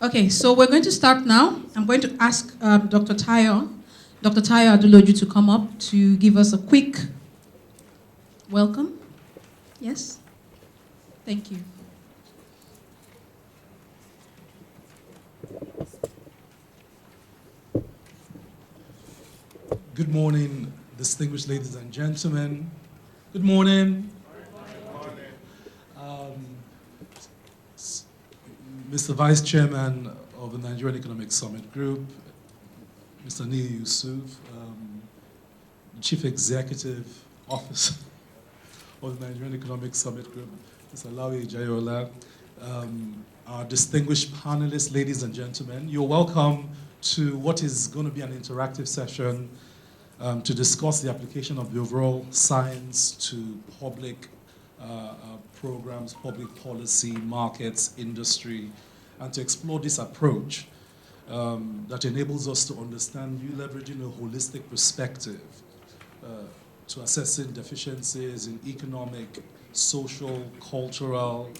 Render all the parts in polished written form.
Okay, so we're going to start now. I'm going to ask Dr. Tayo Aduloju to come up to give us a quick welcome. Yes? Thank you. Good morning, distinguished ladies and gentlemen. Good morning. Mr. Vice Chairman of the Nigerian Economic Summit Group, Mr. Neil Yusuf, Chief Executive Officer of the Nigerian Economic Summit Group, Mr. Lawi Jayola, our distinguished panelists, ladies and gentlemen, you're welcome to what is going to be an interactive session to discuss the application of the overall science to public programs, public policy, markets, industry, and to explore this approach that enables us to understand you leveraging a holistic perspective to assessing deficiencies in economic, social, cultural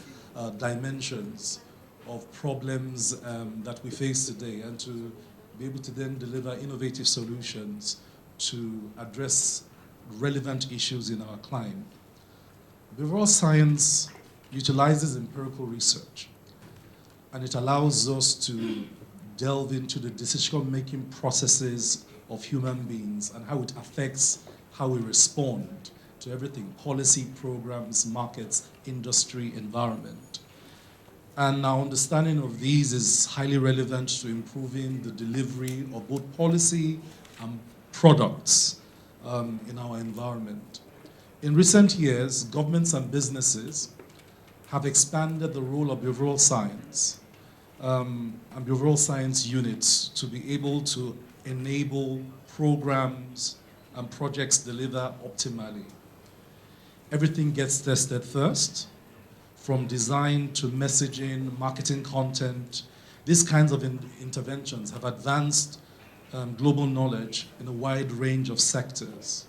dimensions of problems that we face today, and to be able to then deliver innovative solutions to address relevant issues in our climate. Behavioral science utilizes empirical research, and it allows us to delve into the decision-making processes of human beings and how it affects how we respond to everything: policy, programs, markets, industry, environment. And our understanding of these is highly relevant to improving the delivery of both policy and products in our environment. In recent years, governments and businesses have expanded the role of behavioral science and behavioral science units to be able to enable programs and projects deliver optimally. Everything gets tested first, from design to messaging, marketing content. These kinds of interventions have advanced global knowledge in a wide range of sectors,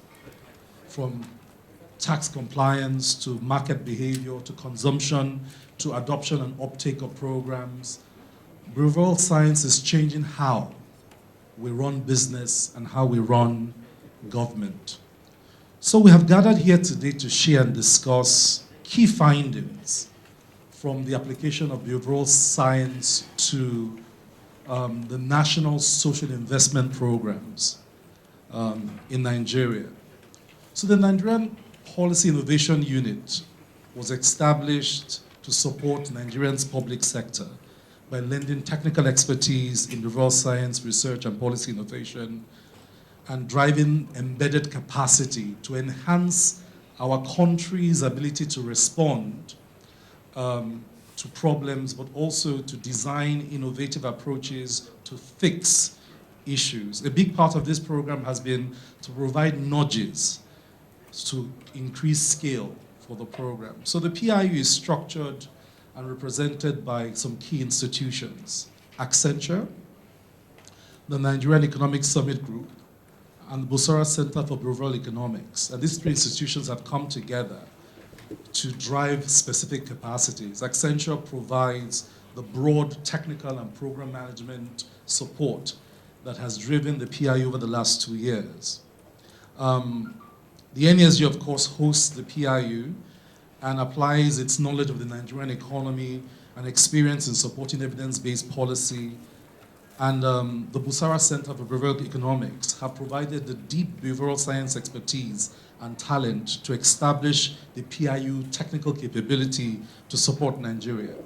from tax compliance to market behavior to consumption to adoption and uptake of programs. Behavioral science is changing how we run business and how we run government. So we have gathered here today to share and discuss key findings from the application of behavioral science to the national social investment programs in Nigeria. So the Nigerian Policy Innovation Unit was established to support Nigerians' public sector by lending technical expertise in behavioral science, research, and policy innovation, and driving embedded capacity to enhance our country's ability to respond to problems, but also to design innovative approaches to fix issues. A big part of this program has been to provide nudges to increase scale for the program. So the PIU is structured and represented by some key institutions: Accenture, the Nigerian Economic Summit Group, and the Busara Center for Behavioral Economics. And these three institutions have come together to drive specific capacities. Accenture provides the broad technical and program management support that has driven the PIU over the last 2 years. The NSG, of course, hosts the PIU and applies its knowledge of the Nigerian economy and experience in supporting evidence-based policy. And the Busara Center for Behavioral Economics have provided the deep behavioral science expertise and talent to establish the PIU technical capability to support Nigeria.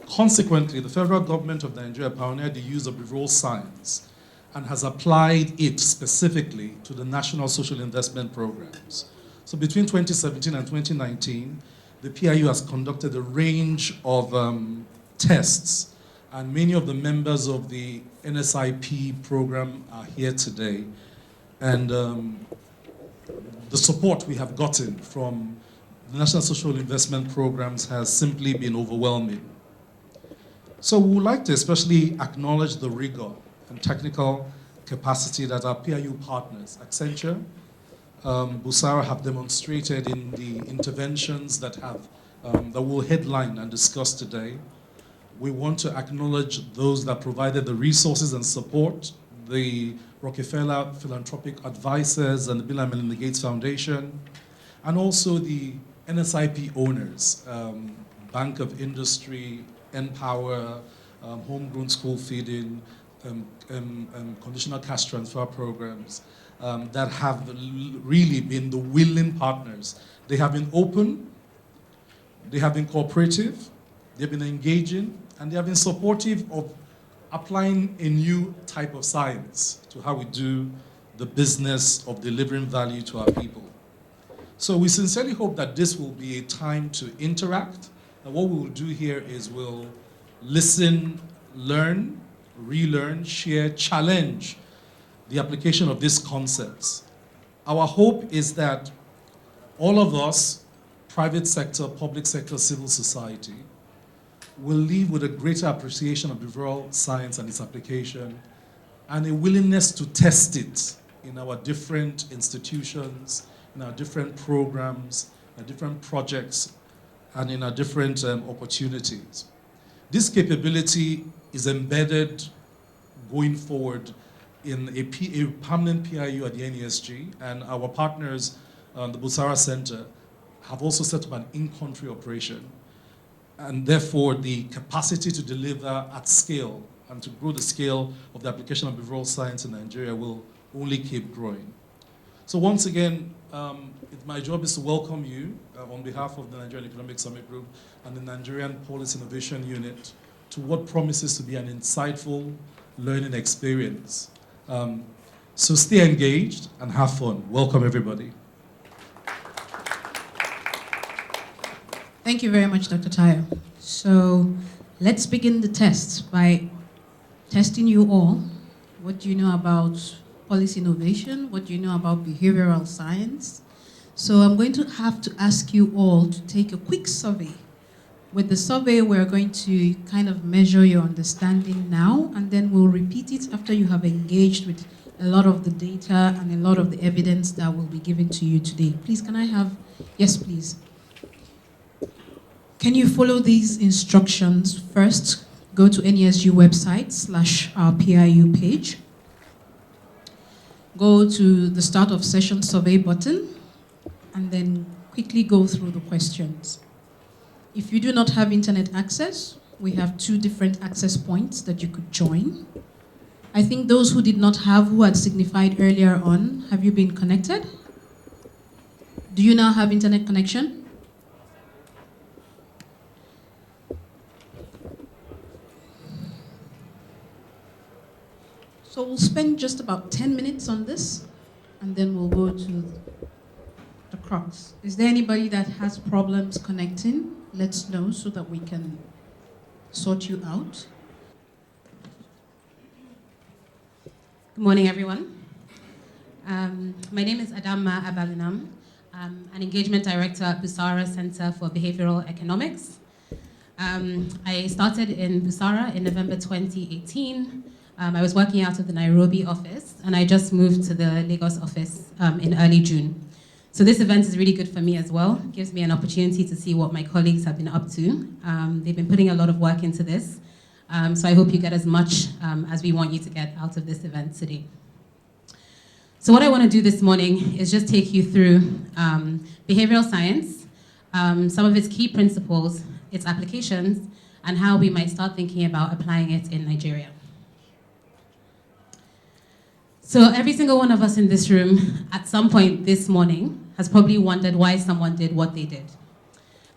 Consequently, the federal government of Nigeria pioneered the use of behavioral science and has applied it specifically to the national social investment programs. So between 2017 and 2019, the PIU has conducted a range of tests, and many of the members of the NSIP program are here today. And the support we have gotten from the National Social Investment Programs has simply been overwhelming. So we would like to especially acknowledge the rigor and technical capacity that our PIU partners, Accenture, Busara, have demonstrated in the interventions that we'll headline and discuss today. We want to acknowledge those that provided the resources and support, the Rockefeller Philanthropic Advisors and the Bill and Melinda Gates Foundation, and also the NSIP owners, Bank of Industry, Empower, homegrown school feeding, conditional cash transfer programs that have really been the willing partners. They have been open, they have been cooperative, they've been engaging, and they have been supportive of applying a new type of science to how we do the business of delivering value to our people. So we sincerely hope that this will be a time to interact. And what we will do here is we'll listen, learn, relearn, share, challenge the application of these concepts. Our hope is that all of us, private sector, public sector, civil society, will leave with a greater appreciation of behavioral science and its application, and a willingness to test it in our different institutions, in our different programs, our different projects, and in our different opportunities. This capability is embedded going forward in a permanent PIU at the NESG, and our partners, the Busara Center, have also set up an in-country operation. And therefore, the capacity to deliver at scale and to grow the scale of the application of behavioral science in Nigeria will only keep growing. So once again, my job is to welcome you on behalf of the Nigerian Economic Summit Group and the Nigerian Policy Innovation Unit to what promises to be an insightful learning experience. So stay engaged and have fun. Welcome, everybody. Thank you very much, Dr. Tayo. So let's begin the test by testing you all. What do you know about policy innovation? What do you know about behavioral science? So I'm going to have to ask you all to take a quick survey. With the survey, we're going to kind of measure your understanding now, and then we'll repeat it after you have engaged with a lot of the data and a lot of the evidence that will be given to you today. Please, can I have, yes, please. Can you follow these instructions? First, go to NESG website / our PIU page. Go to the start of session survey button, and then quickly go through the questions. If you do not have internet access, we have 2 different access points that you could join. I think those who did not have, who had signified earlier on, have you been connected? Do you now have internet connection? So we'll spend just about 10 minutes on this, and then we'll go to the crux. Is there anybody that has problems connecting? Let's know so that we can sort you out. Good morning, everyone. My name is Adama Abalinam. I'm an engagement director at Busara Center for Behavioral Economics. I started in Busara in November 2018. I was working out of the Nairobi office, and I just moved to the Lagos office in early June. So this event is really good for me as well. It gives me an opportunity to see what my colleagues have been up to. They've been putting a lot of work into this. So I hope you get as much as we want you to get out of this event today. So what I want to do this morning is just take you through behavioral science, some of its key principles, its applications, and how we might start thinking about applying it in Nigeria. So every single one of us in this room, at some point this morning, has probably wondered why someone did what they did.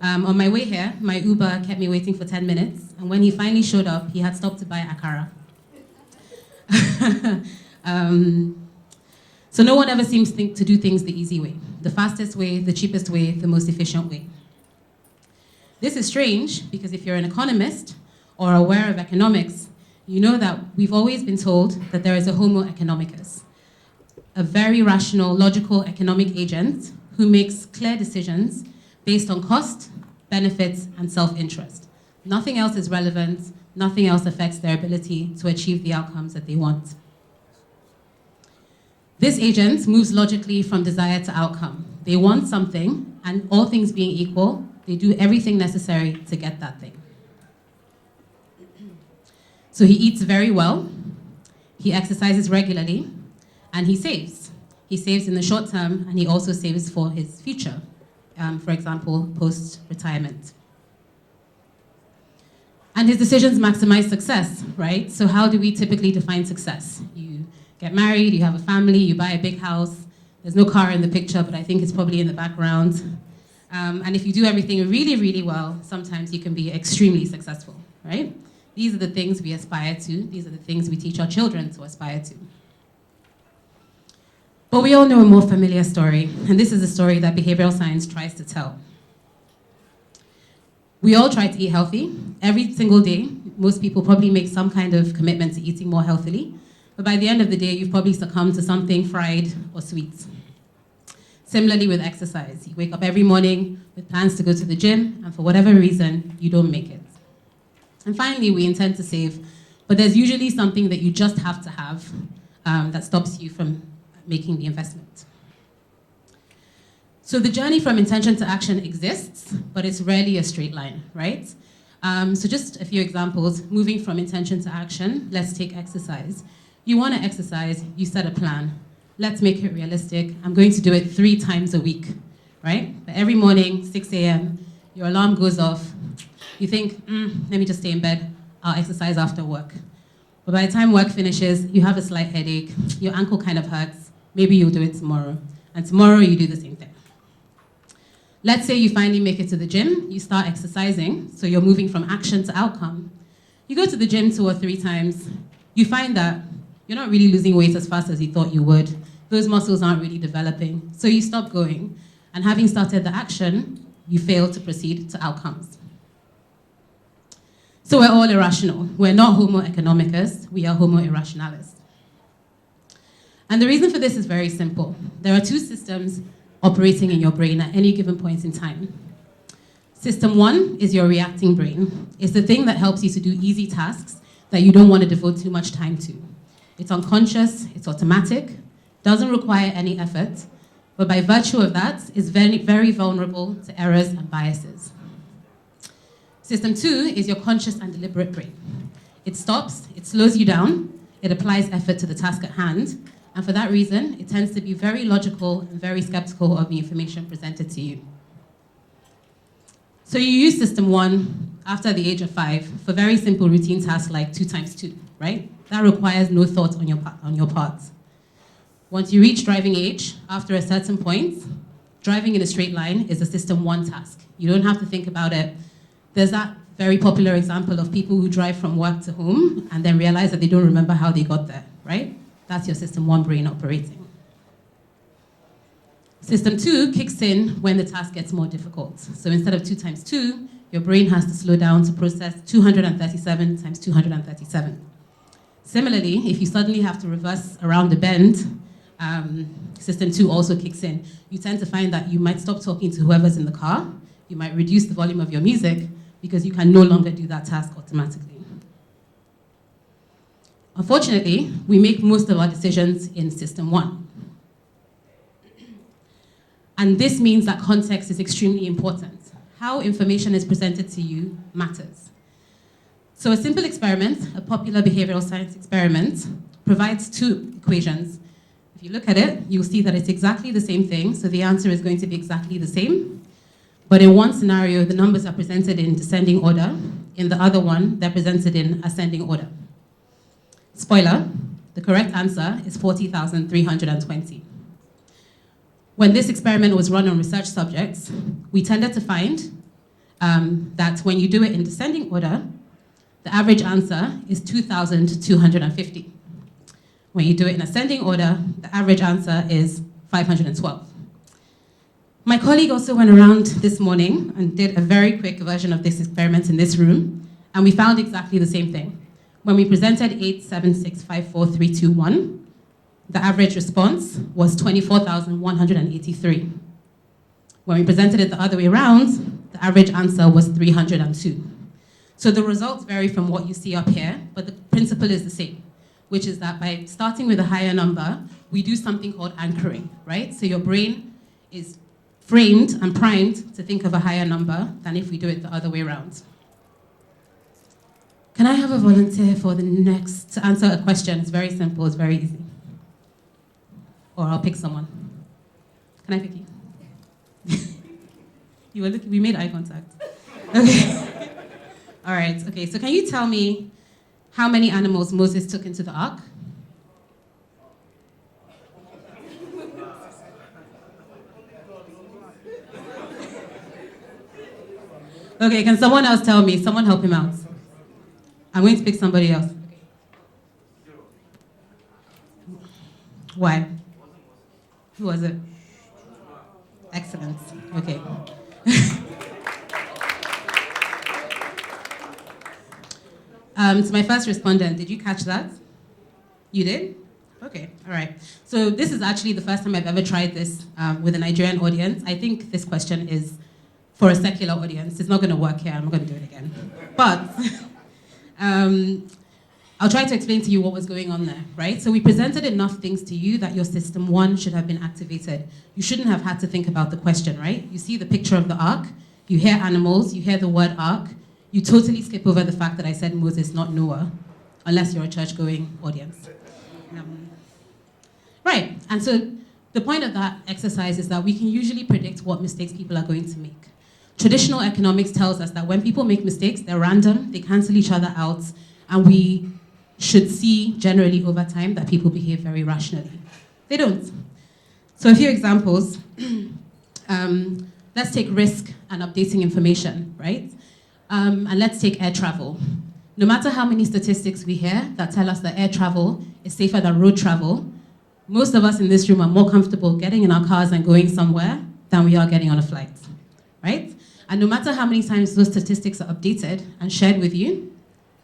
On my way here, my Uber kept me waiting for 10 minutes, and when he finally showed up, he had stopped to buy akara. So no one ever seems to do things the easy way, the fastest way, the cheapest way, the most efficient way. This is strange, because if you're an economist or aware of economics, you know that we've always been told that there is a Homo Economicus, a very rational, logical economic agent who makes clear decisions based on cost, benefits, and self-interest. Nothing else is relevant, nothing else affects their ability to achieve the outcomes that they want. This agent moves logically from desire to outcome. They want something, and all things being equal, they do everything necessary to get that thing. So he eats very well, he exercises regularly, and he saves. He saves in the short term, and he also saves for his future, for example, post-retirement. And his decisions maximize success, right? So how do we typically define success? You get married, you have a family, you buy a big house. There's no car in the picture, but I think it's probably in the background. And if you do everything really, really well, sometimes you can be extremely successful, right? These are the things we aspire to. These are the things we teach our children to aspire to. But we all know a more familiar story, and this is a story that behavioral science tries to tell. We all try to eat healthy. Every single day, most people probably make some kind of commitment to eating more healthily, but by the end of the day, you've probably succumbed to something fried or sweet. Similarly with exercise, you wake up every morning with plans to go to the gym, and for whatever reason, you don't make it. And finally, we intend to save, but there's usually something that you just have to have that stops you from making the investment. So the journey from intention to action exists, but it's rarely a straight line, right? So just a few examples, moving from intention to action. Let's take exercise. You want to exercise, you set a plan. Let's make it realistic. I'm going to do it 3 times a week, right? But every morning, 6 a.m., your alarm goes off. You think, let me just stay in bed. I'll exercise after work. But by the time work finishes, you have a slight headache. Your ankle kind of hurts. Maybe you'll do it tomorrow. And tomorrow, you do the same thing. Let's say you finally make it to the gym. You start exercising. So you're moving from action to outcome. You go to the gym 2 or 3 times. You find that you're not really losing weight as fast as you thought you would. Those muscles aren't really developing. So you stop going. And having started the action, you fail to proceed to outcomes. So we're all irrational. We're not Homo Economicus. We are Homo Irrationalis. And the reason for this is very simple. There are 2 systems operating in your brain at any given point in time. System 1 is your reacting brain. It's the thing that helps you to do easy tasks that you don't want to devote too much time to. It's unconscious, it's automatic, doesn't require any effort, but by virtue of that, is very, very vulnerable to errors and biases. System 2 is your conscious and deliberate brain. It stops, it slows you down, it applies effort to the task at hand, and for that reason, it tends to be very logical and very skeptical of the information presented to you. So you use System 1 after the age of 5 for very simple routine tasks like 2 times 2, right? That requires no thought on your part. Once you reach driving age, after a certain point, driving in a straight line is a System 1 task. You don't have to think about it. There's that very popular example of people who drive from work to home and then realize that they don't remember how they got there, right? That's your System 1 brain operating. System 2 kicks in when the task gets more difficult. So instead of 2 times 2, your brain has to slow down to process 237 times 237. Similarly, if you suddenly have to reverse around the bend, System 2 also kicks in. You tend to find that you might stop talking to whoever's in the car, you might reduce the volume of your music because you can no longer do that task automatically. Unfortunately, we make most of our decisions in System 1. And this means that context is extremely important. How information is presented to you matters. So a simple experiment, a popular behavioral science experiment, provides 2 equations. If you look at it, you'll see that it's exactly the same thing, so the answer is going to be exactly the same. But in one scenario, the numbers are presented in descending order. In the other one, they're presented in ascending order. Spoiler, the correct answer is 40,320. When this experiment was run on research subjects, we tended to find that when you do it in descending order, the average answer is 2,250. When you do it in ascending order, the average answer is 512. My colleague also went around this morning and did a very quick version of this experiment in this room, and we found exactly the same thing. When we presented 8, 7, 6, 5, 4, 3, 2, 1, the average response was 24,183. When we presented it the other way around, the average answer was 302. So the results vary from what you see up here, but the principle is the same, which is that by starting with a higher number, we do something called anchoring, right? So your brain is framed and primed to think of a higher number than if we do it the other way around. Can I have a volunteer for the next to answer a question? It's very simple, it's very easy. Or I'll pick someone. Can I pick you? You were looking, we made eye contact. Okay. All right, okay, so can you tell me how many animals Moses took into the ark? Okay, can someone else tell me? Someone help him out. I'm going to pick somebody else. Why? Who was it? Excellent. Okay. To my first respondent, did you catch that? You did? Okay, all right. So this is actually the first time I've ever tried this with a Nigerian audience. I think this question is for a secular audience. It's not going to work here. I'm not going to do it again. But I'll try to explain to you what was going on there, right? So we presented enough things to you that your system one should have been activated. You shouldn't have had to think about the question, right? You see the picture of the ark, you hear animals, you hear the word ark, you totally skip over the fact that I said Moses, not Noah, unless you're a church-going audience. Right, and so the point of that exercise is that we can usually predict what mistakes people are going to make. Traditional economics tells us that when people make mistakes, they're random, they cancel each other out, and we should see generally over time that people behave very rationally. They don't. So a few examples. Let's take risk and updating information, right? And let's take air travel. No matter how many statistics we hear that tell us that air travel is safer than road travel, most of us in this room are more comfortable getting in our cars and going somewhere than we are getting on a flight, right? And no matter how many times those statistics are updated and shared with you,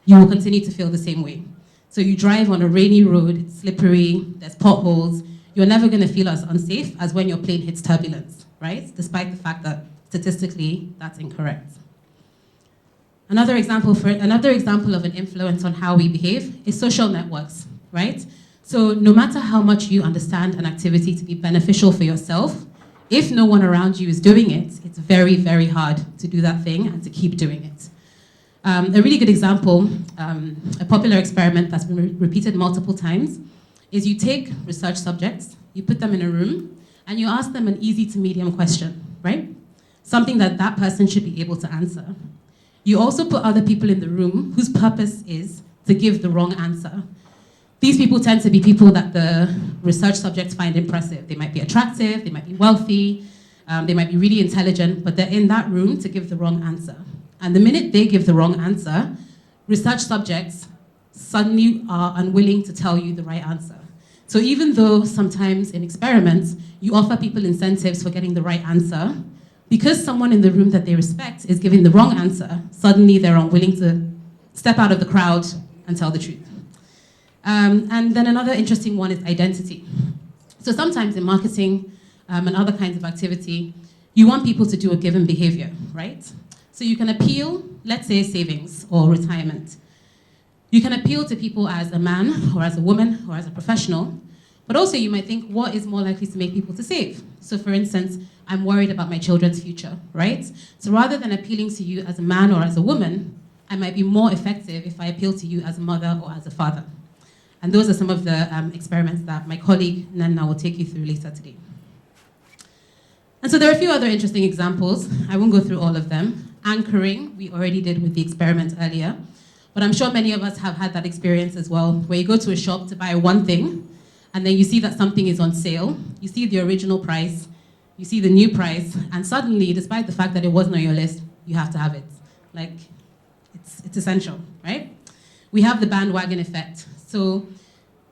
you will continue to feel the same way. So you drive on a rainy road, it's slippery, there's potholes, you're never gonna feel as unsafe as when your plane hits turbulence, right? Despite the fact that statistically, that's incorrect. Another example of an influence on how we behave is social networks, right? So no matter how much you understand an activity to be beneficial for yourself, if no one around you is doing it, it's very, very hard to do that thing and to keep doing it. A really good example, a popular experiment that's been repeated multiple times, is you take research subjects, you put them in a room, and you ask them an easy to medium question, right? Something that that person should be able to answer. You also put other people in the room whose purpose is to give the wrong answer. These people tend to be people that the research subjects find impressive. They might be attractive, they might be wealthy, they might be really intelligent, but they're in that room to give the wrong answer. And the minute they give the wrong answer, research subjects suddenly are unwilling to tell you the right answer. So even though sometimes in experiments, you offer people incentives for getting the right answer, because someone in the room that they respect is giving the wrong answer, suddenly they're unwilling to step out of the crowd and tell the truth. And then another interesting one is identity. So sometimes in marketing and other kinds of activity, you want people to do a given behavior, right? So you can appeal, let's say savings or retirement. You can appeal to people as a man or as a woman or as a professional, but also you might think, what is more likely to make people to save? So for instance, I'm worried about my children's future, right? So rather than appealing to you as a man or as a woman, I might be more effective if I appeal to you as a mother or as a father. And those are some of the experiments that my colleague Nanna will take you through later today. And so there are a few other interesting examples. I won't go through all of them. Anchoring, we already did with the experiment earlier. But I'm sure many of us have had that experience as well, where you go to a shop to buy one thing, and then you see that something is on sale. You see the original price, you see the new price, and suddenly, despite the fact that it wasn't on your list, you have to have it. Like, it's essential, right? We have the bandwagon effect. So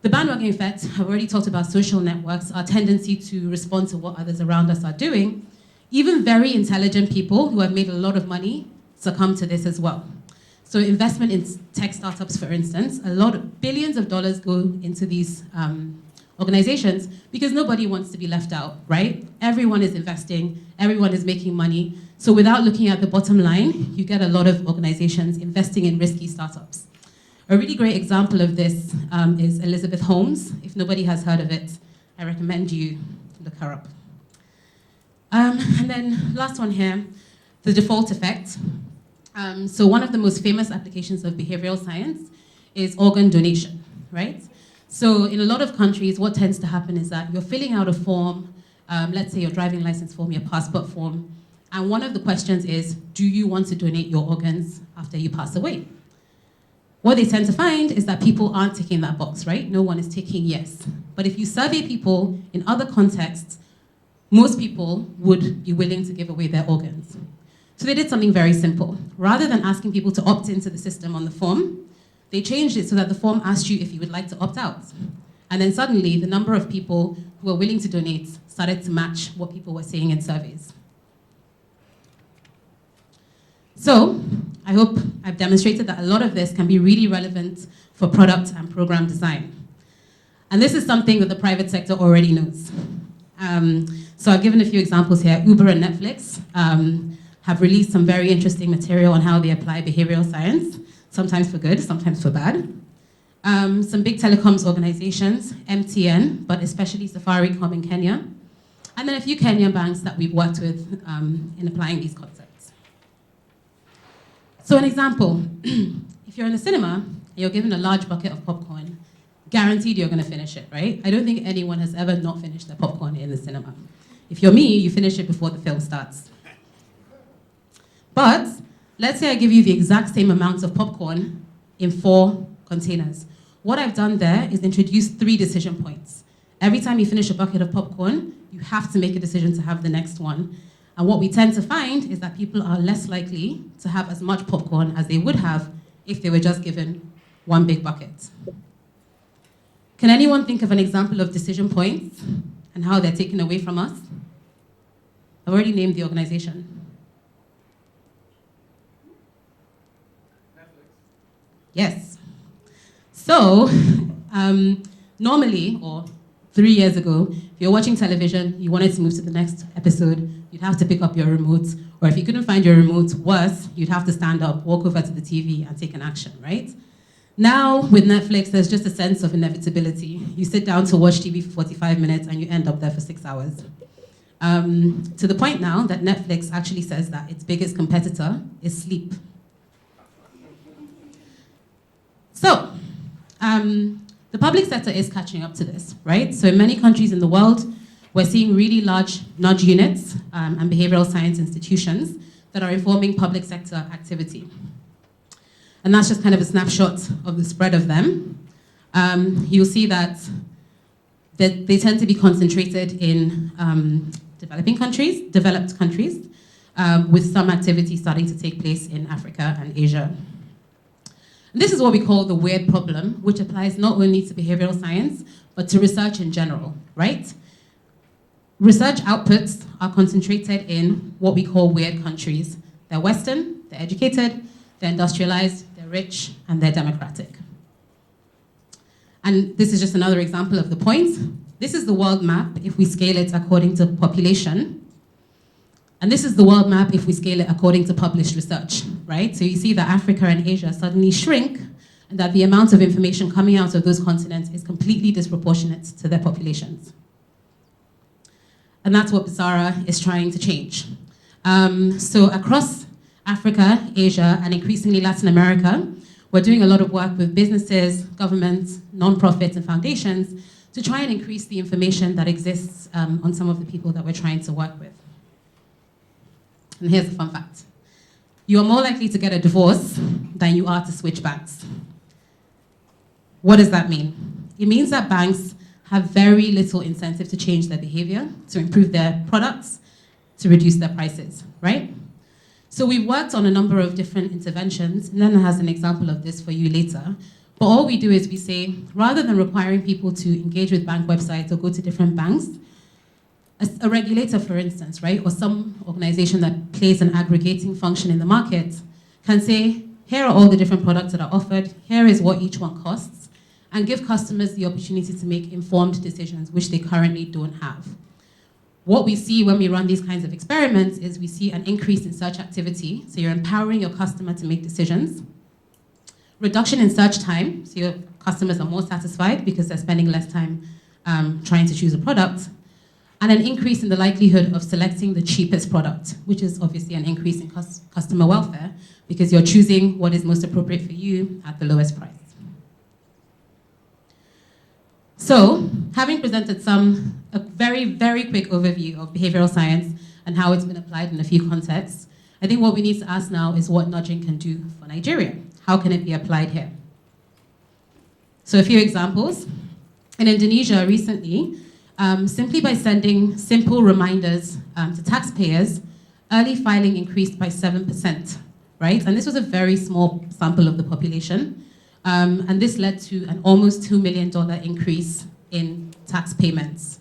the bandwagon effect, I've already talked about social networks, our tendency to respond to what others around us are doing. Even very intelligent people who have made a lot of money succumb to this as well. So investment in tech startups, for instance, a lot of billions of dollars go into these organizations because nobody wants to be left out, right? Everyone is investing, everyone is making money. So without looking at the bottom line, you get a lot of organizations investing in risky startups. A really great example of this is Elizabeth Holmes. If nobody has heard of it, I recommend you look her up. And then last one here, the default effect. So one of the most famous applications of behavioral science is organ donation, right? So in a lot of countries, what tends to happen is that you're filling out a form, let's say your driving license form, your passport form, and one of the questions is, do you want to donate your organs after you pass away? What they tend to find is that people aren't ticking that box, right? No one is ticking yes. But if you survey people in other contexts, most people would be willing to give away their organs. So they did something very simple. Rather than asking people to opt into the system on the form, they changed it so that the form asked you if you would like to opt out. And then suddenly, the number of people who were willing to donate started to match what people were saying in surveys. So I hope I've demonstrated that a lot of this can be really relevant for product and program design. And this is something that the private sector already knows. So I've given a few examples here. Uber and Netflix have released some very interesting material on how they apply behavioral science, sometimes for good, sometimes for bad. Some big telecoms organizations, MTN, but especially Safaricom in Kenya, and then a few Kenyan banks that we've worked with in applying these concepts. So an example, if you're in the cinema, and you're given a large bucket of popcorn, guaranteed you're gonna finish it, right? I don't think anyone has ever not finished their popcorn in the cinema. If you're me, you finish it before the film starts. But let's say I give you the exact same amount of popcorn in 4 containers. What I've done there is introduce 3 decision points. Every time you finish a bucket of popcorn, you have to make a decision to have the next one. And what we tend to find is that people are less likely to have as much popcorn as they would have if they were just given 1 big bucket. Can anyone think of an example of decision points and how they're taken away from us? I've already named the organization. Yes. So, normally, or 3 years ago, if you're watching television, you wanted to move to the next episode, you'd have to pick up your remote, or if you couldn't find your remote, worse, you'd have to stand up, walk over to the TV, and take an action, right? Now, with Netflix, there's just a sense of inevitability. You sit down to watch TV for 45 minutes, and you end up there for 6 hours. To the point now that Netflix actually says that its biggest competitor is sleep. So, the public sector is catching up to this, right? So in many countries in the world, we're seeing really large nudge units and behavioral science institutions that are informing public sector activity. And that's just kind of a snapshot of the spread of them. You'll see that they tend to be concentrated in developed countries, with some activity starting to take place in Africa and Asia. This is what we call the weird problem, which applies not only to behavioral science, but to research in general, right? Research outputs are concentrated in what we call weird countries. They're Western, they're educated, they're industrialized, they're rich, and they're democratic. And this is just another example of the point. This is the world map if we scale it according to population. And this is the world map if we scale it according to published research, right? So you see that Africa and Asia suddenly shrink, and that the amount of information coming out of those continents is completely disproportionate to their populations. And that's what Basara is trying to change. So across Africa, Asia, and increasingly Latin America, we're doing a lot of work with businesses, governments, nonprofits, and foundations to try and increase the information that exists on some of the people that we're trying to work with. And here's the fun fact. You are more likely to get a divorce than you are to switch banks. What does that mean? It means that banks have very little incentive to change their behavior, to improve their products, to reduce their prices, right? So we've worked on a number of different interventions. Nana has an example of this for you later. But all we do is we say, rather than requiring people to engage with bank websites or go to different banks, a regulator, for instance, right, or some organization that plays an aggregating function in the market can say, here are all the different products that are offered, here is what each one costs, and give customers the opportunity to make informed decisions, which they currently don't have. What we see when we run these kinds of experiments is we see an increase in search activity, so you're empowering your customer to make decisions. Reduction in search time, so your customers are more satisfied because they're spending less time trying to choose a product. and an increase in the likelihood of selecting the cheapest product, which is obviously an increase in customer welfare because you're choosing what is most appropriate for you at the lowest price. So, having presented a very, very quick overview of behavioral science and how it's been applied in a few contexts, I think what we need to ask now is what nudging can do for Nigeria. How can it be applied here? So a few examples. In Indonesia recently, simply by sending simple reminders to taxpayers, early filing increased by 7%, right? And this was a very small sample of the population. And this led to an almost $2 million increase in tax payments.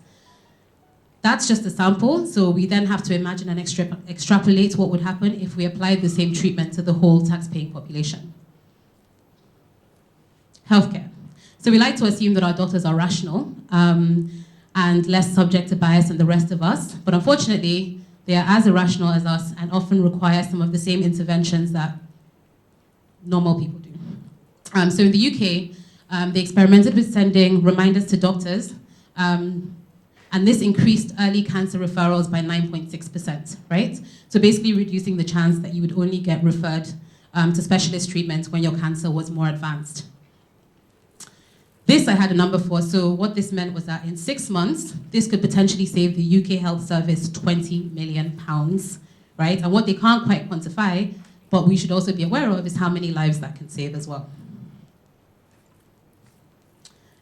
That's just a sample, so we then have to imagine and extrapolate what would happen if we applied the same treatment to the whole tax-paying population. Healthcare. So we like to assume that our doctors are rational and less subject to bias than the rest of us, but unfortunately, they are as irrational as us and often require some of the same interventions that normal people do. So in the UK, they experimented with sending reminders to doctors, and this increased early cancer referrals by 9.6%, right? So basically reducing the chance that you would only get referred to specialist treatment when your cancer was more advanced. This I had a number for, so what this meant was that in 6 months, this could potentially save the UK Health Service £20 million, right? And what they can't quite quantify, but we should also be aware of, is how many lives that can save as well.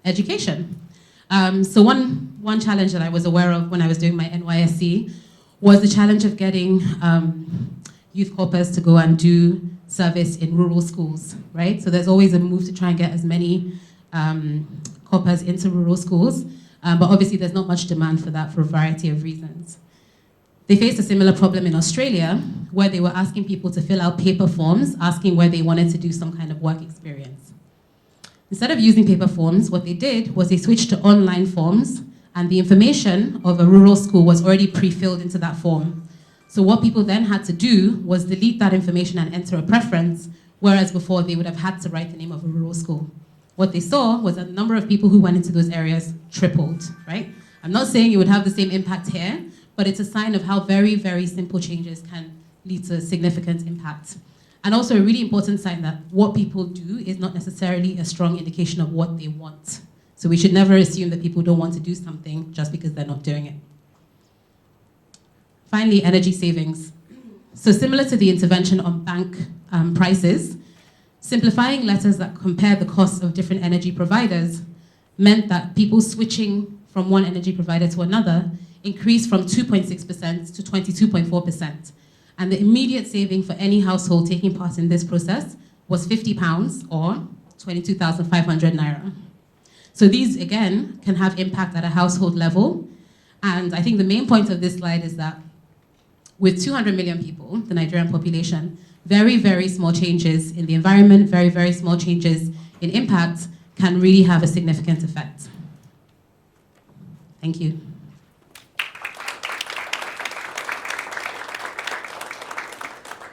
Education. So one challenge that I was aware of when I was doing my NYSC was the challenge of getting youth corpers to go and do service in rural schools, right? So there's always a move to try and get as many corpers into rural schools, but obviously there's not much demand for that for a variety of reasons. They faced a similar problem in Australia, where they were asking people to fill out paper forms, asking where they wanted to do some kind of work experience. Instead of using paper forms, what they did was they switched to online forms, and the information of a rural school was already pre-filled into that form. So what people then had to do was delete that information and enter a preference, whereas before they would have had to write the name of a rural school. What they saw was that the number of people who went into those areas tripled, right? I'm not saying it would have the same impact here, but it's a sign of how very, very simple changes can lead to significant impact. And also a really important sign that what people do is not necessarily a strong indication of what they want. So we should never assume that people don't want to do something just because they're not doing it. Finally, energy savings. So similar to the intervention on bank prices, simplifying letters that compare the costs of different energy providers meant that people switching from one energy provider to another increased from 2.6% to 22.4%. And the immediate saving for any household taking part in this process was £50 or 22,500 naira. So these, again, can have impact at a household level. And I think the main point of this slide is that with 200 million people, the Nigerian population, very, very small changes in the environment, very, very small changes in impact can really have a significant effect. Thank you.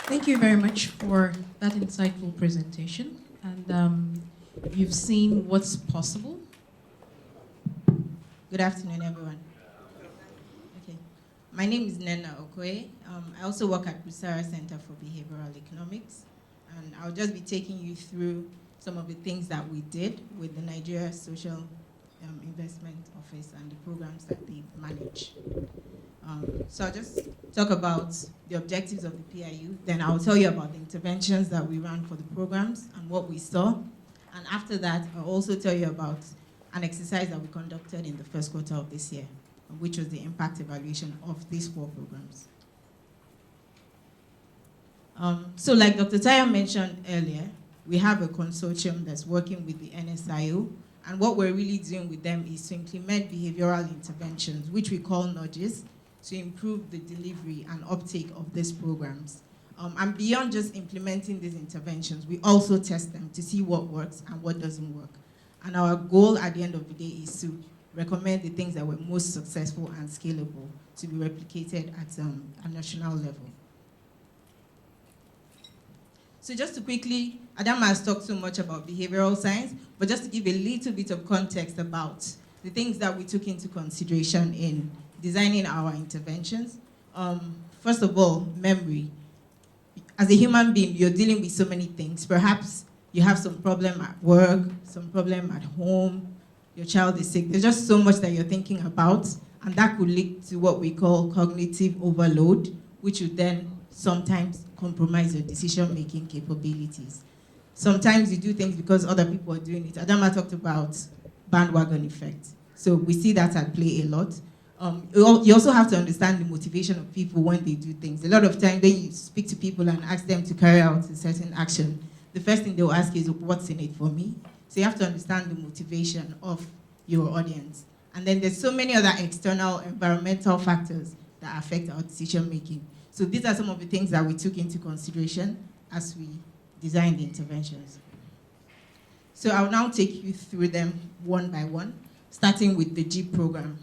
Thank you very much for that insightful presentation. And you've seen what's possible. Good afternoon, everyone. Okay. My name is Nena Okoye. I also work at Busara Center for Behavioral Economics. And I'll just be taking you through some of the things that we did with the Nigeria Social Investment Office and the programs that they manage. So I'll just talk about the objectives of the PIU, then I'll tell you about the interventions that we ran for the programs and what we saw. And after that, I'll also tell you about an exercise that we conducted in the first quarter of this year, which was the impact evaluation of these 4 programs. So like Dr. Tayo mentioned earlier, we have a consortium that's working with the NSIO, and what we're really doing with them is to implement behavioral interventions, which we call nudges, to improve the delivery and uptake of these programs. And beyond just implementing these interventions, we also test them to see what works and what doesn't work. And our goal at the end of the day is to recommend the things that were most successful and scalable to be replicated at a national level. So just to quickly, Adam has talked so much about behavioral science, but just to give a little bit of context about the things that we took into consideration in designing our interventions. First of all, memory. As a human being, you're dealing with so many things. Perhaps you have some problem at work, some problem at home, your child is sick. There's just so much that you're thinking about, and that could lead to what we call cognitive overload, which would then sometimes compromise your decision-making capabilities. Sometimes you do things because other people are doing it. Adama talked about bandwagon effect. So we see that at play a lot. You also have to understand the motivation of people when they do things. A lot of times when you speak to people and ask them to carry out a certain action, the first thing they'll ask is, what's in it for me? So you have to understand the motivation of your audience. And then there's so many other external environmental factors that affect our decision making. So these are some of the things that we took into consideration as we designed the interventions. So I'll now take you through them one by one, starting with the JIP program.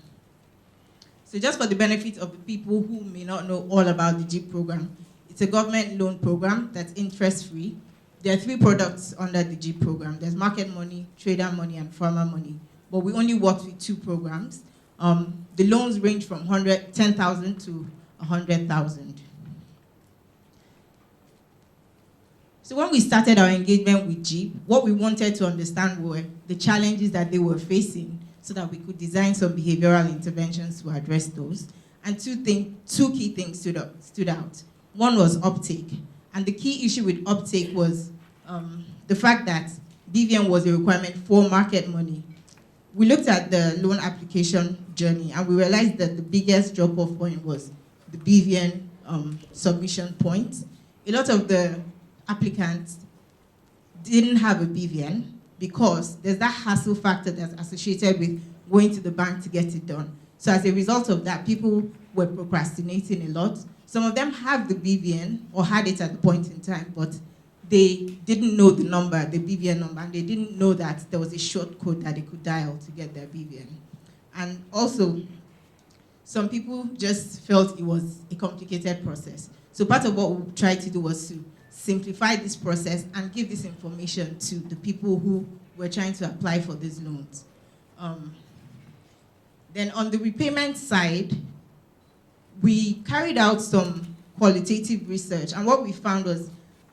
So just for the benefit of the people who may not know all about the JIP program, it's a government loan program that's interest-free. There are 3 products under the JIP program. There's market money, trader money, and farmer money. But we only worked with 2 programs. The loans range from 10,000 to 100,000. So when we started our engagement with JIP, what we wanted to understand were the challenges that they were facing so that we could design some behavioral interventions to address those. And 2 key things stood out. One was uptake. And the key issue with uptake was the fact that BVN was a requirement for market money. We looked at the loan application journey and we realized that the biggest drop-off point was the BVN submission point. A lot of the applicants didn't have a BVN because there's that hassle factor that's associated with going to the bank to get it done. So as a result of that, people were procrastinating a lot. Some of them have the BVN or had it at the point in time, but they didn't know the number, the BVN number, and they didn't know that there was a short code that they could dial to get their BVN. And also, some people just felt it was a complicated process. So part of what we tried to do was to simplify this process and give this information to the people who were trying to apply for these loans. Then on the repayment side, we carried out some qualitative research, and what we found was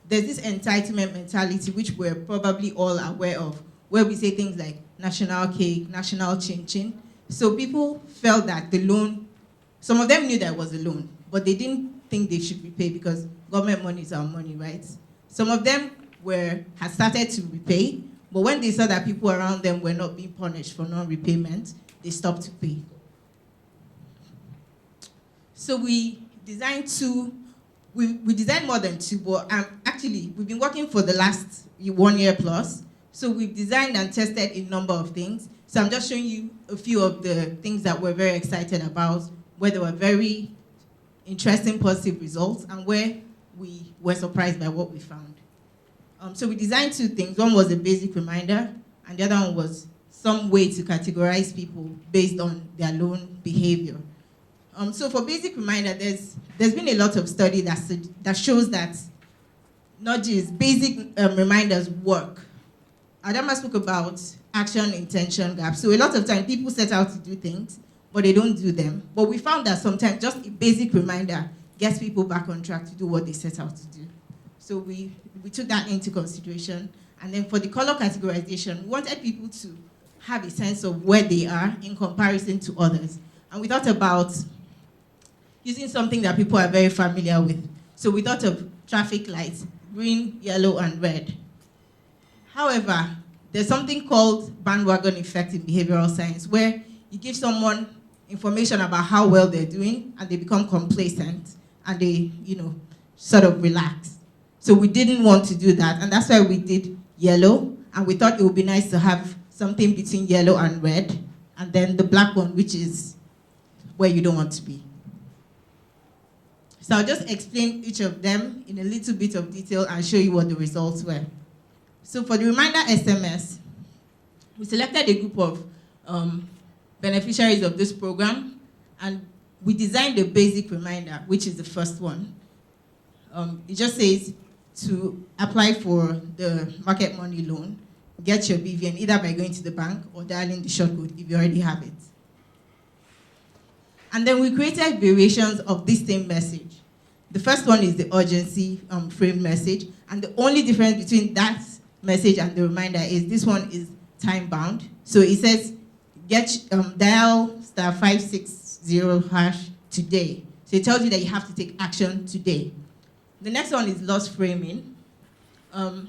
there's this entitlement mentality, which we're probably all aware of, where we say things like national cake, national chin-chin. So people felt that the loan, some of them knew that it was a loan, but they didn't think they should repay because government money is our money, right? Some of them had started to repay, but when they saw that people around them were not being punished for non-repayment, they stopped to pay. So we designed we designed more than 2, but actually we've been working for the last 1 year plus. So we've designed and tested a number of things. So I'm just showing you a few of the things that we're very excited about, where there were very interesting positive results and where we were surprised by what we found. So we designed 2 things. One was a basic reminder, and the other one was some way to categorize people based on their loan behavior. So for basic reminder, there's been a lot of study that shows that nudges, basic reminders work. Adama spoke about action, intention gaps. So a lot of times people set out to do things, but they don't do them. But we found that sometimes just a basic reminder gets people back on track to do what they set out to do. So we took that into consideration. And then for the color categorization, we wanted people to have a sense of where they are in comparison to others. And we thought about using something that people are very familiar with. So we thought of traffic lights, green, yellow, and red. However, there's something called bandwagon effect in behavioral science, where you give someone information about how well they're doing, and they become complacent, and they, sort of relax. So we didn't want to do that, and that's why we did yellow, and we thought it would be nice to have something between yellow and red, and then the black one, which is where you don't want to be. So I'll just explain each of them in a little bit of detail and show you what the results were. So for the reminder SMS, we selected a group of beneficiaries of this program, and we designed a basic reminder, which is the first one. It just says to apply for the market money loan, get your BVN either by going to the bank or dialing the short code if you already have it. And then we created variations of this same message. The first one is the urgency frame message. And the only difference between that message and the reminder is this one is time bound. So it says, dial *560# today. So it tells you that you have to take action today. The next one is loss framing. And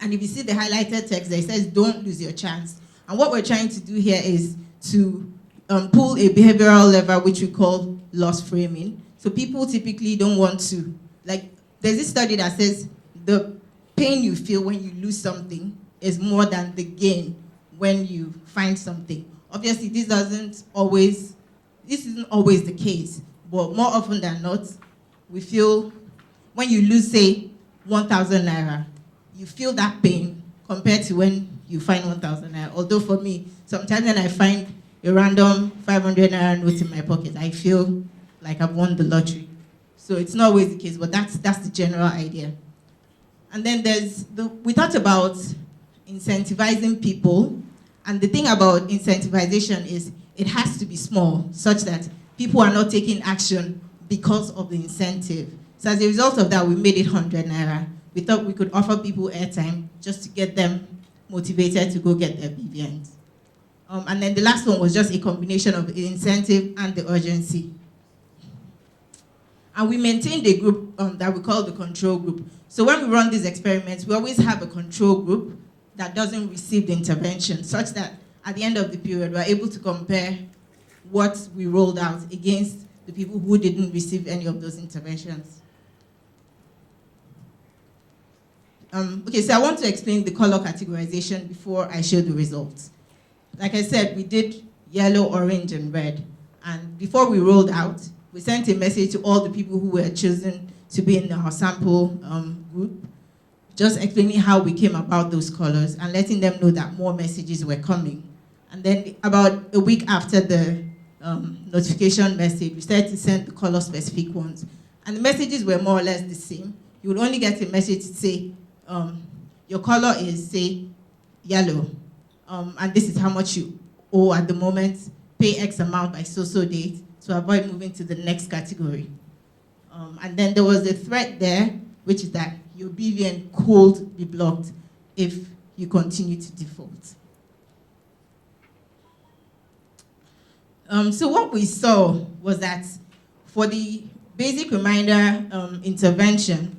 if you see the highlighted text there, it says, don't lose your chance. And what we're trying to do here is to pull a behavioral lever, which we call loss framing. So people typically don't want to, like, there's this study that says the pain you feel when you lose something is more than the gain when you find something. Obviously, this isn't always the case, but more often than not, we feel when you lose, say, 1,000 naira, you feel that pain compared to when you find 1,000 naira. Although for me, sometimes when I find a random 500 naira note in my pocket, I feel like I've won the lottery. So it's not always the case, but that's the general idea. And then we thought about incentivizing people. And the thing about incentivization is it has to be small, such that people are not taking action because of the incentive. So as a result of that, we made it 100 naira. We thought we could offer people airtime just to get them motivated to go get their BVNs. And then the last one was just a combination of the incentive and the urgency. And we maintained a group that we call the control group. So when we run these experiments, we always have a control group that doesn't receive the intervention, such that at the end of the period, we're able to compare what we rolled out against the people who didn't receive any of those interventions. Okay, so I want to explain the color categorization before I show the results. Like I said, we did yellow, orange, and red. And before we rolled out, we sent a message to all the people who were chosen to be in our sample group, just explaining how we came about those colors and letting them know that more messages were coming. And then about a week after the notification message, we started to send the color-specific ones. And the messages were more or less the same. You would only get a message to say, your color is, say, yellow, and this is how much you owe at the moment, pay X amount by so-so date to avoid moving to the next category. And then there was a threat there, which is that your BVN could be blocked if you continue to default. So what we saw was that for the basic reminder intervention,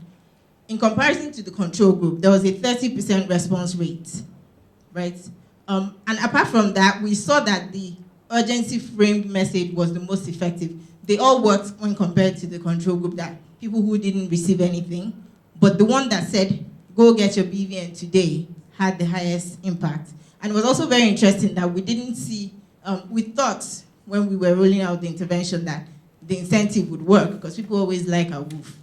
in comparison to the control group, there was a 30% response rate, right? And apart from that, we saw that the urgency framed message was the most effective. They all worked when compared to the control group, that people who didn't receive anything, but the one that said, go get your BVN today, had the highest impact. And it was also very interesting that we didn't see, we thought when we were rolling out the intervention that the incentive would work, because people always like a woof,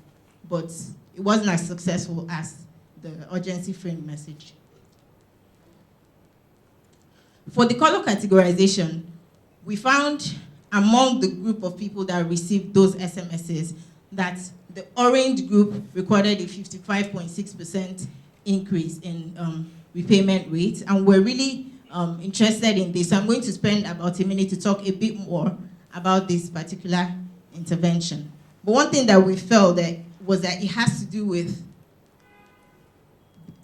but it wasn't as successful as the urgency framed message. For the color categorization, we found among the group of people that received those SMSs that the orange group recorded a 55.6% increase in repayment rate, and we're really interested in this. So I'm going to spend about a minute to talk a bit more about this particular intervention. But one thing that we felt that was that it has to do with,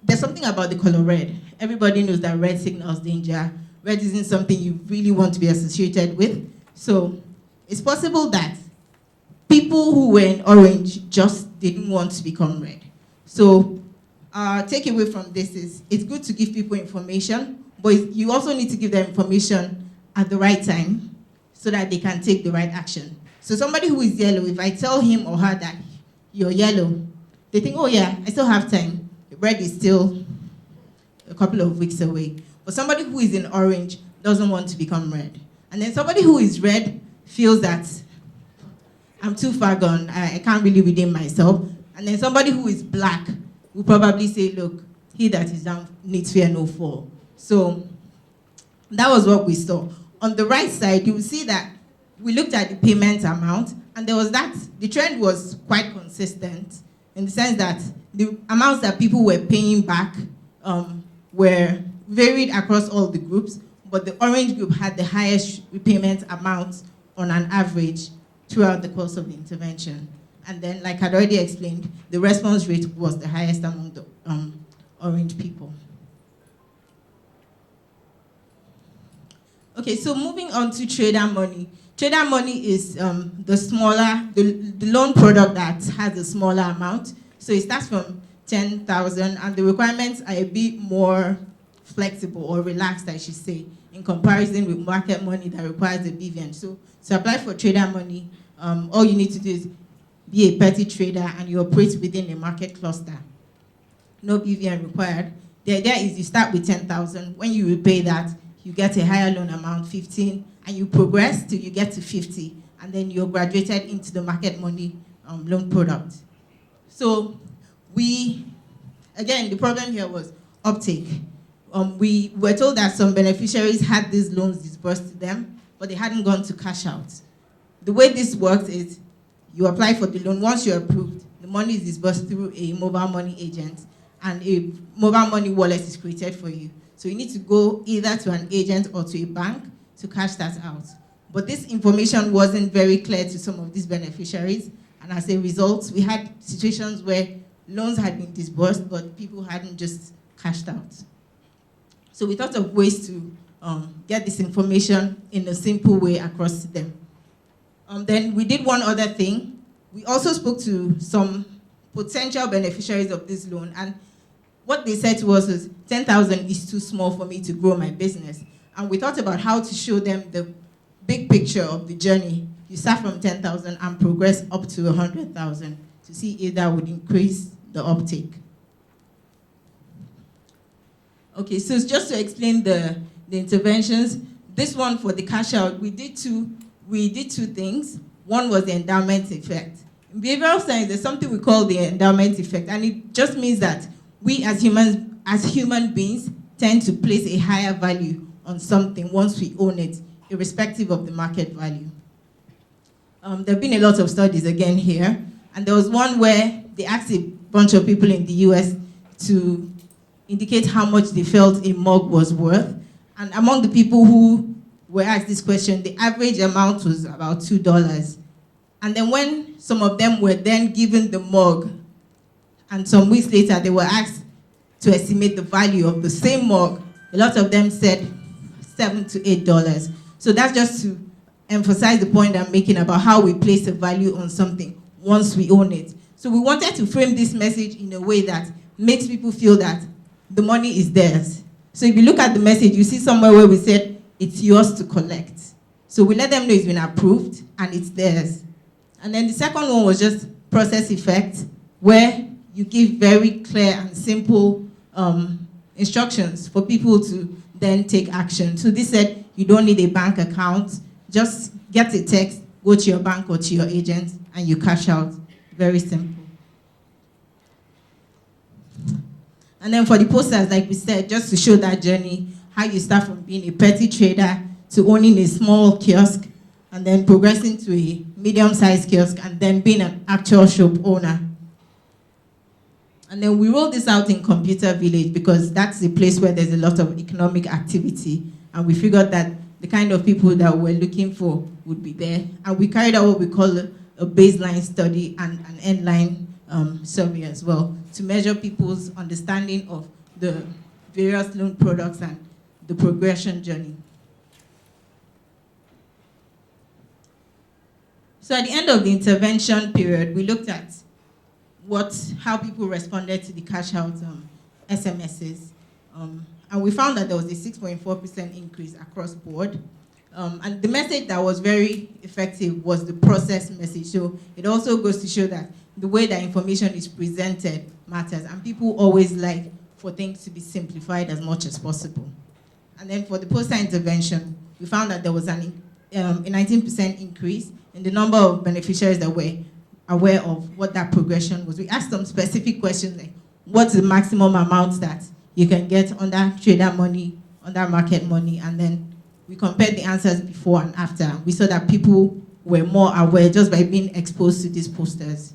there's something about the color red. Everybody knows that red signals danger. Red isn't something you really want to be associated with. So it's possible that people who were in orange just didn't want to become red. So our takeaway from this is it's good to give people information, but you also need to give them information at the right time so that they can take the right action. So somebody who is yellow, if I tell him or her that you're yellow, they think, oh yeah, I still have time. Red is still a couple of weeks away. But somebody who is in orange doesn't want to become red. And then somebody who is red feels that I'm too far gone, I can't really redeem myself. And then somebody who is black will probably say, look, he that is down needs fear no fall. So that was what we saw. On the right side, you will see that we looked at the payment amount, and there was that, the trend was quite consistent in the sense that the amounts that people were paying back were varied across all the groups, but the orange group had the highest repayment amount on an average throughout the course of the intervention. And then, like I'd already explained, the response rate was the highest among the orange people. Okay, so moving on to trader money. Trader money is the loan product that has a smaller amount. So it starts from 10,000, and the requirements are a bit more flexible or relaxed, I should say, in comparison with market money that requires a BVN. So to apply for trader money, all you need to do is be a petty trader and you operate within a market cluster. No BVN required. The idea is you start with 10,000. When you repay that, you get a higher loan amount, 15, and you progress till you get to 50, and then you're graduated into the market money loan product. So again, the problem here was uptake. We were told that some beneficiaries had these loans disbursed to them, but they hadn't gone to cash out. The way this works is you apply for the loan. Once you're approved, the money is disbursed through a mobile money agent, and a mobile money wallet is created for you. So you need to go either to an agent or to a bank to cash that out. But this information wasn't very clear to some of these beneficiaries, and as a result, we had situations where loans had been disbursed, but people hadn't just cashed out. So we thought of ways to get this information in a simple way across to them. Then we did one other thing. We also spoke to some potential beneficiaries of this loan, and what they said to us is 10,000 is too small for me to grow my business. And we thought about how to show them the big picture of the journey. You start from 10,000 and progress up to 100,000 to see if that would increase the uptake. Okay, so just to explain the interventions, this one for the cash out, we did two things. One was the endowment effect. In behavioral science, there's something we call the endowment effect, and it just means that we as human beings tend to place a higher value on something once we own it, irrespective of the market value. There have been a lot of studies again here, and there was one where they asked a bunch of people in the US to indicate how much they felt a mug was worth. And among the people who were asked this question, the average amount was about $2. And then when some of them were then given the mug, and some weeks later they were asked to estimate the value of the same mug, a lot of them said $7 to $8. So that's just to emphasize the point I'm making about how we place a value on something once we own it. So we wanted to frame this message in a way that makes people feel that the money is theirs. So if you look at the message, you see somewhere where we said it's yours to collect. So we let them know it's been approved and it's theirs. And then the second one was just process effect, where you give very clear and simple instructions for people to then take action. So this said, you don't need a bank account. Just get a text, go to your bank or to your agent, and you cash out. Very simple. And then for the posters, like we said, just to show that journey, how you start from being a petty trader to owning a small kiosk, and then progressing to a medium-sized kiosk, and then being an actual shop owner. And then we rolled this out in Computer Village because that's the place where there's a lot of economic activity. And we figured that the kind of people that we're looking for would be there. And we carried out what we call a baseline study and an endline survey as well to measure people's understanding of the various loan products and the progression journey. So at the end of the intervention period, we looked at how people responded to the cash out SMSs. And we found that there was a 6.4% increase across board. And the message that was very effective was the process message. So it also goes to show that the way that information is presented matters. And people always like for things to be simplified as much as possible. And then for the poster intervention, we found that there was a 19% increase in the number of beneficiaries that were aware of what that progression was. We asked some specific questions like, what's the maximum amount that you can get under trader money, under market money, and then we compared the answers before and after. We saw that people were more aware just by being exposed to these posters.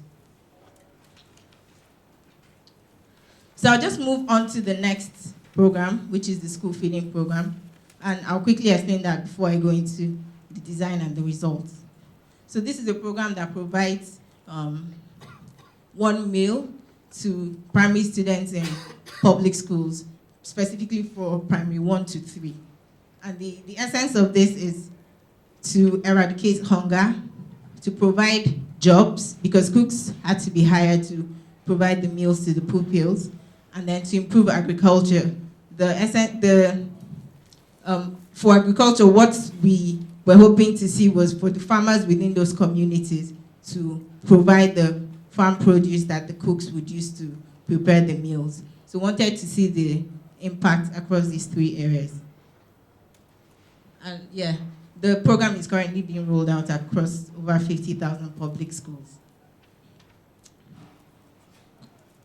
So I'll just move on to the next program, which is the school feeding program. And I'll quickly explain that before I go into the design and the results. So this is a program that provides one meal to primary students in public schools, specifically for primary 1 to 3. And the essence of this is to eradicate hunger, to provide jobs, because cooks had to be hired to provide the meals to the pupils, and then to improve agriculture. For agriculture, what we were hoping to see was for the farmers within those communities to provide the farm produce that the cooks would use to prepare the meals. So wanted to see the impact across these 3 areas. And yeah, the program is currently being rolled out across over 50,000 public schools.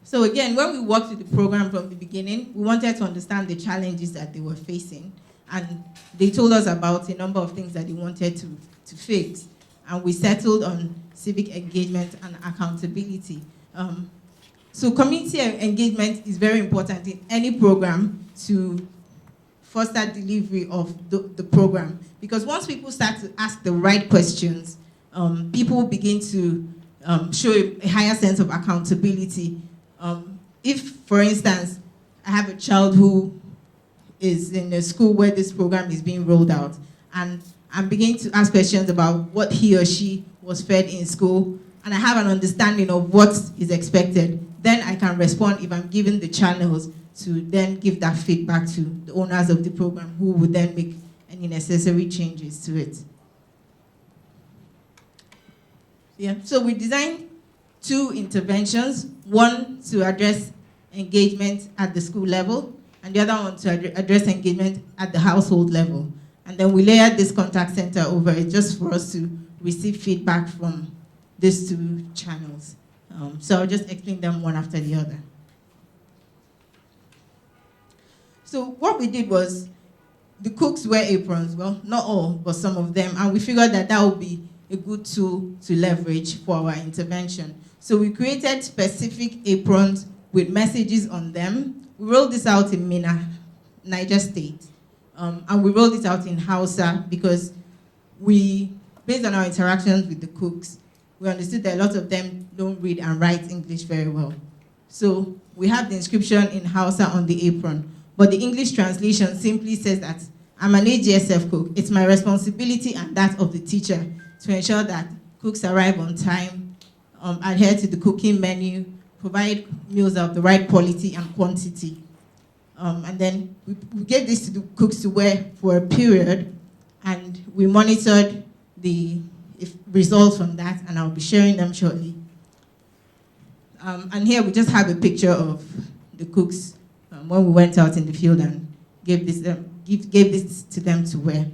So again, when we worked with the program from the beginning, we wanted to understand the challenges that they were facing. And they told us about a number of things that they wanted to fix. And we settled on civic engagement and accountability. So community engagement is very important in any program to foster delivery of the program. Because once people start to ask the right questions, people begin to show a higher sense of accountability. If, for instance, I have a child who is in a school where this program is being rolled out, and I'm beginning to ask questions about what he or she was fed in school, and I have an understanding of what is expected, then I can respond if I'm given the channels to then give that feedback to the owners of the program, who would then make any necessary changes to it. Yeah, so we designed 2 interventions, one to address engagement at the school level, and the other one to address engagement at the household level. And then we layered this contact center over it just for us to receive feedback from these 2 channels. So I'll just explain them one after the other. So what we did was, the cooks wear aprons, well, not all, but some of them, and we figured that that would be a good tool to leverage for our intervention. So we created specific aprons with messages on them. We rolled this out in Mina, Niger State, and we rolled it out in Hausa because based on our interactions with the cooks, we understood that a lot of them don't read and write English very well. So we have the inscription in Hausa on the apron, but the English translation simply says that I'm an AGSF cook. It's my responsibility and that of the teacher to ensure that cooks arrive on time, adhere to the cooking menu, provide meals of the right quality and quantity. And then we gave this to the cooks to wear for a period, and we monitored the results from that, and I'll be sharing them shortly. And here we just have a picture of the cooks when we went out in the field and gave this to them to wear.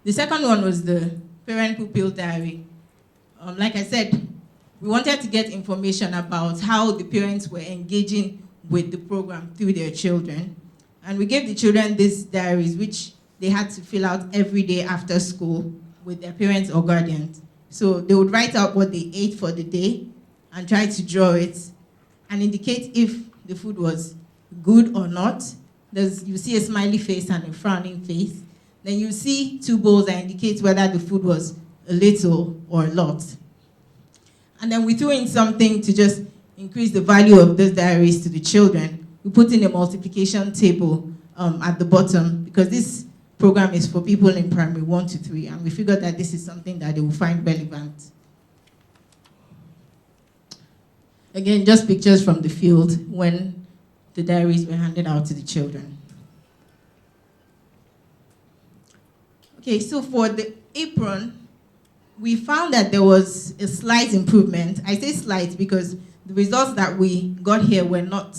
The second one was the parent-pupil diary. Like I said, we wanted to get information about how the parents were engaging with the program through their children. And we gave the children these diaries, which they had to fill out every day after school with their parents or guardians. So they would write out what they ate for the day and try to draw it and indicate if the food was good or not. You see a smiley face and a frowning face. Then you see 2 bowls that indicate whether the food was a little or a lot. And then we threw in something to just increase the value of those diaries to the children. We put in a multiplication table at the bottom, because this program is for people in primary 1 to 3, and we figured that this is something that they will find relevant. Again, just pictures from the field when the diaries were handed out to the children. Okay, so for the apron, we found that there was a slight improvement. I say slight because the results that we got here were not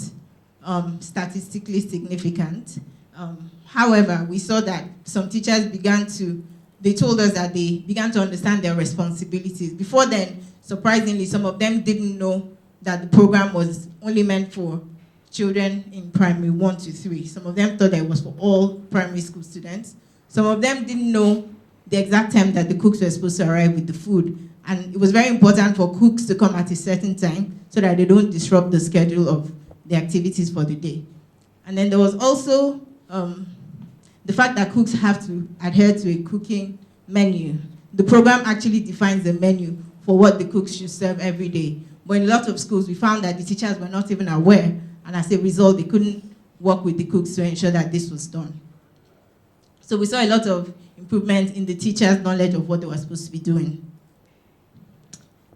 statistically significant. However, we saw that some teachers they told us that they began to understand their responsibilities. Before then, surprisingly, some of them didn't know that the program was only meant for children in primary 1 to 3. Some of them thought that it was for all primary school students. Some of them didn't know the exact time that the cooks were supposed to arrive with the food. And it was very important for cooks to come at a certain time so that they don't disrupt the schedule of the activities for the day. And then there was also the fact that cooks have to adhere to a cooking menu. The program actually defines the menu for what the cooks should serve every day. But in a lot of schools, we found that the teachers were not even aware, and as a result, they couldn't work with the cooks to ensure that this was done. So we saw a lot of improvement in the teachers' knowledge of what they were supposed to be doing.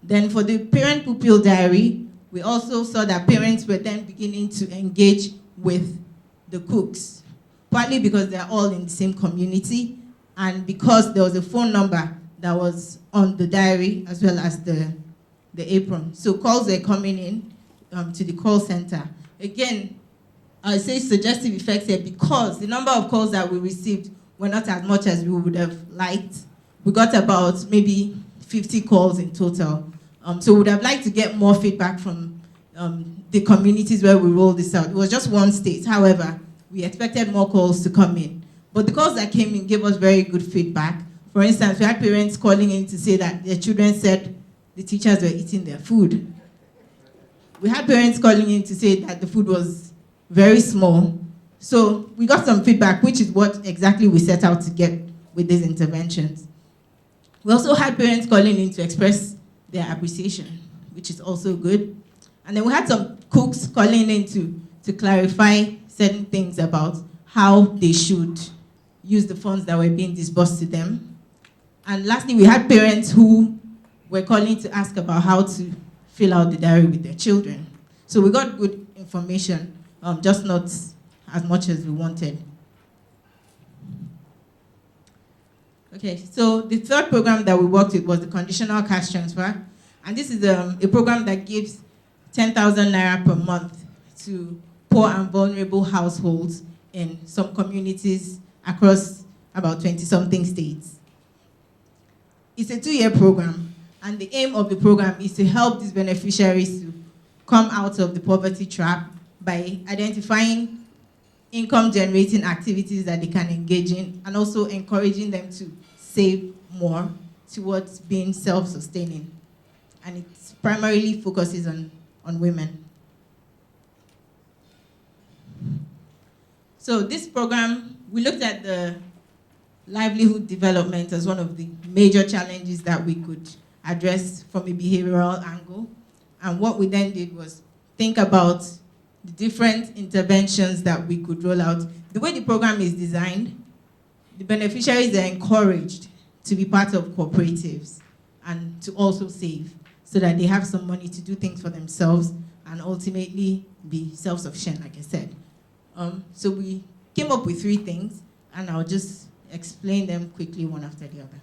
Then for the parent-pupil diary, we also saw that parents were then beginning to engage with the cooks, partly because they're all in the same community, and because there was a phone number that was on the diary as well as the apron. So calls were coming in to the call center. Again, I say suggestive effects here because the number of calls that we received were not as much as we would have liked. We got about maybe 50 calls in total. So we would have liked to get more feedback from the communities where we rolled this out. It was just one state. However, we expected more calls to come in. But the calls that came in gave us very good feedback. For instance, we had parents calling in to say that their children said the teachers were eating their food. We had parents calling in to say that the food was very small. So we got some feedback, which is what exactly we set out to get with these interventions. We also had parents calling in to express their appreciation, which is also good. And then we had some cooks calling in to clarify certain things about how they should use the funds that were being disbursed to them. And lastly, we had parents who were calling to ask about how to fill out the diary with their children. So we got good information, just not as much as we wanted. Okay, so the third program that we worked with was the conditional cash transfer. And this is a program that gives 10,000 naira per month to poor and vulnerable households in some communities across about 20-something states. It's a 2-year program, and the aim of the program is to help these beneficiaries to come out of the poverty trap by identifying income-generating activities that they can engage in, and also encouraging them to save more towards being self-sustaining. And it primarily focuses on women. So this program, we looked at the livelihood development as one of the major challenges that we could address from a behavioral angle. And what we then did was think about the different interventions that we could roll out. The way the program is designed, the beneficiaries are encouraged to be part of cooperatives and to also save so that they have some money to do things for themselves and ultimately be self-sufficient, like I said. So we came up with 3 things, and I'll just explain them quickly one after the other.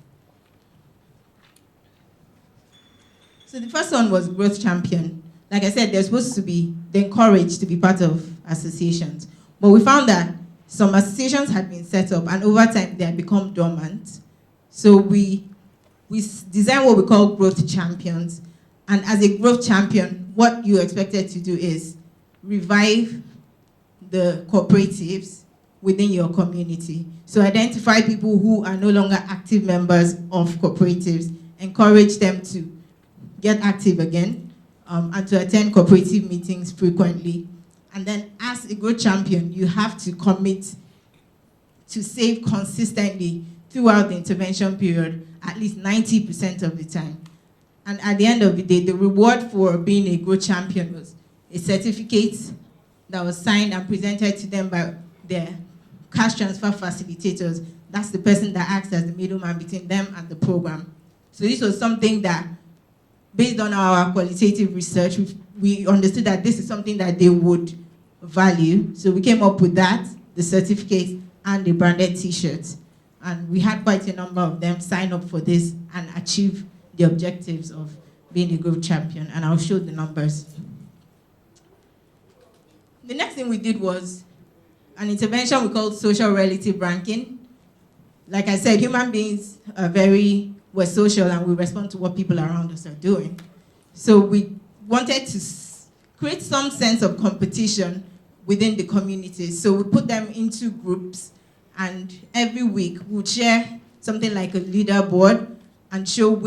So the first one was Growth Champion. Like I said, they're encouraged to be part of associations. But we found that some associations had been set up, and over time they had become dormant. So we designed what we call Growth Champions. And as a Growth Champion, what you're expected to do is revive the cooperatives within your community. So identify people who are no longer active members of cooperatives, encourage them to get active again, and to attend cooperative meetings frequently. And then as a Growth Champion, you have to commit to save consistently throughout the intervention period, at least 90% of the time. And at the end of the day, the reward for being a Growth Champion was a certificate that was signed and presented to them by their cash transfer facilitators. That's the person that acts as the middleman between them and the program. So this was something that, based on our qualitative research, we understood that this is something that they would value. So we came up with that, the certificate and the branded t-shirts. And we had quite a number of them sign up for this and achieve the objectives of being a Growth Champion. And I'll show the numbers. The next thing we did was an intervention we called social relative ranking. Like I said, human beings we're social and we respond to what people around us are doing. So we wanted to create some sense of competition within the community. So we put them into groups, and every week we'd share something like a leaderboard and show how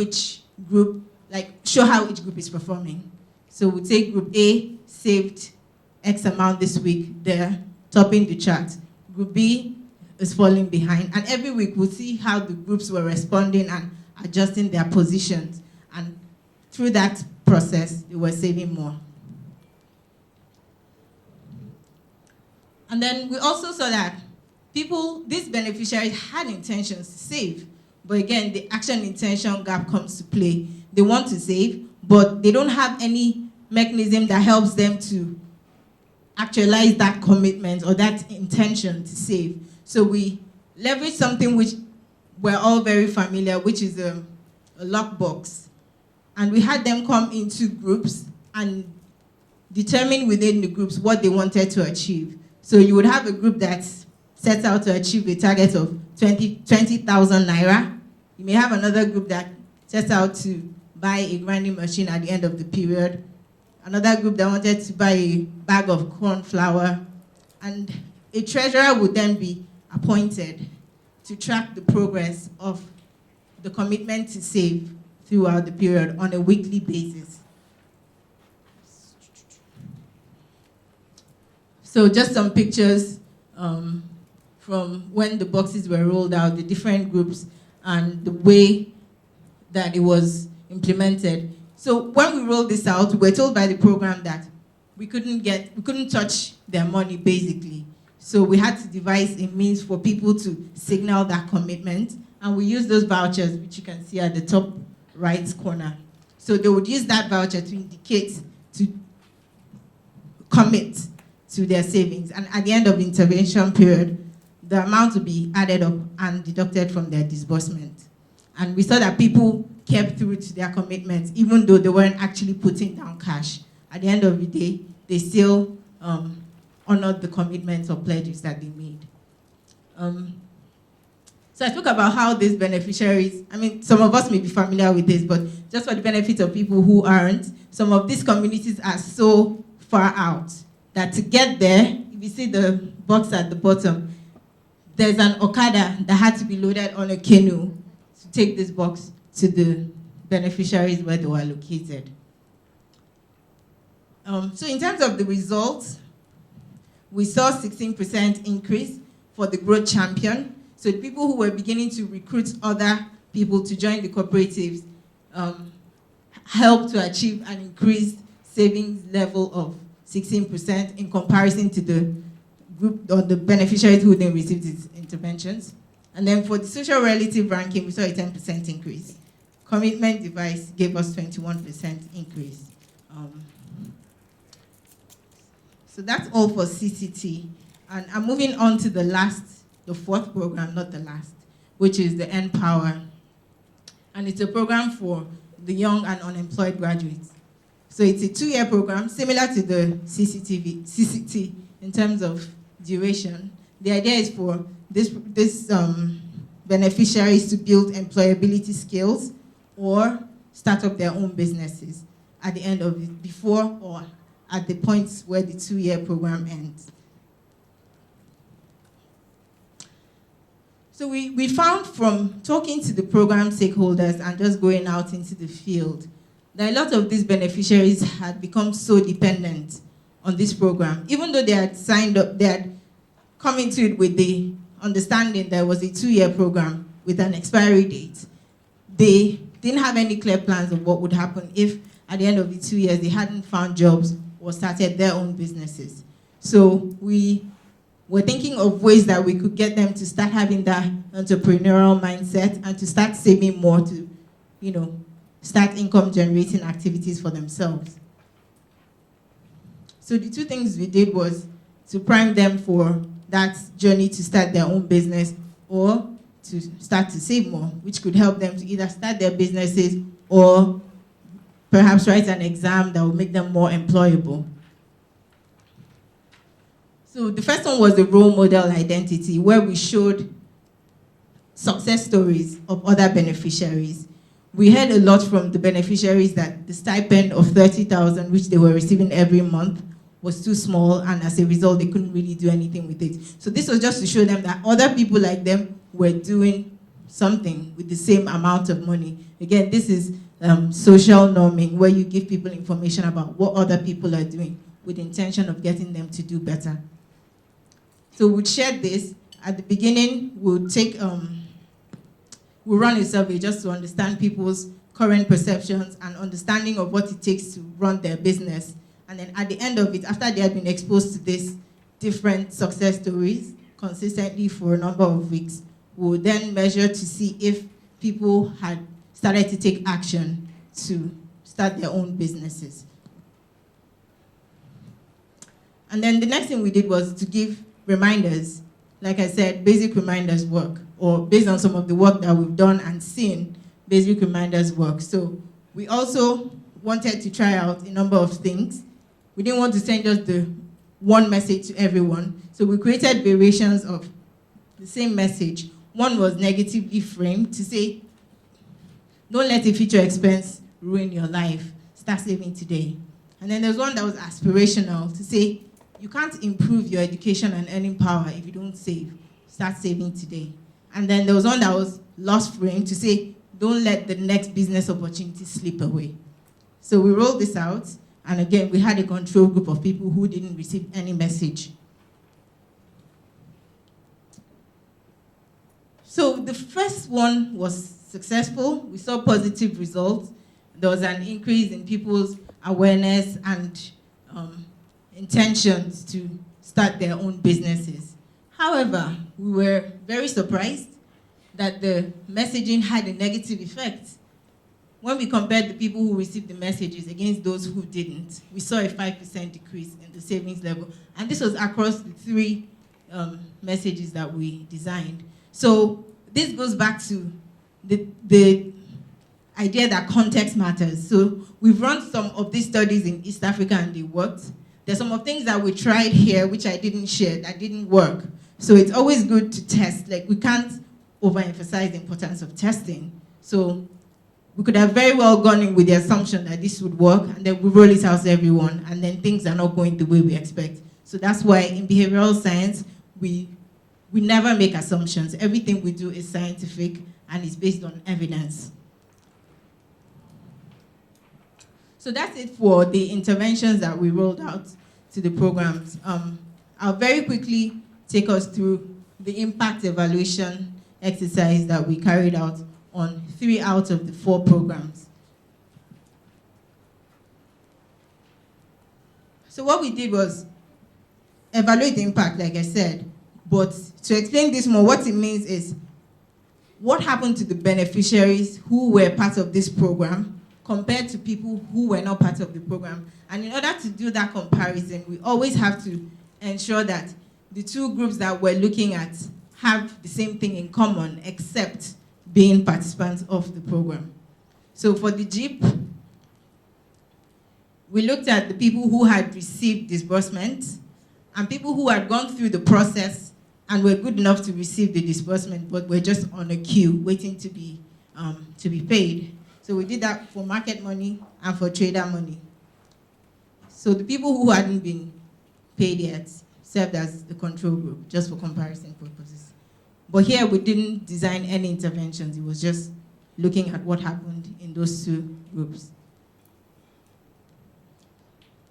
each group is performing. So we'd say Group A saved X amount this week, they're topping the chart. Group B is falling behind. And every week we'll see how the groups were responding and adjusting their positions. And through that process, they were saving more. And then we also saw that these beneficiaries had intentions to save. But again, the action intention gap comes to play. They want to save, but they don't have any mechanism that helps them to actualize that commitment or that intention to save. So we leverage something which we're all very familiar, which is a lockbox. And we had them come into groups and determine within the groups what they wanted to achieve. So you would have a group that sets out to achieve a target of 20,000 naira. You may have another group that sets out to buy a grinding machine at the end of the period. Another group that wanted to buy a bag of corn flour. And a treasurer would then be appointed to track the progress of the commitment to save throughout the period on a weekly basis. So just some pictures from when the boxes were rolled out, the different groups, and the way that it was implemented. So when we rolled this out, we were told by the program that we couldn't touch their money, basically. So we had to devise a means for people to signal that commitment, and we used those vouchers, which you can see at the top right corner. So they would use that voucher to indicate to commit to their savings. And at the end of the intervention period, the amount would be added up and deducted from their disbursement. And we saw that people kept through to their commitments, even though they weren't actually putting down cash. At the end of the day, they still honored the commitments or pledges that they made. So I spoke about how these beneficiaries, I mean, some of us may be familiar with this, but just for the benefit of people who aren't, some of these communities are so far out that to get there, if you see the box at the bottom, there's an Okada that had to be loaded on a canoe to take this box to the beneficiaries where they were located. So in terms of the results, we saw 16% increase for the growth champion. So the people who were beginning to recruit other people to join the cooperatives helped to achieve an increased savings level of 16% in comparison to the group or the beneficiaries who didn't receive these interventions. And then for the social relative ranking, we saw a 10% increase. Commitment device gave us 21% increase. So that's all for CCT. And I'm moving on to the fourth program, not the last, which is the Empower. And it's a program for the young and unemployed graduates. So it's a 2-year program, similar to the CCT in terms of duration. The idea is for this beneficiaries to build employability skills or start up their own businesses at the end of it, before or at the point where the 2-year program ends. So we found from talking to the program stakeholders and just going out into the field that a lot of these beneficiaries had become so dependent on this program. Even though they had signed up, they had come into it with the understanding that it was a 2-year program with an expiry date. They didn't have any clear plans of what would happen if at the end of the 2 years they hadn't found jobs or started their own businesses. So we were thinking of ways that we could get them to start having that entrepreneurial mindset and to start saving more to, start income generating activities for themselves. So the 2 things we did was to prime them for that journey to start their own business or to start to save more, which could help them to either start their businesses or perhaps write an exam that will make them more employable. So the first one was the role model identity, where we showed success stories of other beneficiaries. We heard a lot from the beneficiaries that the stipend of 30,000, which they were receiving every month, was too small, and as a result, they couldn't really do anything with it. So this was just to show them that other people like them were doing something with the same amount of money. Again, this is social norming, where you give people information about what other people are doing with the intention of getting them to do better. So we shared this, at the beginning, we'll run a survey just to understand people's current perceptions and understanding of what it takes to run their business. And then at the end of it, after they had been exposed to these different success stories consistently for a number of weeks, we'll then measure to see if people had started to take action to start their own businesses. And then the next thing we did was to give reminders. Like I said, basic reminders work, or based on some of the work that we've done and seen, basic reminders work. So we also wanted to try out a number of things. We didn't want to send just the one message to everyone. So we created variations of the same message. One was negatively framed to say, don't let a future expense ruin your life. Start saving today. And then there's one that was aspirational to say, you can't improve your education and earning power if you don't save. Start saving today. And then there was one that was loss framed to say, don't let the next business opportunity slip away. So we rolled this out, and again, we had a control group of people who didn't receive any message. So the first one was successful. We saw positive results. There was an increase in people's awareness and intentions to start their own businesses. However, we were very surprised that the messaging had a negative effect. When we compared the people who received the messages against those who didn't, we saw a 5% decrease in the savings level. And this was across the three messages that we designed. So this goes back to the idea that context matters. So we've run some of these studies in East Africa and they worked. There's some of things that we tried here which I didn't share, that didn't work. So it's always good to test. Like, we can't overemphasize the importance of testing. So we could have very well gone in with the assumption that this would work, and then we roll it out to everyone, and then things are not going the way we expect. So that's why in behavioral science, we never make assumptions. Everything we do is scientific and is based on evidence. So that's it for the interventions that we rolled out to the programs. I'll very quickly take us through the impact evaluation exercise that we carried out on 3 out of the 4 programs. So what we did was evaluate the impact, like I said, but to explain this more, what it means is what happened to the beneficiaries who were part of this program compared to people who were not part of the program. And in order to do that comparison, we always have to ensure that the 2 groups that we're looking at have the same thing in common, except being participants of the program. So for the JIP, we looked at the people who had received disbursement and people who had gone through the process and were good enough to receive the disbursement, but were just on a queue waiting to be paid. So we did that for market money and for trader money. So the people who hadn't been paid yet served as the control group, just for comparison purposes. But here we didn't design any interventions. It was just looking at what happened in those 2 groups.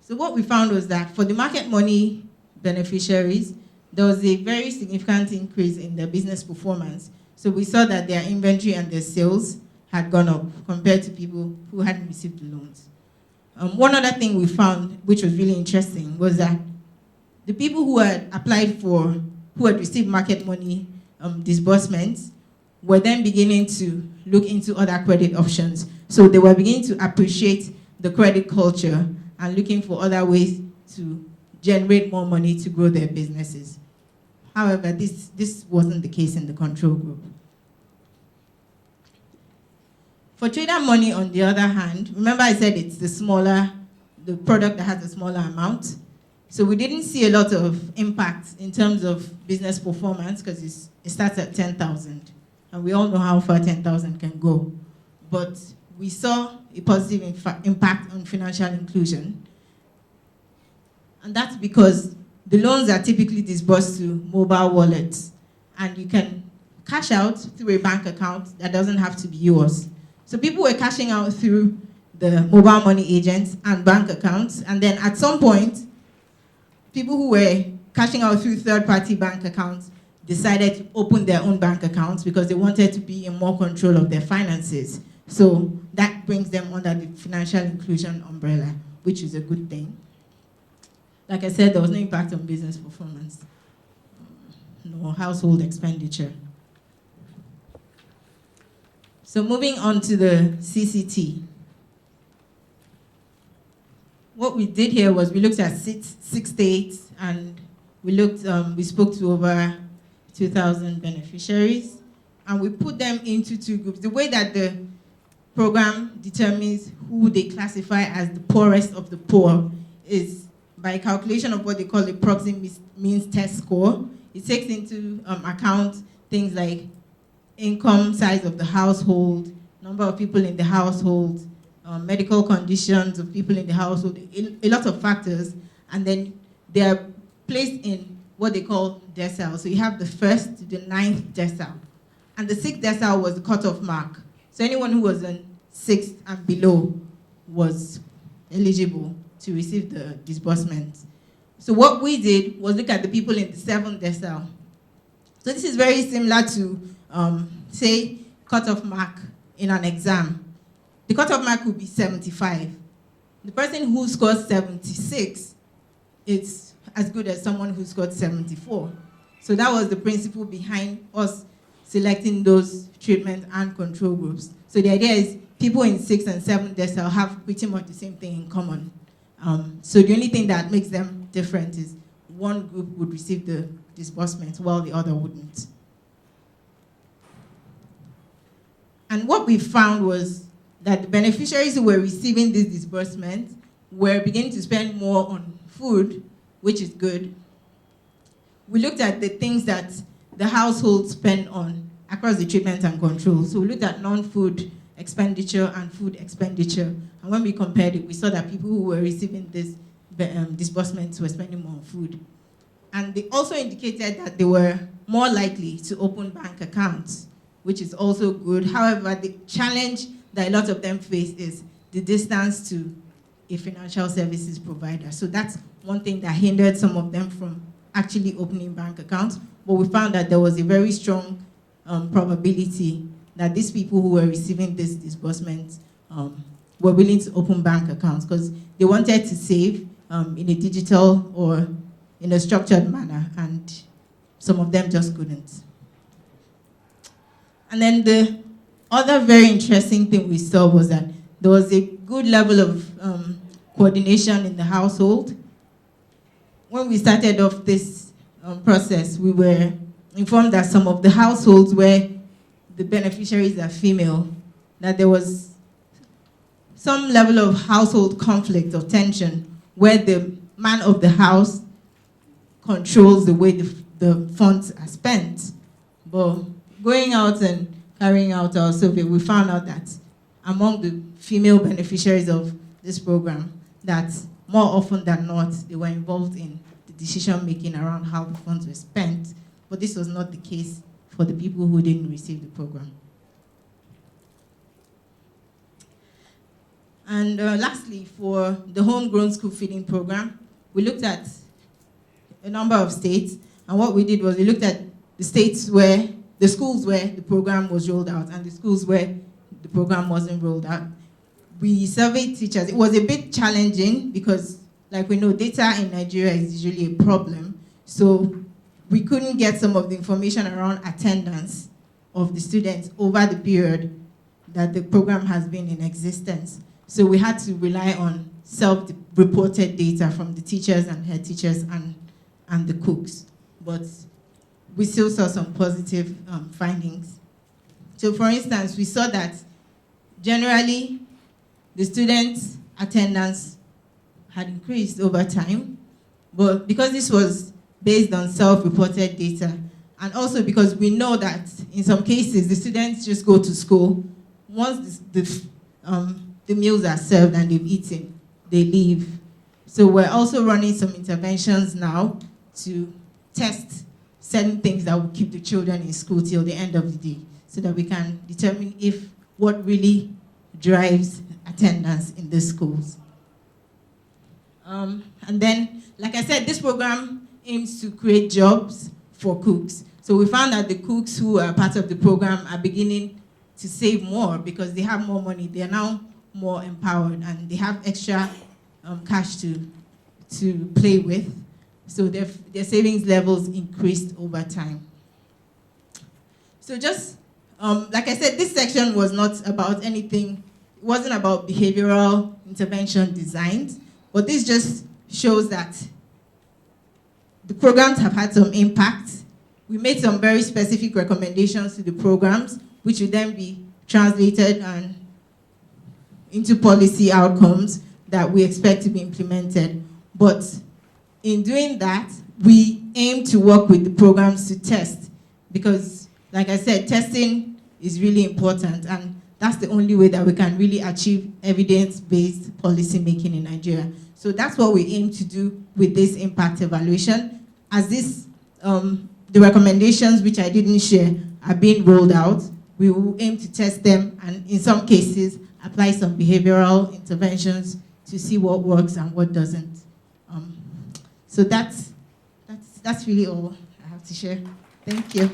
So what we found was that for the market money beneficiaries, there was a very significant increase in their business performance. So we saw that their inventory and their sales had gone up compared to people who hadn't received the loans. One other thing we found, which was really interesting, was that the people who had applied for, who had received market money disbursements, were then beginning to look into other credit options. So they were beginning to appreciate the credit culture and looking for other ways to generate more money to grow their businesses. However, this wasn't the case in the control group. For trader money, on the other hand, remember I said it's the product that has a smaller amount. So we didn't see a lot of impact in terms of business performance because it starts at 10,000. And we all know how far 10,000 can go. But we saw a positive impact on financial inclusion. And that's because the loans are typically disbursed to mobile wallets. And you can cash out through a bank account that doesn't have to be yours. So people were cashing out through the mobile money agents and bank accounts. And then at some point, people who were cashing out through third-party bank accounts decided to open their own bank accounts because they wanted to be in more control of their finances. So that brings them under the financial inclusion umbrella, which is a good thing. Like I said, there was no impact on business performance, no household expenditure. So moving on to the CCT. What we did here was we looked at six states, and we spoke to over 2,000 beneficiaries, and we put them into two groups. The way that the program determines who they classify as the poorest of the poor is by calculation of what they call a proxy means test score. It takes into account things like income, size of the household, number of people in the household, medical conditions of people in the household, a lot of factors, and then they are placed in what they call decile. So you have the 1st to the 9th decile. And the 6th decile was the cutoff mark. So anyone who was in 6th and below was eligible to receive the disbursement. So what we did was look at the people in the 7th decile. So this is very similar to, say, cutoff mark in an exam. The cutoff mark would be 75. The person who scores 76 is as good as someone who scored 74. So that was the principle behind us selecting those treatment and control groups. So the idea is people in 6th and 7th decile have pretty much the same thing in common. So the only thing that makes them different is one group would receive the disbursement while the other wouldn't. And what we found was that the beneficiaries who were receiving this disbursement were beginning to spend more on food, which is good. We looked at the things that the household spend on across the treatment and control. So we looked at non-food expenditure and food expenditure. And when we compared it, we saw that people who were receiving this disbursements were spending more on food. And they also indicated that they were more likely to open bank accounts, which is also good. However, the challenge that a lot of them face is the distance to a financial services provider. So that's one thing that hindered some of them from actually opening bank accounts. But we found that there was a very strong probability that these people who were receiving this disbursement were willing to open bank accounts because they wanted to save in a digital or in a structured manner, and some of them just couldn't. And then the other very interesting thing we saw was that there was a good level of coordination in the household. When we started off this process, we were informed that some of the households where the beneficiaries are female, that there was some level of household conflict or tension where the man of the house controls the way the funds are spent. But going out and carrying out our survey, we found out that among the female beneficiaries of this program, that more often than not, they were involved in the decision-making around how the funds were spent, but this was not the case for the people who didn't receive the program. And lastly, for the homegrown school feeding program, we looked at a number of states, and what we did was we looked at the states where, the schools where the program was rolled out and the schools where the program wasn't rolled out. We surveyed teachers. It was a bit challenging because, like we know, data in Nigeria is usually a problem. So we couldn't get some of the information around attendance of the students over the period that the program has been in existence. So we had to rely on self-reported data from the teachers and head teachers and the cooks. But we still saw some positive findings. So for instance, we saw that generally the students' attendance had increased over time, but because this was based on self-reported data, and also because we know that in some cases the students just go to school, once the meals are served and they've eaten, they leave. So we're also running some interventions now to test certain things that will keep the children in school till the end of the day, so that we can determine if what really drives attendance in the schools. And then, like I said, this program aims to create jobs for cooks. So So we found that the cooks who are part of the program are beginning to save more because they have more money. They are now more empowered and they have extra cash to play with. So their savings levels increased over time. So just, like I said, this section was not about anything. It wasn't about behavioral intervention designs, but this just shows that the programs have had some impact. We made some very specific recommendations to the programs, which will then be translated and into policy outcomes that we expect to be implemented. But in doing that, we aim to work with the programs to test because, like I said, testing is really important, and that's the only way that we can really achieve evidence-based policy making in Nigeria. So that's what we aim to do with this impact evaluation. As this, the recommendations which I didn't share are being rolled out, we will aim to test them and in some cases apply some behavioral interventions to see what works and what doesn't. So that's really all I have to share. Thank you.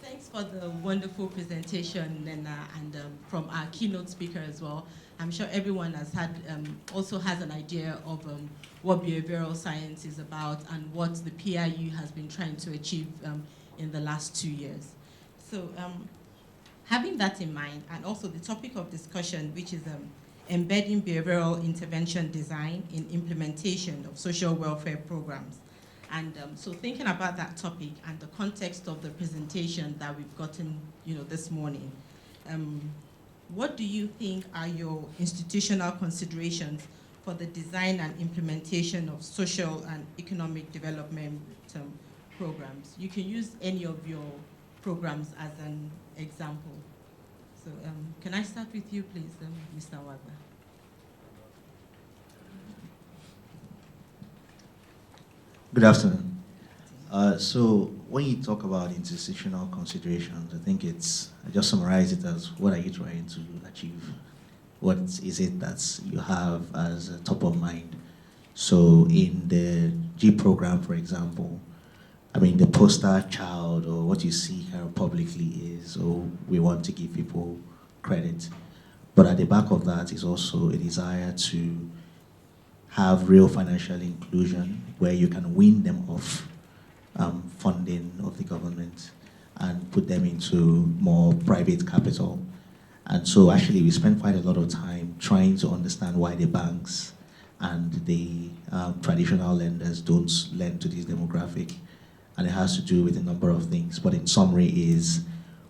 Thanks for the wonderful presentation, Nena, and from our keynote speaker as well. I'm sure everyone has had, also has an idea of what behavioral science is about and what the PIU has been trying to achieve in the last 2 years. So having that in mind, and also the topic of discussion, which is embedding behavioral intervention design in implementation of social welfare programs. And so thinking about that topic and the context of the presentation that we've gotten this morning, what do you think are your institutional considerations for the design and implementation of social and economic development programs? You can use any of your programs as an example. So can I start with you, please, Mr. Wagner? Good afternoon. So when you talk about institutional considerations, I think I just summarize it as what are you trying to achieve? What is it that you have as top of mind? So in the G program, for example, I mean, the poster child or what you see here publicly is, oh, we want to give people credit. But at the back of that is also a desire to have real financial inclusion where you can wean them off funding of the government and put them into more private capital. And so actually we spend quite a lot of time trying to understand why the banks and the traditional lenders don't lend to this demographic. And it has to do with a number of things. But in summary is,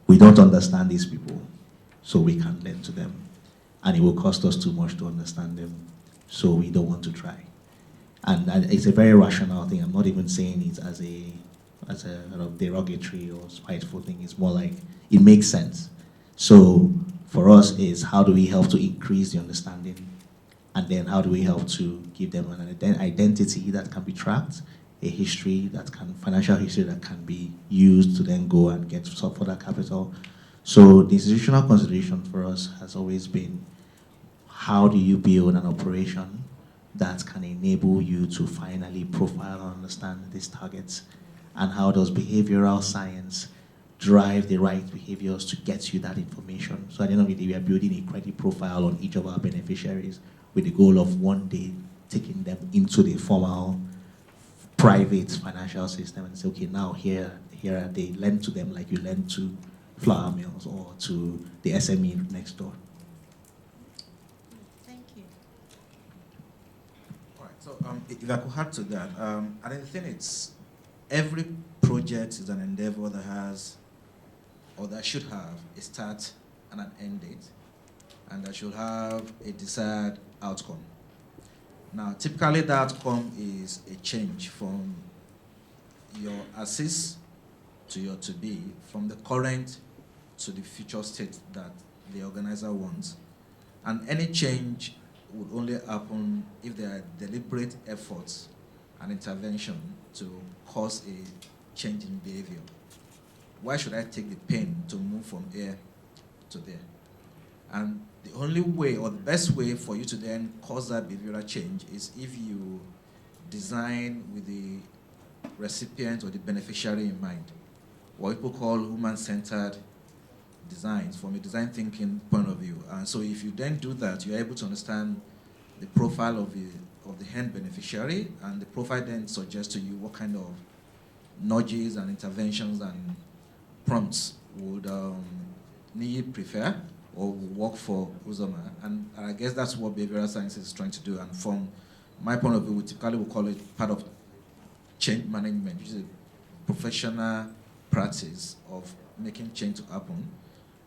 we don't understand these people, so we can't lend to them. And it will cost us too much to understand them, so we don't want to try. And it's a very rational thing. I'm not even saying it as a sort of derogatory or spiteful thing. It's more like, it makes sense. So for us is, how do we help to increase the understanding? And then how do we help to give them an identity that can be tracked, a history financial history that can be used to then go and get some further capital. So the institutional consideration for us has always been, how do you build an operation that can enable you to finally profile and understand these targets? And how does behavioral science drive the right behaviors to get you that information? So at the end of the day, we are building a credit profile on each of our beneficiaries with the goal of one day taking them into the formal private financial system and say, okay, now here are they, lend to them like you lend to flour mills or to the SME next door. Thank you. All right, so if I could add to that, I think it's every project is an endeavor that has, or that should have, a start and an end date, and that should have a desired outcome. Now, typically the outcome is a change from your as-is to your to-be, from the current to the future state that the organizer wants. And any change would only happen if there are deliberate efforts and intervention to cause a change in behavior. Why should I take the pain to move from here to there? And the only way, or the best way for you to then cause that behavioral change is if you designed with the recipient or the beneficiary in mind, what people call human-centered designs from a design thinking point of view. And so if you then do that, you're able to understand the profile of the end beneficiary, and the profile then suggests to you what kind of nudges and interventions and prompts would Nsip prefer or would work for Uzoma. And I guess that's what behavioral science is trying to do. And from my point of view, we typically will call it part of change management, which is a professional practice of making change to happen,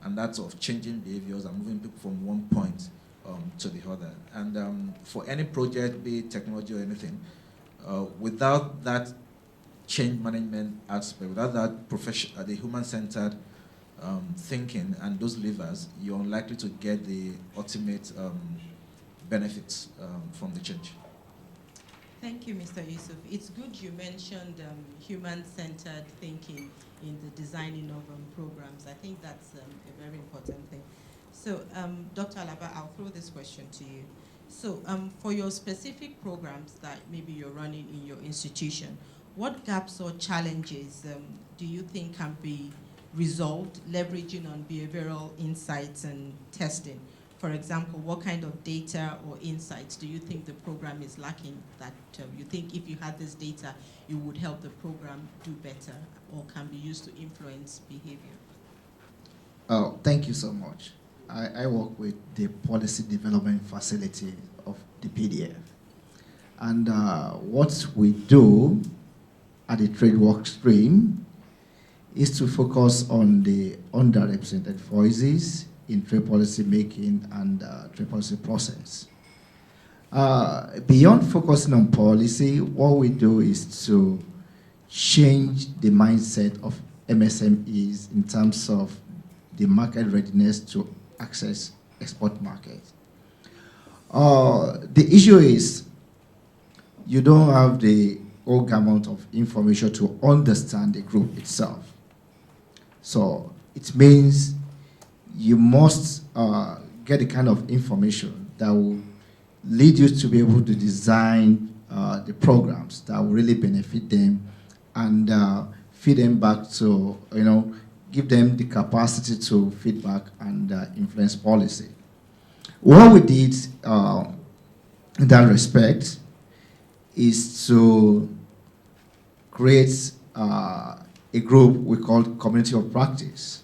and that's of changing behaviors and moving people from one point to the other. And for any project, be it technology or anything, without that change management aspect, without that the human-centered thinking and those levers, you're unlikely to get the ultimate benefits from the change. Thank you, Mr. Yusuf. It's good you mentioned human-centered thinking in the designing of programs. I think that's a very important thing. So, Dr. Alaba, I'll throw this question to you. So, for your specific programs that maybe you're running in your institution, what gaps or challenges do you think can be resolved leveraging on behavioral insights and testing? For example, what kind of data or insights do you think the program is lacking that you think if you had this data, it would help the program do better or can be used to influence behavior? Oh, thank you so much. I work with the Policy Development Facility of the PDF. And what we do at the trade work stream is to focus on the underrepresented voices in trade policy making and trade policy process. Beyond focusing on policy, what we do is to change the mindset of MSMEs in terms of the market readiness to access export markets. The issue is you don't have the whole gamut of information to understand the group itself. So it means you must get the kind of information that will lead you to be able to design the programs that will really benefit them and feed them back to, give them the capacity to feedback and influence policy. What we did in that respect is to create a group we call Community of Practice.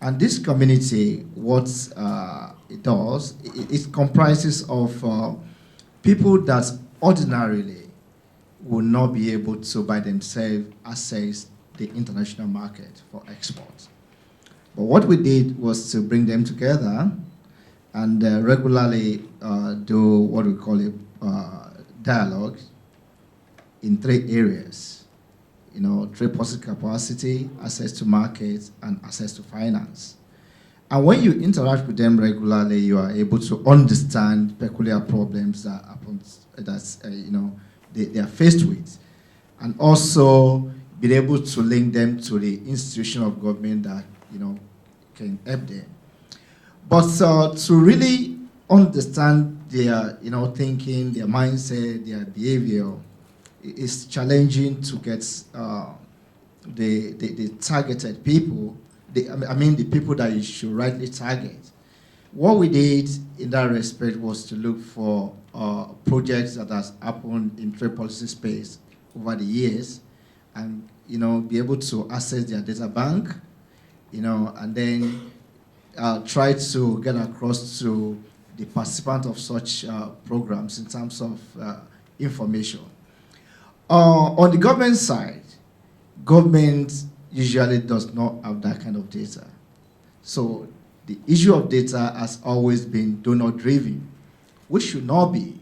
And this community, what it does, it comprises of people that ordinarily will not be able to by themselves access the international market for export. But what we did was to bring them together and regularly do what we call a dialogue in 3 areas. Trade policy capacity, access to markets, and access to finance. And when you interact with them regularly, you are able to understand peculiar problems that they are faced with, and also be able to link them to the institution of government that can help them. But to really understand their thinking, their mindset, their behavior, it's challenging to get the targeted people, the people that you should rightly target. What we did in that respect was to look for projects that has happened in trade policy space over the years and, be able to access their data bank, and then try to get across to the participant of such programs in terms of information. On the government side, government usually does not have that kind of data. So the issue of data has always been donor-driven, which should not be.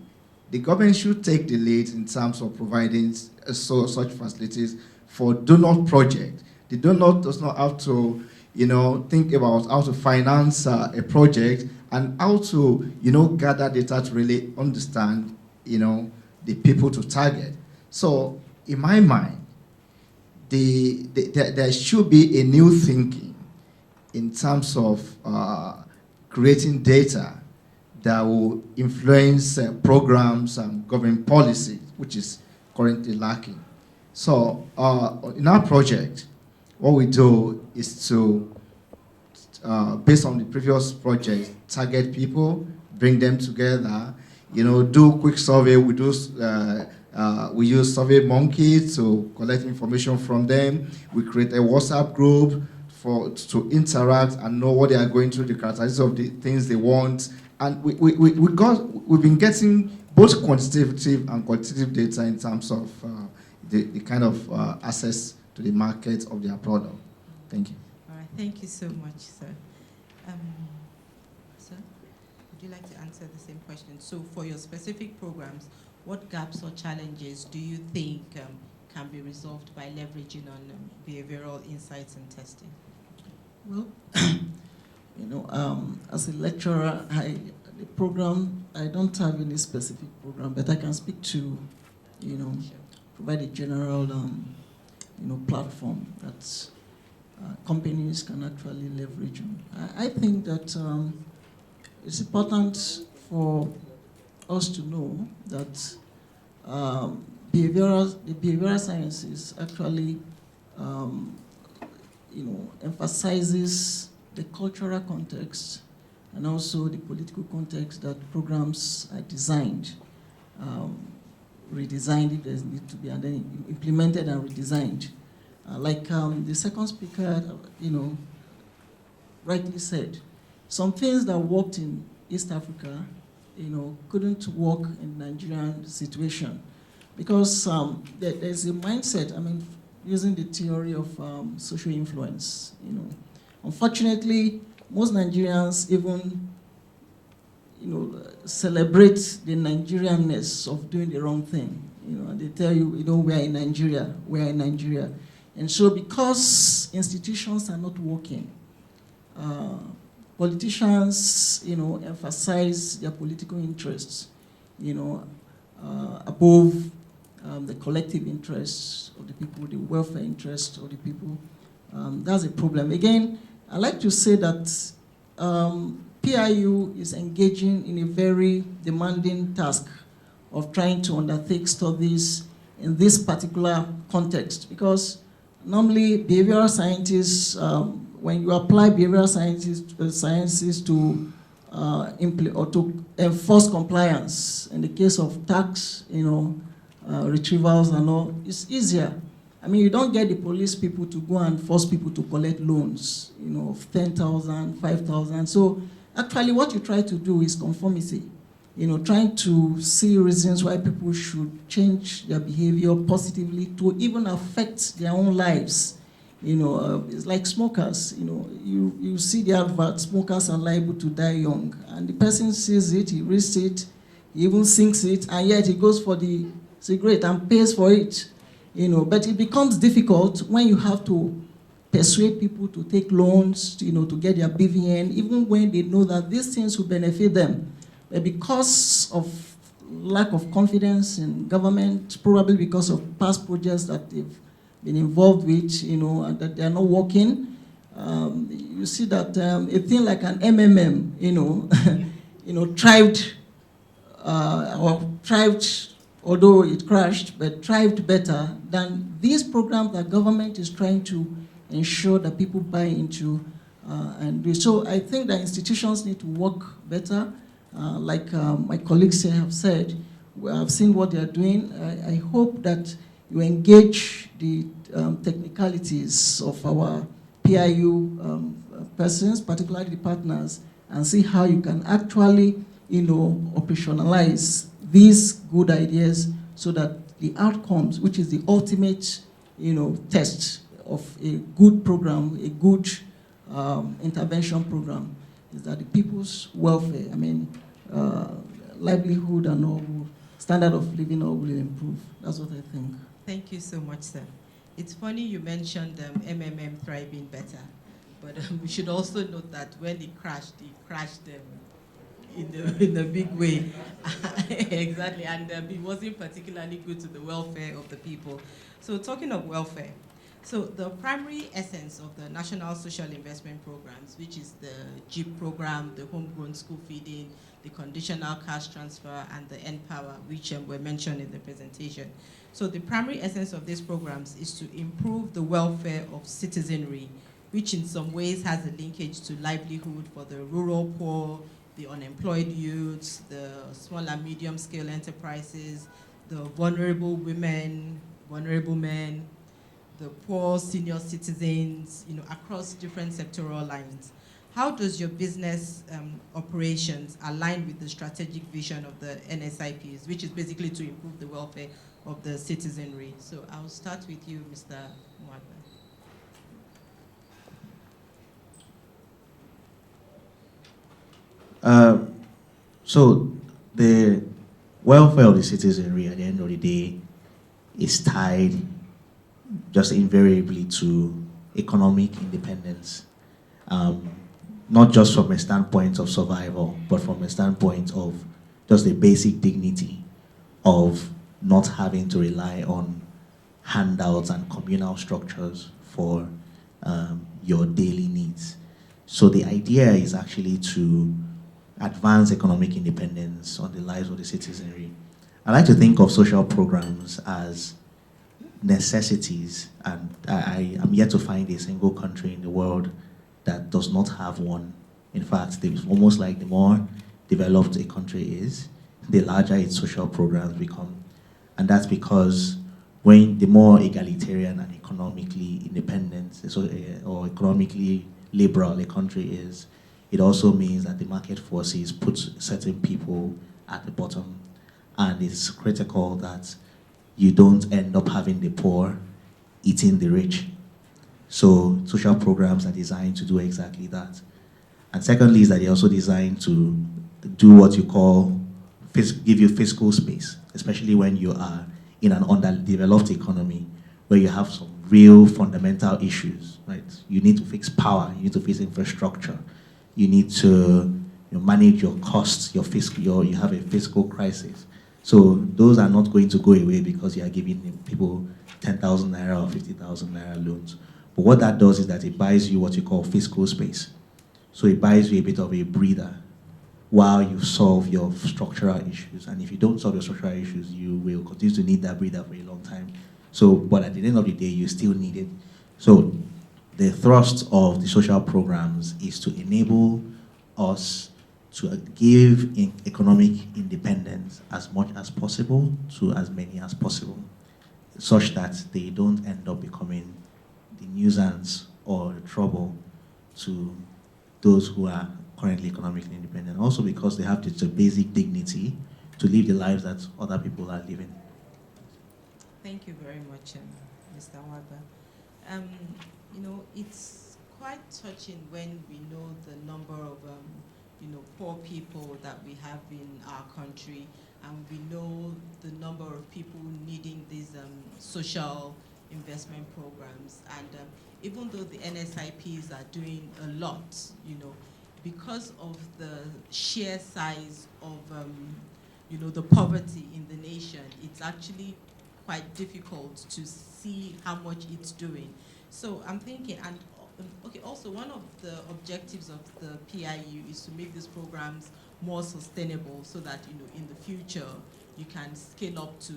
The government should take the lead in terms of providing such facilities for donor projects. The donor does not have to, think about how to finance a project and how to, gather data to really understand, the people to target. So, in my mind, there should be a new thinking in terms of creating data that will influence programs and government policies which is currently lacking. So in our project, what we do is to, based on the previous project, target people, bring them together, do quick survey. We use Survey Monkey to collect information from them. We create a WhatsApp group to interact and know what they are going through, the characteristics of the things they want. And we've been getting both quantitative and qualitative data in terms of the kind of access to the market of their product. Thank you. All right, thank you so much, sir. Sir, would you like to answer the same question? So for your specific programs, what gaps or challenges do you think can be resolved by leveraging on behavioral insights and testing? Well, as a lecturer, the program, I don't have any specific program, but I can speak to, Sure. provide a general, platform that companies can actually leverage on. I think that it's important for us to know that the behavioral sciences actually, emphasizes the cultural context and also the political context that programs are designed, redesigned if there's need to be, and then implemented and redesigned. The second speaker, rightly said, some things that worked in East Africa, couldn't work in Nigerian situation because there's a mindset. Using the theory of social influence, unfortunately, most Nigerians even, celebrate the Nigerianness of doing the wrong thing. They tell you, we are in Nigeria, and so because institutions are not working, politicians, emphasize their political interests, above the collective interests of the people, the welfare interests of the people. That's a problem. Again, I like to say that PIU is engaging in a very demanding task of trying to undertake studies in this particular context, because normally behavioral scientists, when you apply behavioral sciences to to enforce compliance in the case of tax, retrievals and all, it's easier. You don't get the police people to go and force people to collect loans, of 10,000, 5,000. So actually what you try to do is conformity, trying to see reasons why people should change their behavior positively to even affect their own lives. It's like smokers, you see the advert, smokers are liable to die young. And the person sees it, he reads it, he even sinks it, and yet he goes for the cigarette and pays for it. But it becomes difficult when you have to persuade people to take loans, to get their BVN, even when they know that these things will benefit them. But because of lack of confidence in government, probably because of past projects that they've been involved with, and that they're not working, you see that a thing like an MMM, thrived, although it crashed, but thrived better than these programs that government is trying to ensure that people buy into and do. So I think that institutions need to work better. Like my colleagues here have said, I've seen what they're doing. I hope that you engage the technicalities of our PIU persons, particularly the partners, and see how you can actually, operationalize these good ideas so that the outcomes, which is the ultimate, test of a good program, a good intervention program, is that the people's welfare, livelihood and all, standard of living all will improve. That's what I think. Thank you so much, sir. It's funny you mentioned MMM thriving better, but we should also note that when it crashed in a big way. Exactly, and it wasn't particularly good to the welfare of the people. So talking of welfare, So the primary essence of the National Social Investment Programs, which is the JIP program, the homegrown school feeding, the conditional cash transfer, and the N-Power, which were mentioned in the presentation. So the primary essence of these programs is to improve the welfare of citizenry, which in some ways has a linkage to livelihood for the rural poor, the unemployed youths, the small and medium scale enterprises, the vulnerable women, vulnerable men, the poor senior citizens, across different sectoral lines. How does your business operations align with the strategic vision of the NSIPs, which is basically to improve the welfare of the citizenry? So I'll start with you, Mr. Mwagba. So the welfare of the citizenry at the end of the day is tied just invariably to economic independence, not just from a standpoint of survival, but from a standpoint of just the basic dignity of not having to rely on handouts and communal structures for your daily needs. So the idea is actually to advance economic independence on the lives of the citizenry. I like to think of social programs as necessities, and I am yet to find a single country in the world that does not have one. In fact, it's almost like the more developed a country is, the larger its social programs become. And that's because when the more egalitarian and economically independent or economically liberal a country is, it also means that the market forces put certain people at the bottom, and it's critical that you don't end up having the poor eating the rich. So social programs are designed to do exactly that. And secondly is that they're also designed to do what you call, give you fiscal space, especially when you are in an underdeveloped economy where you have some real fundamental issues, right? You need to fix power, you need to fix infrastructure, you need to manage your costs, you have a fiscal crisis. So those are not going to go away because you are giving people 10,000 naira or 50,000 naira loans. But what that does is that it buys you what you call fiscal space. So it buys you a bit of a breather while you solve your structural issues. And if you don't solve your structural issues, you will continue to need that breather for a long time. So, but at the end of the day, you still need it. So the thrust of the social programs is to enable us to give economic independence as much as possible to as many as possible, such that they don't end up becoming the nuisance or the trouble to those who are currently economically independent. Also because they have the basic dignity to live the lives that other people are living. Thank you very much, Mr. Wagba. It's quite touching when we know the number of poor people that we have in our country, and we know the number of people needing these social investment programs. And even though the NSIPs are doing a lot, because of the sheer size of the poverty in the nation, it's actually quite difficult to see how much it's doing. So I'm thinking, and okay, also one of the objectives of the PIU is to make these programs more sustainable, so that in the future you can scale up to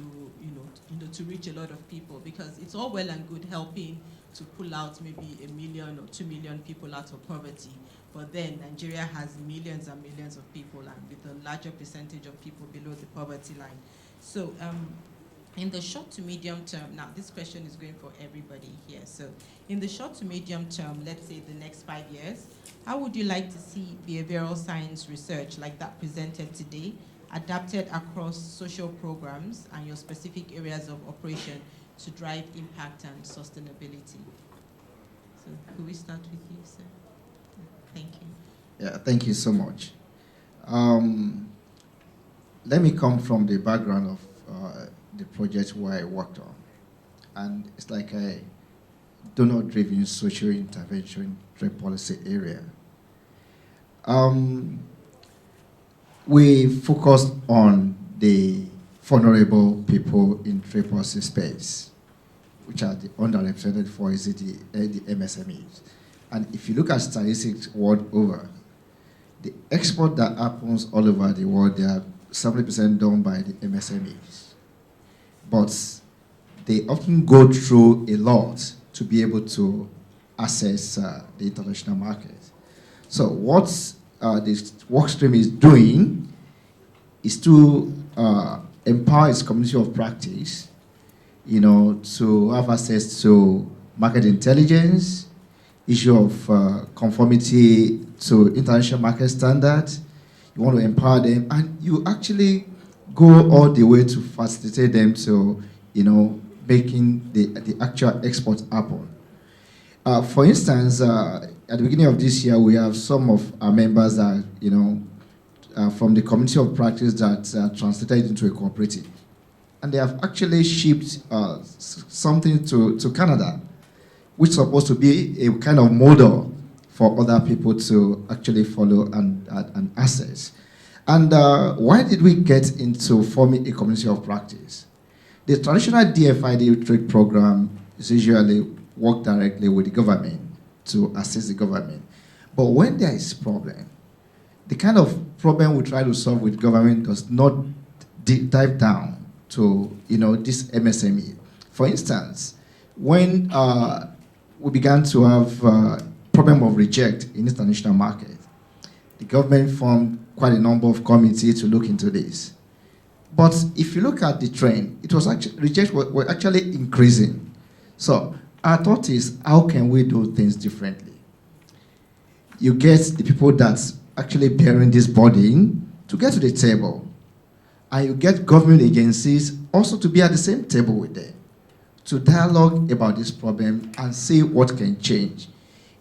to reach a lot of people, because it's all well and good helping to pull out maybe 1 million or 2 million people out of poverty, but then Nigeria has millions and millions of people, and with a larger percentage of people below the poverty line. So in the short to medium term, now this question is going for everybody here. So in the short to medium term, let's say the next 5 years, how would you like to see behavioral science research like that presented today adapted across social programs and your specific areas of operation to drive impact and sustainability? So could we start with you, sir? Thank you. Yeah, thank you so much. Let me come from the background of the project where I worked on. And it's like a donor-driven social intervention trade policy area. We focused on the vulnerable people in trade policy space. which are the underrepresented for, is the MSMEs. And if you look at statistics world over, the export that happens all over the world, they are 70% done by the MSMEs. But they often go through a lot to be able to access the international market. So what this workstream is doing is to empower its community of practice, to have access to market intelligence, issue of conformity to international market standards. You want to empower them, and you actually go all the way to facilitate them to, making the actual export happen. For instance, at the beginning of this year, we have some of our members that, from the community of practice that translated into a cooperative. And they have actually shipped something to Canada, which is supposed to be a kind of model for other people to actually follow and access. And why did we get into forming a community of practice? The traditional DFID trade program is usually work directly with the government to assist the government. But when there is problem, the kind of problem we try to solve with government does not dive down to this MSME. For instance, when we began to have problem of reject in the international market, the government formed quite a number of committees to look into this. But if you look at the trend, it was actually reject were actually increasing. So our thought is, how can we do things differently? You get the people that's actually bearing this burden to get to the table, and you get government agencies also to be at the same table with them, to dialogue about this problem and see what can change.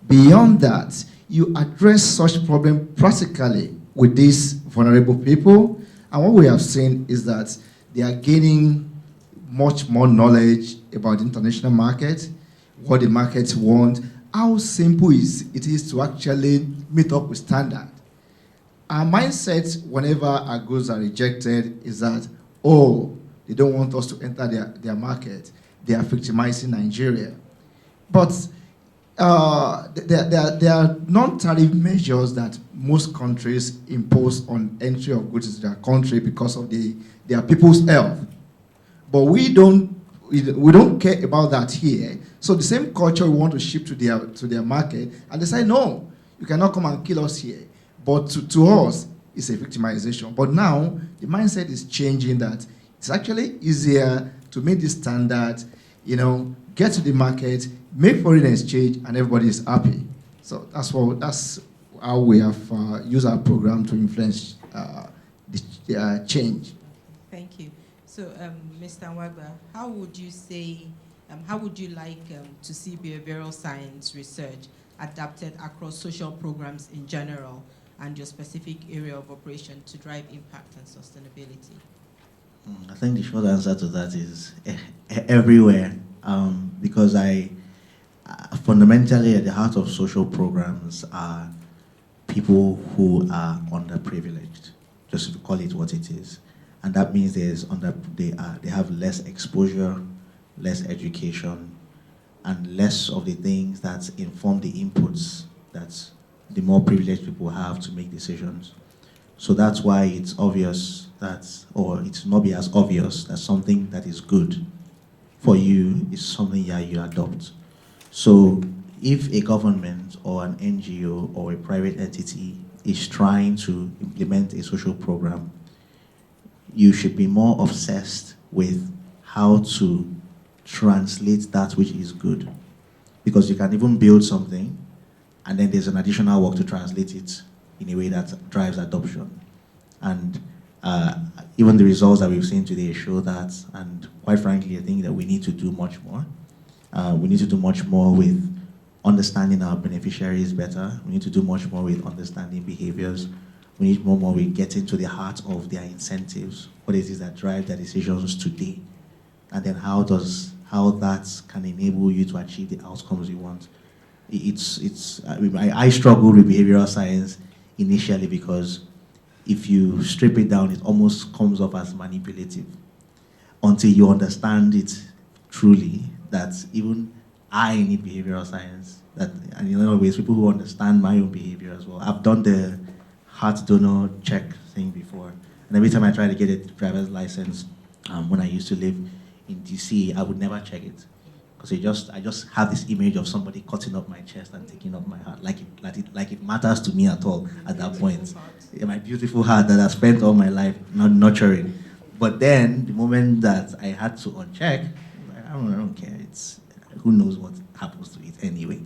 Beyond that, you address such problem practically with these vulnerable people, and what we have seen is that they are gaining much more knowledge about the international market, what the markets want, how simple it is to actually meet up with standard. Our mindset whenever our goods are rejected is that, they don't want us to enter their market. They are victimizing Nigeria. But there are non-tariff measures that most countries impose on entry of goods into their country because of their people's health. But we don't care about that here. So the same culture we want to ship to their market, and they say, no, you cannot come and kill us here. But to us, it's a victimization. But now, the mindset is changing that it's actually easier to meet the standard, get to the market, make foreign exchange, and everybody is happy. So that's how we have used our program to influence the change. Thank you. So, Mr. Nwagba, how would you like to see behavioral science research adapted across social programs in general and your specific area of operation to drive impact and sustainability? I think the short answer to that is everywhere, because fundamentally at the heart of social programs are people who are underprivileged, just to call it what it is. And that means they have less exposure, less education, and less of the things that inform the inputs that the more privileged people have to make decisions. So that's why it's obvious or it not be as obvious that something that is good for you is something that you adopt. So if a government or an NGO or a private entity is trying to implement a social program, you should be more obsessed with how to translate that which is good. Because you can even build something and then there's an additional work to translate it in a way that drives adoption. And even the results that we've seen today show that, and quite frankly, I think that we need to do much more. We need to do much more with understanding our beneficiaries better. We need to do much more with understanding behaviors. We need more with getting to the heart of their incentives, what it is that drive their decisions today, and then how that can enable you to achieve the outcomes you want. I struggled with behavioral science initially because if you strip it down, it almost comes off as manipulative. Until you understand it truly, that even I need behavioral science. That, and in other ways, people who understand my own behavior as well. I've done the heart donor check thing before, and every time I try to get a driver's license, when I used to live in DC, I would never check it because I just have this image of somebody cutting up my chest and taking up my heart, like it matters to me at all at that point. Yeah, my beautiful heart that I spent all my life not nurturing. But then the moment that I had to uncheck, I don't care. It's who knows what happens to it anyway.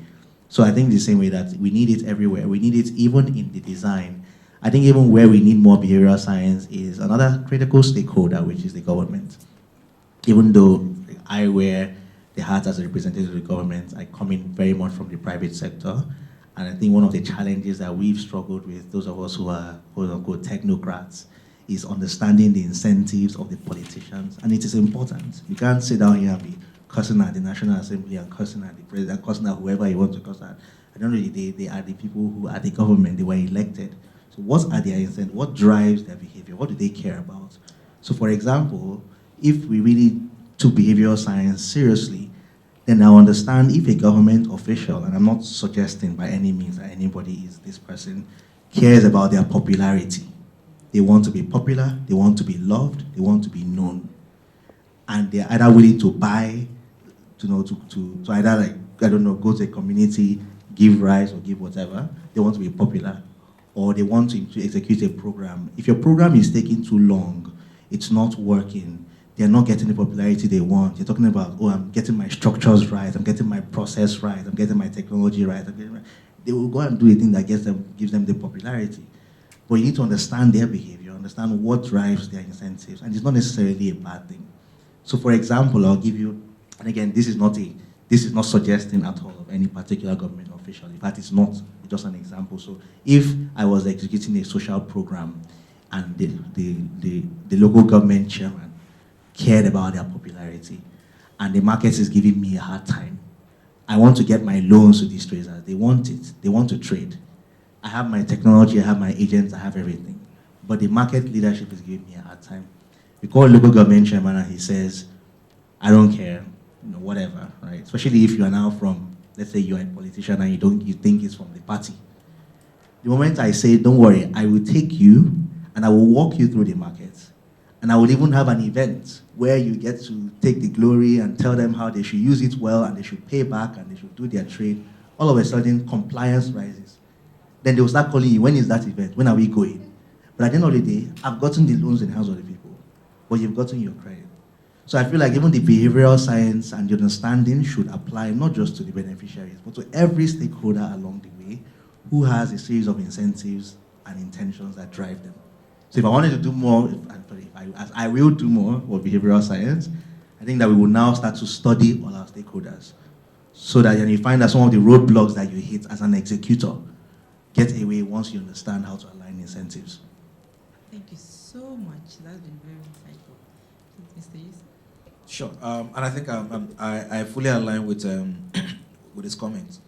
So I think the same way that we need it everywhere. We need it even in the design. I think even where we need more behavioral science is another critical stakeholder, which is the government. Even though I wear the hat as a representative of the government, I come in very much from the private sector. And I think one of the challenges that we've struggled with, those of us who are quote-unquote technocrats, is understanding the incentives of the politicians. And it is important. You can't sit down here and be cursing at the National Assembly and cursing at the president, cursing at whoever you want to curse at. At the end of the day, they are the people who are the government, they were elected. So what are their incentives? What drives their behavior? What do they care about? So for example, if we really took behavioral science seriously, then I understand if a government official, and I'm not suggesting by any means that anybody is this person, cares about their popularity. They want to be popular, they want to be loved, they want to be known. And they're either willing to buy, to either, like, I don't know, go to a community, give rice or give whatever. They want to be popular, or they want to execute a program. If your program is taking too long, it's not working, they're not getting the popularity they want. You're talking about, oh, I'm getting my structures right, I'm getting my process right, I'm getting my technology right. They will go and do a thing that gives them the popularity. But you need to understand their behavior, understand what drives their incentives, and it's not necessarily a bad thing. So for example, I'll give you, and again, this is not suggesting at all of any particular government official. In fact, it's not, it's just an example. So if I was executing a social program and the local government chairman cared about their popularity and the market is giving me a hard time, I want to get my loans to these traders. They want it. They want to trade. I have my technology, I have my agents, I have everything. But the market leadership is giving me a hard time. We call a local government chairman and he says, I don't care, whatever, right? Especially if you are now from, let's say you're a politician and you think it's from the party. The moment I say, don't worry, I will take you and I will walk you through the market. And I will even have an event where you get to take the glory and tell them how they should use it well and they should pay back and they should do their trade. All of a sudden, compliance rises. Then they will start calling you, when is that event? When are we going? But at the end of the day, I've gotten the loans in the hands of the people, but you've gotten your credit. So I feel like even the behavioral science and the understanding should apply not just to the beneficiaries, but to every stakeholder along the way who has a series of incentives and intentions that drive them. So if I wanted to do more, I will do more of behavioral science, I think that we will now start to study all our stakeholders so that you find that some of the roadblocks that you hit as an executor get away once you understand how to align incentives. Thank you so much. That's been very insightful. Mr. Yusuf? Sure, and I think I fully align with his comments.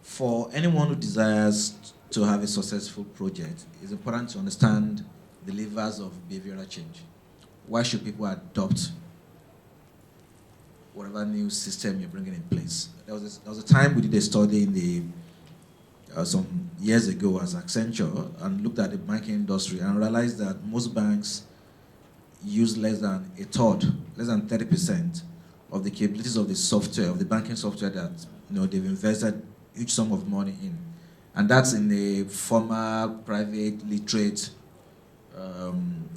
For anyone who desires to have a successful project, it's important to understand the levers of behavioral change. Why should people adopt whatever new system you're bringing in place? There was a time we did a study in some years ago as Accenture and looked at the banking industry and realized that most banks use less than a third, less than 30% of the capabilities of the software, of the banking software that they've invested huge sum of money in. And that's in a formal, private, literate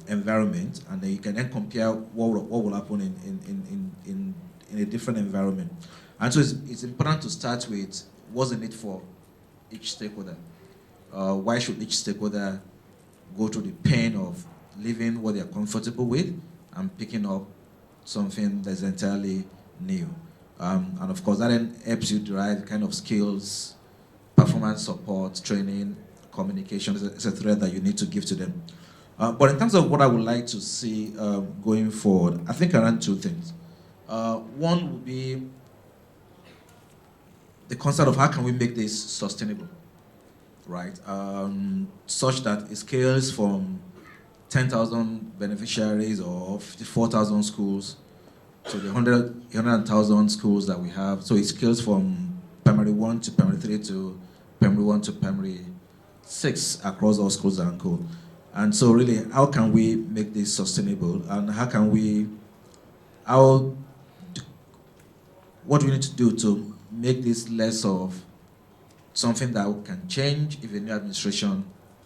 environment, and then you can then compare what will happen in a different environment. And so it's important to start with what's the need for each stakeholder. Why should each stakeholder go through the pain of leaving what they're comfortable with and picking up something that's entirely new? And of course, that then helps you derive the kind of skills, performance support, training, communication, etc. that you need to give to them. But in terms of what I would like to see going forward, I think around two things. One would be the concept of how can we make this sustainable, right? Such that it scales from 10,000 beneficiaries or 54,000 schools So the 100,000 schools that we have, so it scales from primary 1 to primary 3 to primary 1 to primary 6 across all schools and co. And so really, how can we make this sustainable, and what do we need to do to make this less of something that can change if a new administration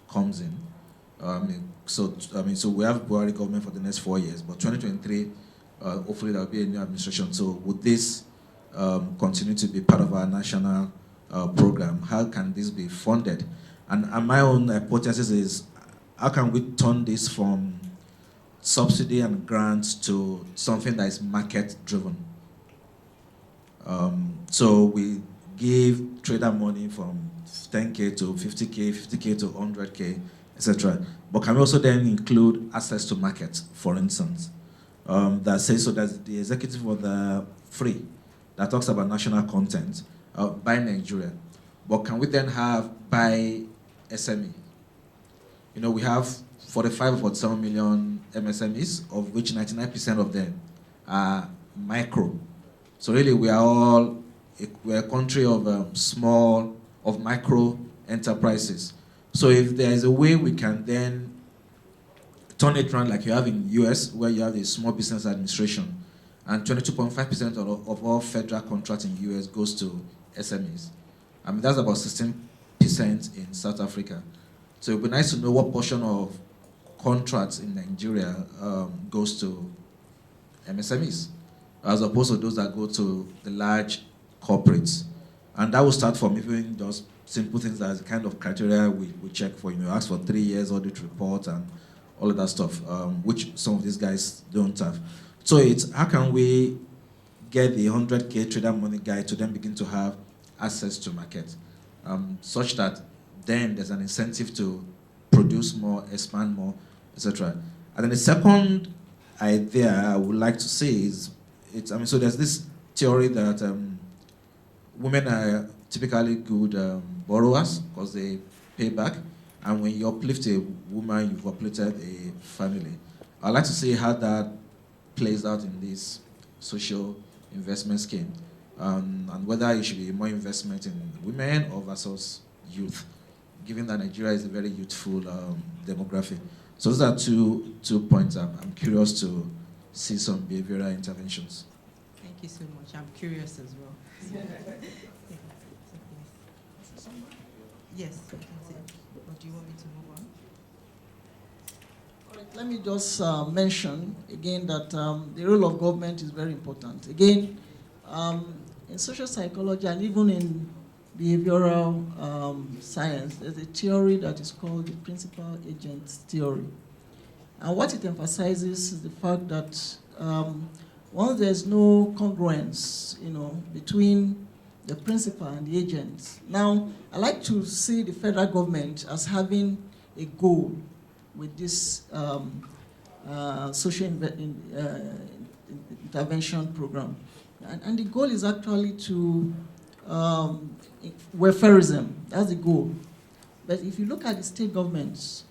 comes in? So we have Buhari government for the next 4 years, but 2023, hopefully there will be a new administration. So would this continue to be part of our national program? How can this be funded? And my own hypothesis is, how can we turn this from subsidy and grants to something that is market-driven? So we give trader money from 10K to 50K, 50K to 100K, etc. But can we also then include access to markets, for instance? That says, so that's the executive of the free that talks about national content by Nigeria. But can we then have by SME? You know, we have 45 or 47 million MSMEs, of which 99% of them are micro. So really, we're a country of micro enterprises. So if there is a way we can then turn it around like you have in the US, where you have a small business administration, and 22.5% of all federal contracts in the US goes to SMEs. I mean, that's about 16% in South Africa. So it would be nice to know what portion of contracts in Nigeria goes to MSMEs, as opposed to those that go to the large corporates. And that will start from even just simple things as the kind of criteria we check for. You know, ask for 3 years audit report and all of that stuff, which some of these guys don't have. So it's, how can we get the 100K trader money guy to then begin to have access to market, such that then there's an incentive to produce more, expand more, etc. And then the second idea I would like to say is, so there's this theory that women are typically good borrowers because they pay back, and when you uplift a woman, you've uplifted a family. I'd like to see how that plays out in this social investment scheme, and whether it should be more investment in women or versus youth, given that Nigeria is a very youthful demographic. So those are two points. I'm curious to see some behavioral interventions. Thank you so much. I'm curious as well. Yes, I can say. Or do you want me to move on? All right, let me just mention again that the role of government is very important. Again, in social psychology and even in behavioral science, there's a theory that is called the principal agent theory. And what it emphasizes is the fact that once there's no congruence, between the principal and the agent. Now, I like to see the federal government as having a goal with this social intervention program. And the goal is actually to welfareism. That's the goal. But if you look at the state governments,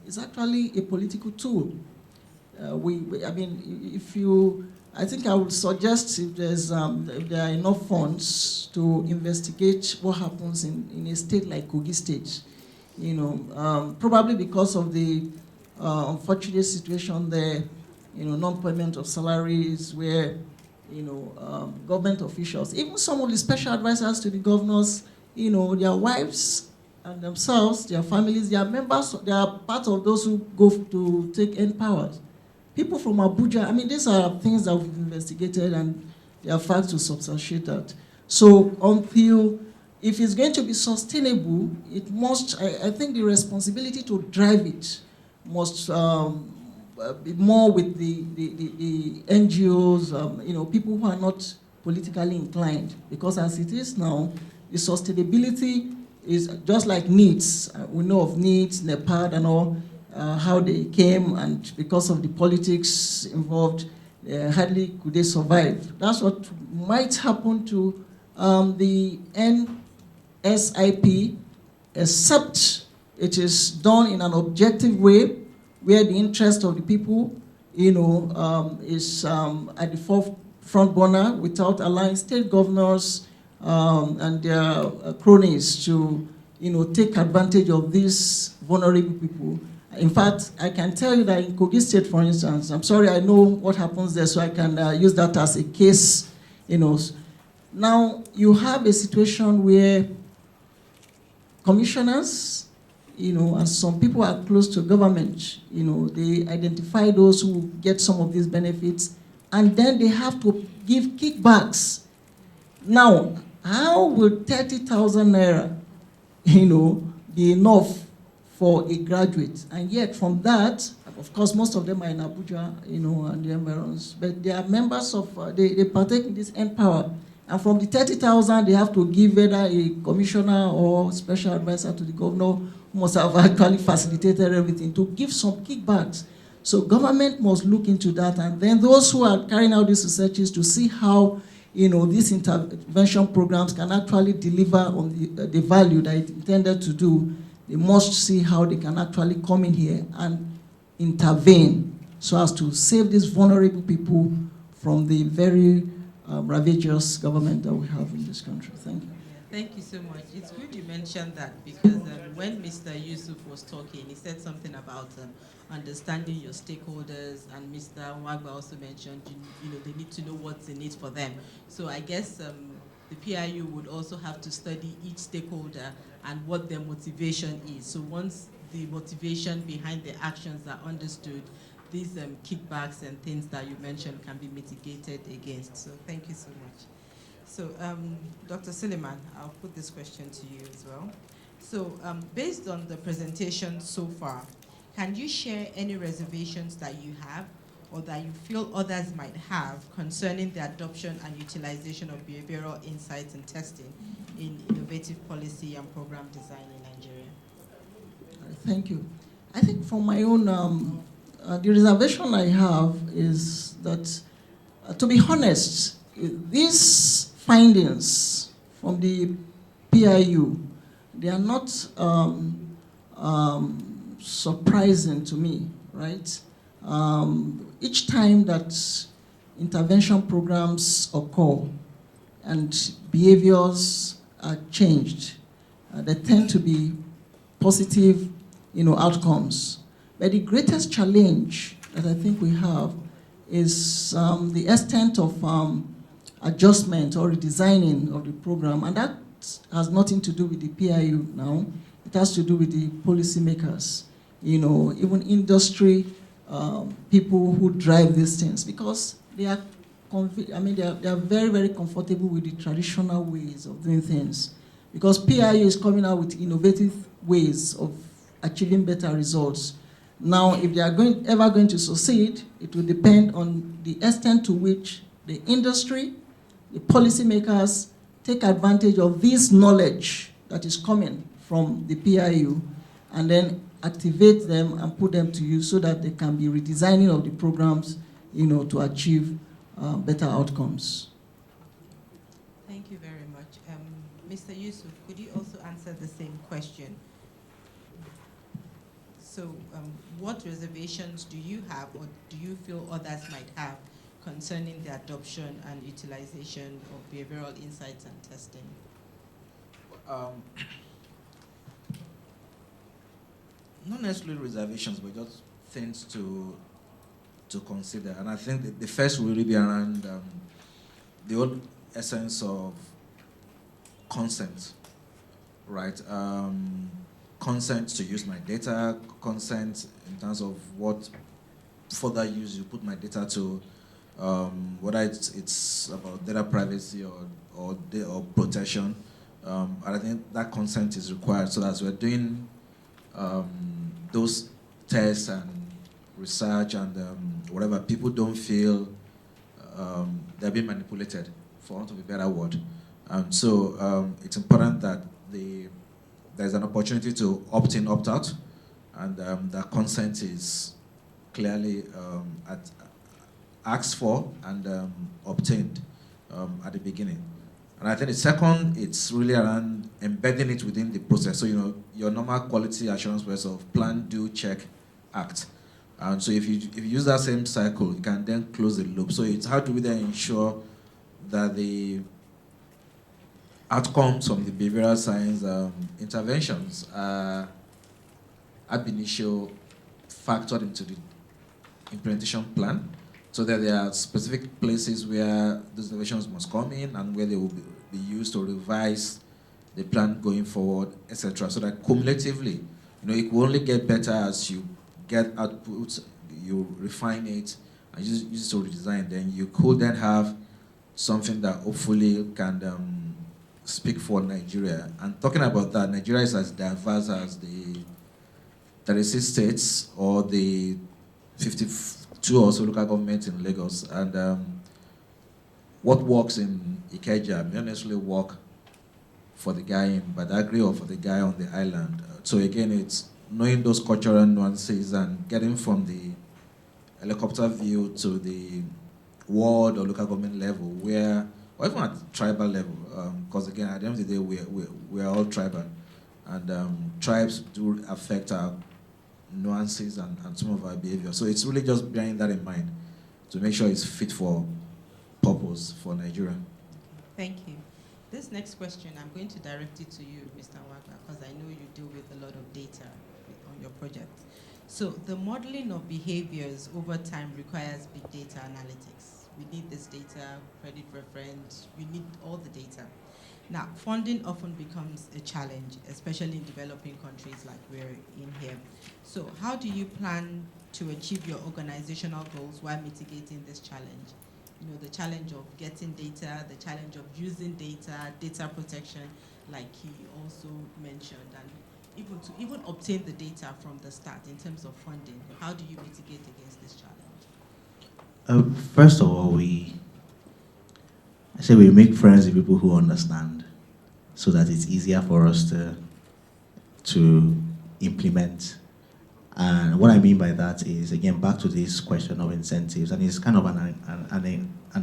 it's actually a political tool. I think I would suggest if there are enough funds to investigate what happens in a state like Kogi State, probably because of the unfortunate situation there, non-payment of salaries where, government officials, even some of the special advisors to the governors, their wives and themselves, their families, their members, they are part of those who go to take end powers. People from Abuja, these are things that we've investigated and there are facts to substantiate that. So if it's going to be sustainable, it must, I think the responsibility to drive it must be more with the NGOs, people who are not politically inclined. Because as it is now, the sustainability is just like needs. We know of needs, Nepal and all, how they came, and because of the politics involved, hardly could they survive. That's what might happen to the Nsip, except it is done in an objective way, where the interest of the people is at the front burner without allowing state governors and their cronies to, take advantage of these vulnerable people. In fact, I can tell you that in Kogi State, for instance, I'm sorry, I know what happens there, so I can use that as a case, Now, you have a situation where commissioners, and some people are close to government, they identify those who get some of these benefits, and then they have to give kickbacks. Now, how will 30,000 naira, be enough for a graduate? And yet from that, of course, most of them are in Abuja, and the environs, but they are members of, they partake in this Empower. And from the 30,000, they have to give either a commissioner or special advisor to the governor, who must have actually facilitated everything, to give some kickbacks. So government must look into that, and then those who are carrying out these researches to see how, these intervention programs can actually deliver on the value that it intended to do. They must see how they can actually come in here and intervene so as to save these vulnerable people from the very ravageous government that we have in this country. Thank you. Thank you so much. It's good you mentioned that, because when Mr. Yusuf was talking, he said something about understanding your stakeholders, and Mr. Nwagba also mentioned, they need to know what's in it for them. So I guess the PIU would also have to study each stakeholder and what their motivation is. So once the motivation behind the actions are understood, these kickbacks and things that you mentioned can be mitigated against. So thank you so much. So Dr. Suleiman, I'll put this question to you as well. So based on the presentation so far, can you share any reservations that you have or that you feel others might have concerning the adoption and utilization of behavioral insights and testing in innovative policy and program design in Nigeria? Thank you. I think for my own, the reservation I have is that, to be honest, these findings from the PIU, they are not surprising to me, right? Each time that intervention programs occur and behaviors are changed, they tend to be positive, outcomes. But the greatest challenge that I think we have is the extent of adjustment or redesigning of the program, and that has nothing to do with the PIU now. It has to do with the policymakers, even industry people who drive these things, because they are, they are very, very comfortable with the traditional ways of doing things, because PIU is coming out with innovative ways of achieving better results. Now, if they are ever going to succeed, it will depend on the extent to which the industry, the policymakers take advantage of this knowledge that is coming from the PIU and then activate them and put them to use so that they can be redesigning of the programs, to achieve better outcomes. Thank you very much. Mr. Yusuf, could you also answer the same question? So what reservations do you have, or do you feel others might have, concerning the adoption and utilization of behavioral insights and testing? Not necessarily reservations, but just things to consider. And I think that the first will really be around the whole essence of consent, right? Consent to use my data, consent in terms of what further use you put my data to, whether it's about data privacy or protection. And I think that consent is required, so that we're doing those tests and research and whatever, people don't feel they're being manipulated, for want of a better word. So it's important that there's an opportunity to opt in, opt out, and that consent is clearly asked for and obtained at the beginning. And I think the second, it's really around embedding it within the process. So, your normal quality assurance process of plan, do, check, act. And so if you use that same cycle, you can then close the loop. So it's how do we then ensure that the outcomes from the behavioral science interventions are ab initio factored into the implementation plan, so that there are specific places where those innovations must come in and where they will be used to revise the plan going forward, etc. So that cumulatively, it will only get better as you get outputs, you refine it, and use it to redesign. Then you could then have something that hopefully can speak for Nigeria. And talking about that, Nigeria is as diverse as the 36 states or the 52 or so local governments in Lagos. And what works in Ikeja may not necessarily work for the guy in Badagry or for the guy on the island. So again, it's knowing those cultural nuances and getting from the helicopter view to the ward or local government level, where, or even at tribal level, because again, at the end of the day, we're all tribal, and tribes do affect our nuances and some of our behavior. So it's really just bearing that in mind to make sure it's fit for purpose for Nigeria. Thank you. This next question, I'm going to direct it to you, Mr. Wagner, because I know you deal with a lot of data on your project. So the modeling of behaviors over time requires big data analytics. We need this data, credit reference, we need all the data. Now, funding often becomes a challenge, especially in developing countries like we're in here. So how do you plan to achieve your organizational goals while mitigating this challenge? The challenge of getting data, the challenge of using data protection, like he also mentioned, and even obtain the data from the start in terms of funding. How do you mitigate against this challenge? First of all, I say we make friends with people who understand, so that it's easier for us to implement. And what I mean by that is, again, back to this question of incentives, and it's kind of an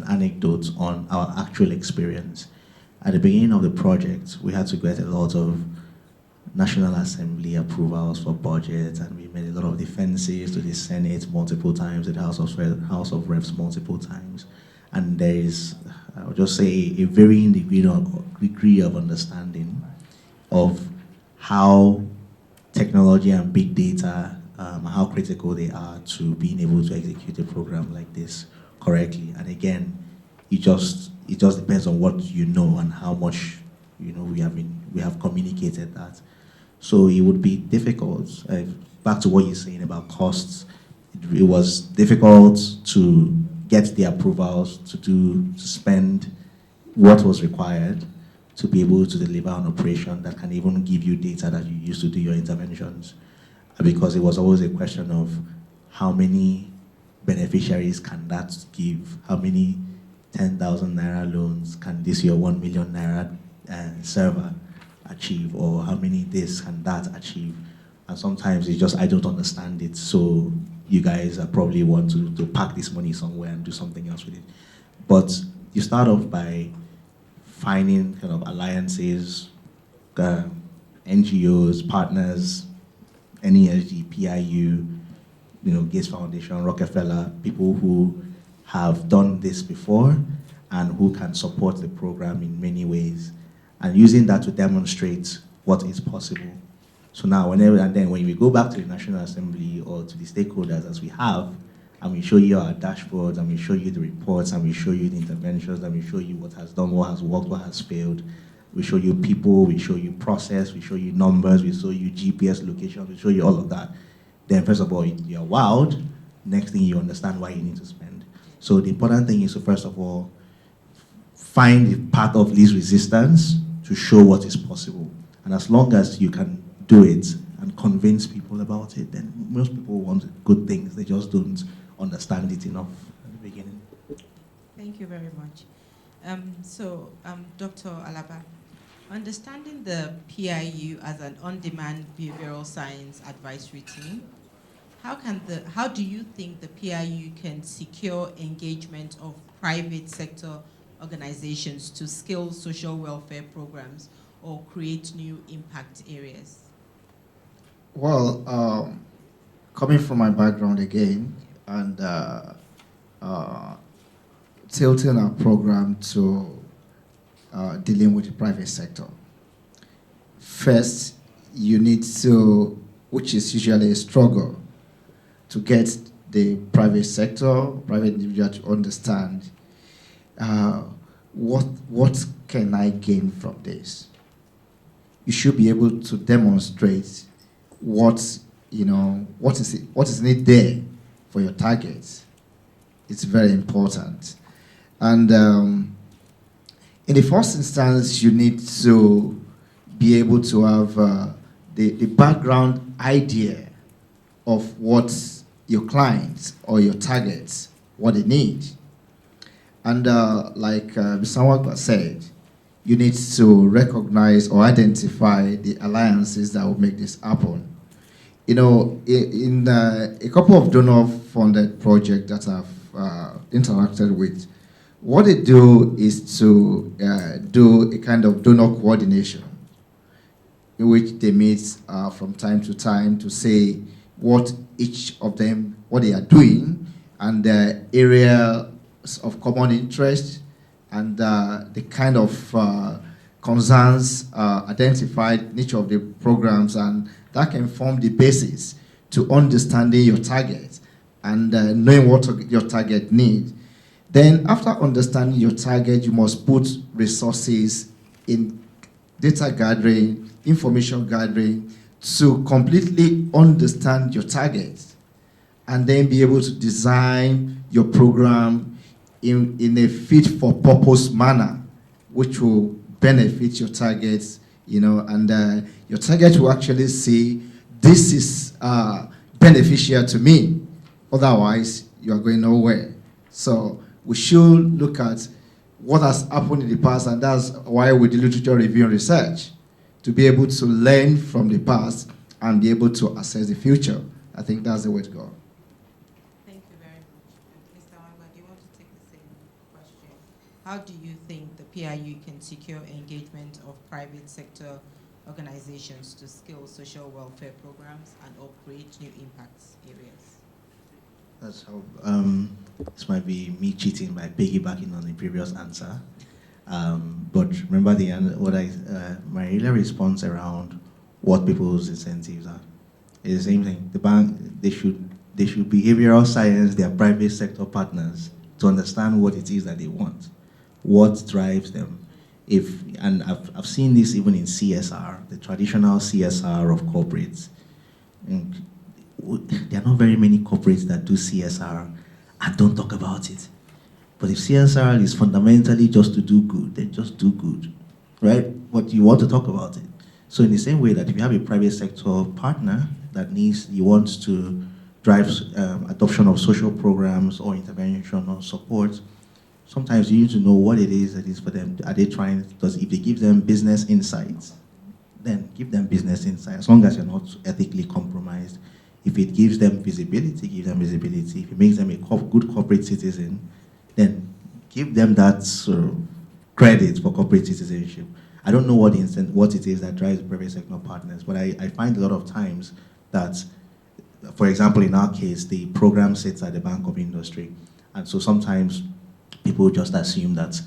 anecdote on our actual experience. At the beginning of the project, we had to get a lot of National Assembly approvals for budget, and we made a lot of defenses to the Senate multiple times, to the House of Reps multiple times. And there is, I would just say, a varying degree of understanding of how technology and big data, how critical they are to being able to execute a program like this correctly. And again, it just depends on what you know and how much we have communicated that. So it would be difficult. Back to what you're saying about costs, it was difficult to get the approvals to spend what was required to be able to deliver an operation that can even give you data that you use to do your interventions. Because it was always a question of how many beneficiaries can that give, how many 10,000 naira loans can this your 1 million naira server achieve, or how many this can that achieve. And sometimes it's just, I don't understand it, so you guys probably want to pack this money somewhere and do something else with it. But you start off by finding kind of alliances, NGOs, partners, Nesg, PIU, Gates Foundation, Rockefeller, people who have done this before and who can support the program in many ways, and using that to demonstrate what is possible. So now, whenever and then, when we go back to the National Assembly or to the stakeholders, as we have, and we show you our dashboards, and we show you the reports, and we show you the interventions, and we show you what has done, what has worked, what has failed. We show you people, we show you process, we show you numbers, we show you GPS locations, we show you all of that. Then first of all, you're wowed. Next thing, you understand why you need to spend. So the important thing is to first of all, find the path of least resistance to show what is possible. And as long as you can do it and convince people about it, then most people want good things. They just don't understand it enough at the beginning. Thank you very much. Dr. Alaba, understanding the PIU as an on-demand behavioral science advisory team, how do you think the PIU can secure engagement of private sector organizations to scale social welfare programs or create new impact areas? Well, coming from my background again, and tilting our program to dealing with the private sector. First, you need to, which is usually a struggle, to get the private sector, private individual to understand what can I gain from this. You should be able to demonstrate what is it there for your targets. It's very important. And in the first instance, you need to be able to have the background idea of what your clients or your targets, what they need. And like Mr. Walker said, you need to recognize or identify the alliances that will make this happen. You know, in a couple of donor-funded projects that I've interacted with, what they do is to do a kind of donor coordination, in which they meet from time to time to say what each of them, what they are doing, and the areas of common interest, and the kind of concerns identified in each of the programs, and that can form the basis to understanding your target and knowing what your target needs. Then after understanding your target, you must put resources in data gathering, information gathering, to completely understand your target, and then be able to design your program in a fit-for-purpose manner, which will benefit your targets, and your target will actually see, this is beneficial to me, otherwise you are going nowhere. So we should look at what has happened in the past, and that's why we do literature review and research, to be able to learn from the past and be able to assess the future. I think that's the way to go. Thank you very much. Mr. Wagner, do you want to take the same question? How do you think the PIU can secure engagement of private sector organizations to scale social welfare programs and create new impact areas? That's how, this might be me cheating by piggybacking on the previous answer. But remember my earlier response around what people's incentives are. It's the same thing. The bank, they should behavioral science their private sector partners to understand what it is that they want, what drives them. And I've seen this even in CSR, the traditional CSR of corporates. And there are not very many corporates that do CSR and don't talk about it. But if CSR is fundamentally just to do good, then just do good, right? But you want to talk about it. So in the same way that if you have a private sector partner that you want to drive adoption of social programs or intervention or support, sometimes you need to know what it is that is for them. Are they trying, because if they give them business insights, then give them business insights, as long as you're not ethically compromised. If it gives them visibility, give them visibility. If it makes them a good corporate citizen, then give them that credit for corporate citizenship. I don't know what it is that drives private sector partners, but I find a lot of times that, for example, in our case, the program sits at the Bank of Industry, and so sometimes people just assume that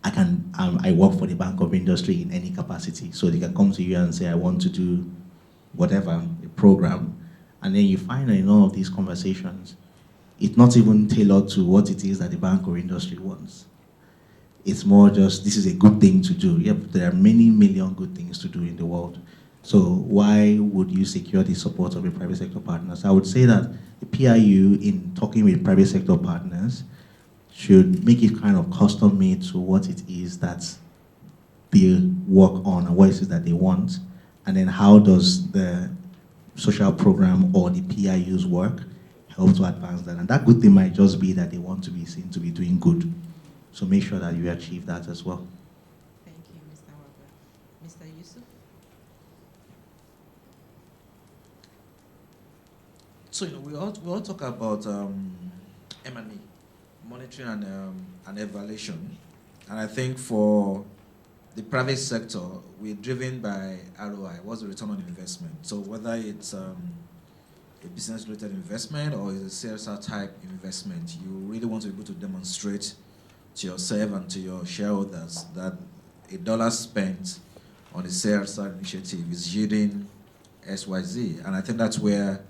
I work for the Bank of Industry in any capacity, so they can come to you and say, I want to do whatever, a program, and then you find that in all of these conversations, it's not even tailored to what it is that the Bank of Industry wants. It's more just, this is a good thing to do. Yep, there are many million good things to do in the world. So why would you secure the support of a private sector partner? So I would say that the PIU, in talking with private sector partners, should make it kind of custom made to what it is that they work on and what it is that they want. And then how does the social program or the PIU's work help to advance that? And that good thing might just be that they want to be seen to be doing good. So make sure that you achieve that as well. Thank you, Mr. Walker. Mr. Yusuf? So, we all talk about M&E, monitoring and evaluation. And I think for the private sector, we're driven by ROI, what's the return on investment? So whether it's a a business-related investment or is a CSR type investment. You really want to be able to demonstrate to yourself and to your shareholders that $1 spent on a CSR initiative is yielding XYZ. And I think that's where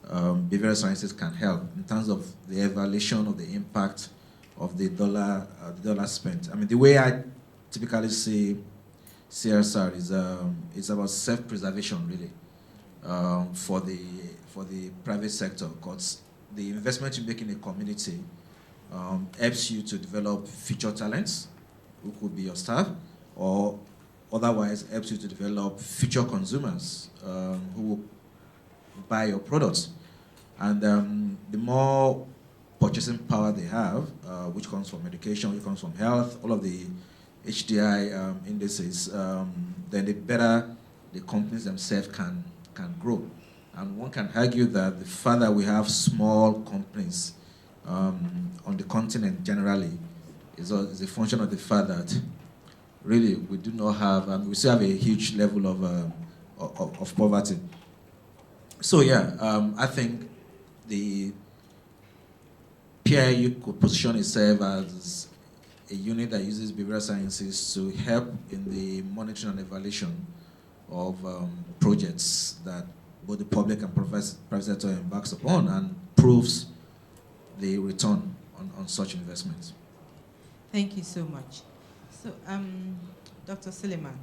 behavioral sciences can help in terms of the evaluation of the impact of the dollar spent. I mean, the way I typically see CSR is it's about self-preservation, really, for the private sector, because the investment you make in a community helps you to develop future talents, who could be your staff, or otherwise helps you to develop future consumers who will buy your products. And the more purchasing power they have, which comes from education, which comes from health, all of the HDI indices, then the better the companies themselves can grow. And one can argue that the further we have small companies on the continent generally is a function of the fact that really we do not have, we still have a huge level of poverty. So yeah, I think the PIU could position itself as a unit that uses behavioral sciences to help in the monitoring and evaluation of projects that both the public and private sector embarks upon and proves the return on such investments. Thank you so much. So, Dr. Suleiman,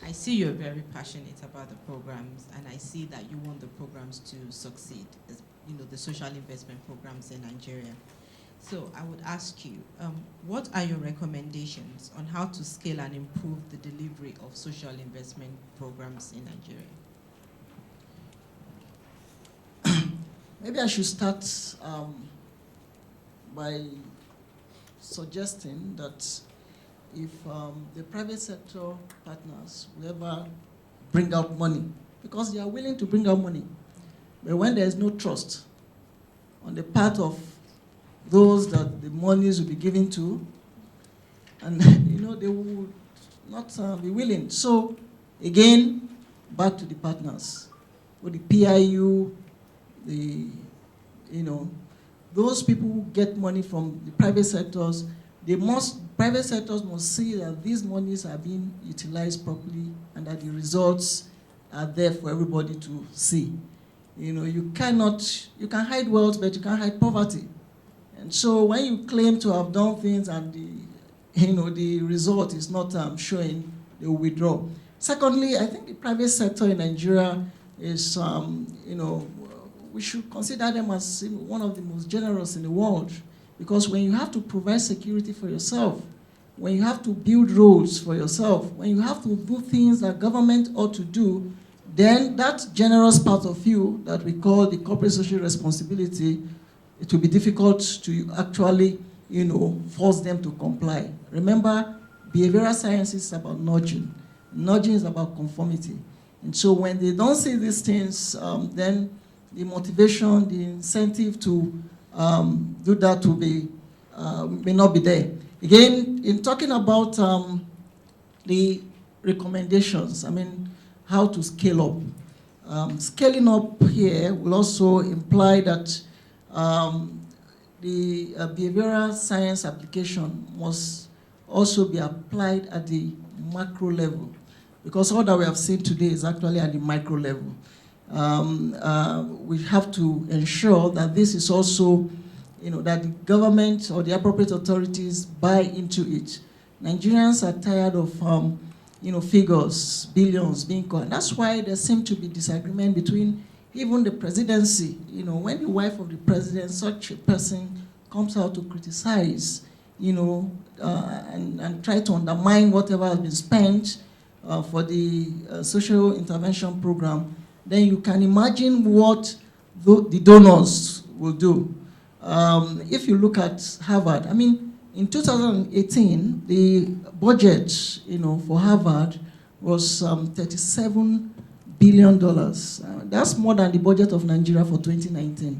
I see you're very passionate about the programs, and I see that you want the programs to succeed, as you know, the social investment programs in Nigeria. So I would ask you, what are your recommendations on how to scale and improve the delivery of social investment programs in Nigeria? Maybe I should start by suggesting that if the private sector partners will ever bring out money, because they are willing to bring out money, but when there is no trust on the part of those that the monies will be given to, and they will not be willing. So again, back to the partners, with the PIU, those people who get money from the private sectors, private sectors must see that these monies are being utilized properly and that the results are there for everybody to see. You can hide wealth, but you can't hide poverty. And so when you claim to have done things and the result is not showing, they will withdraw. Secondly, I think the private sector in Nigeria is, we should consider them as one of the most generous in the world, because when you have to provide security for yourself, when you have to build roads for yourself, when you have to do things that government ought to do, then that generous part of you that we call the corporate social responsibility, it will be difficult to actually, force them to comply. Remember, behavioral science is about nudging. Nudging is about conformity. And so when they don't see these things, then the motivation, the incentive to do that will be, may not be there. Again, in talking about the recommendations, how to scale up. Scaling up here will also imply that the behavioral science application must also be applied at the macro level, because all that we have seen today is actually at the micro level. We have to ensure that this is also, that the government or the appropriate authorities buy into it. Nigerians are tired of, figures, billions being caught. That's why there seems to be disagreement between even the presidency. When the wife of the president, such a person, comes out to criticize, and try to undermine whatever has been spent for the social intervention program, then you can imagine what the donors will do. If you look at Harvard, in 2018, the budget, for Harvard was $37 billion. That's more than the budget of Nigeria for 2019.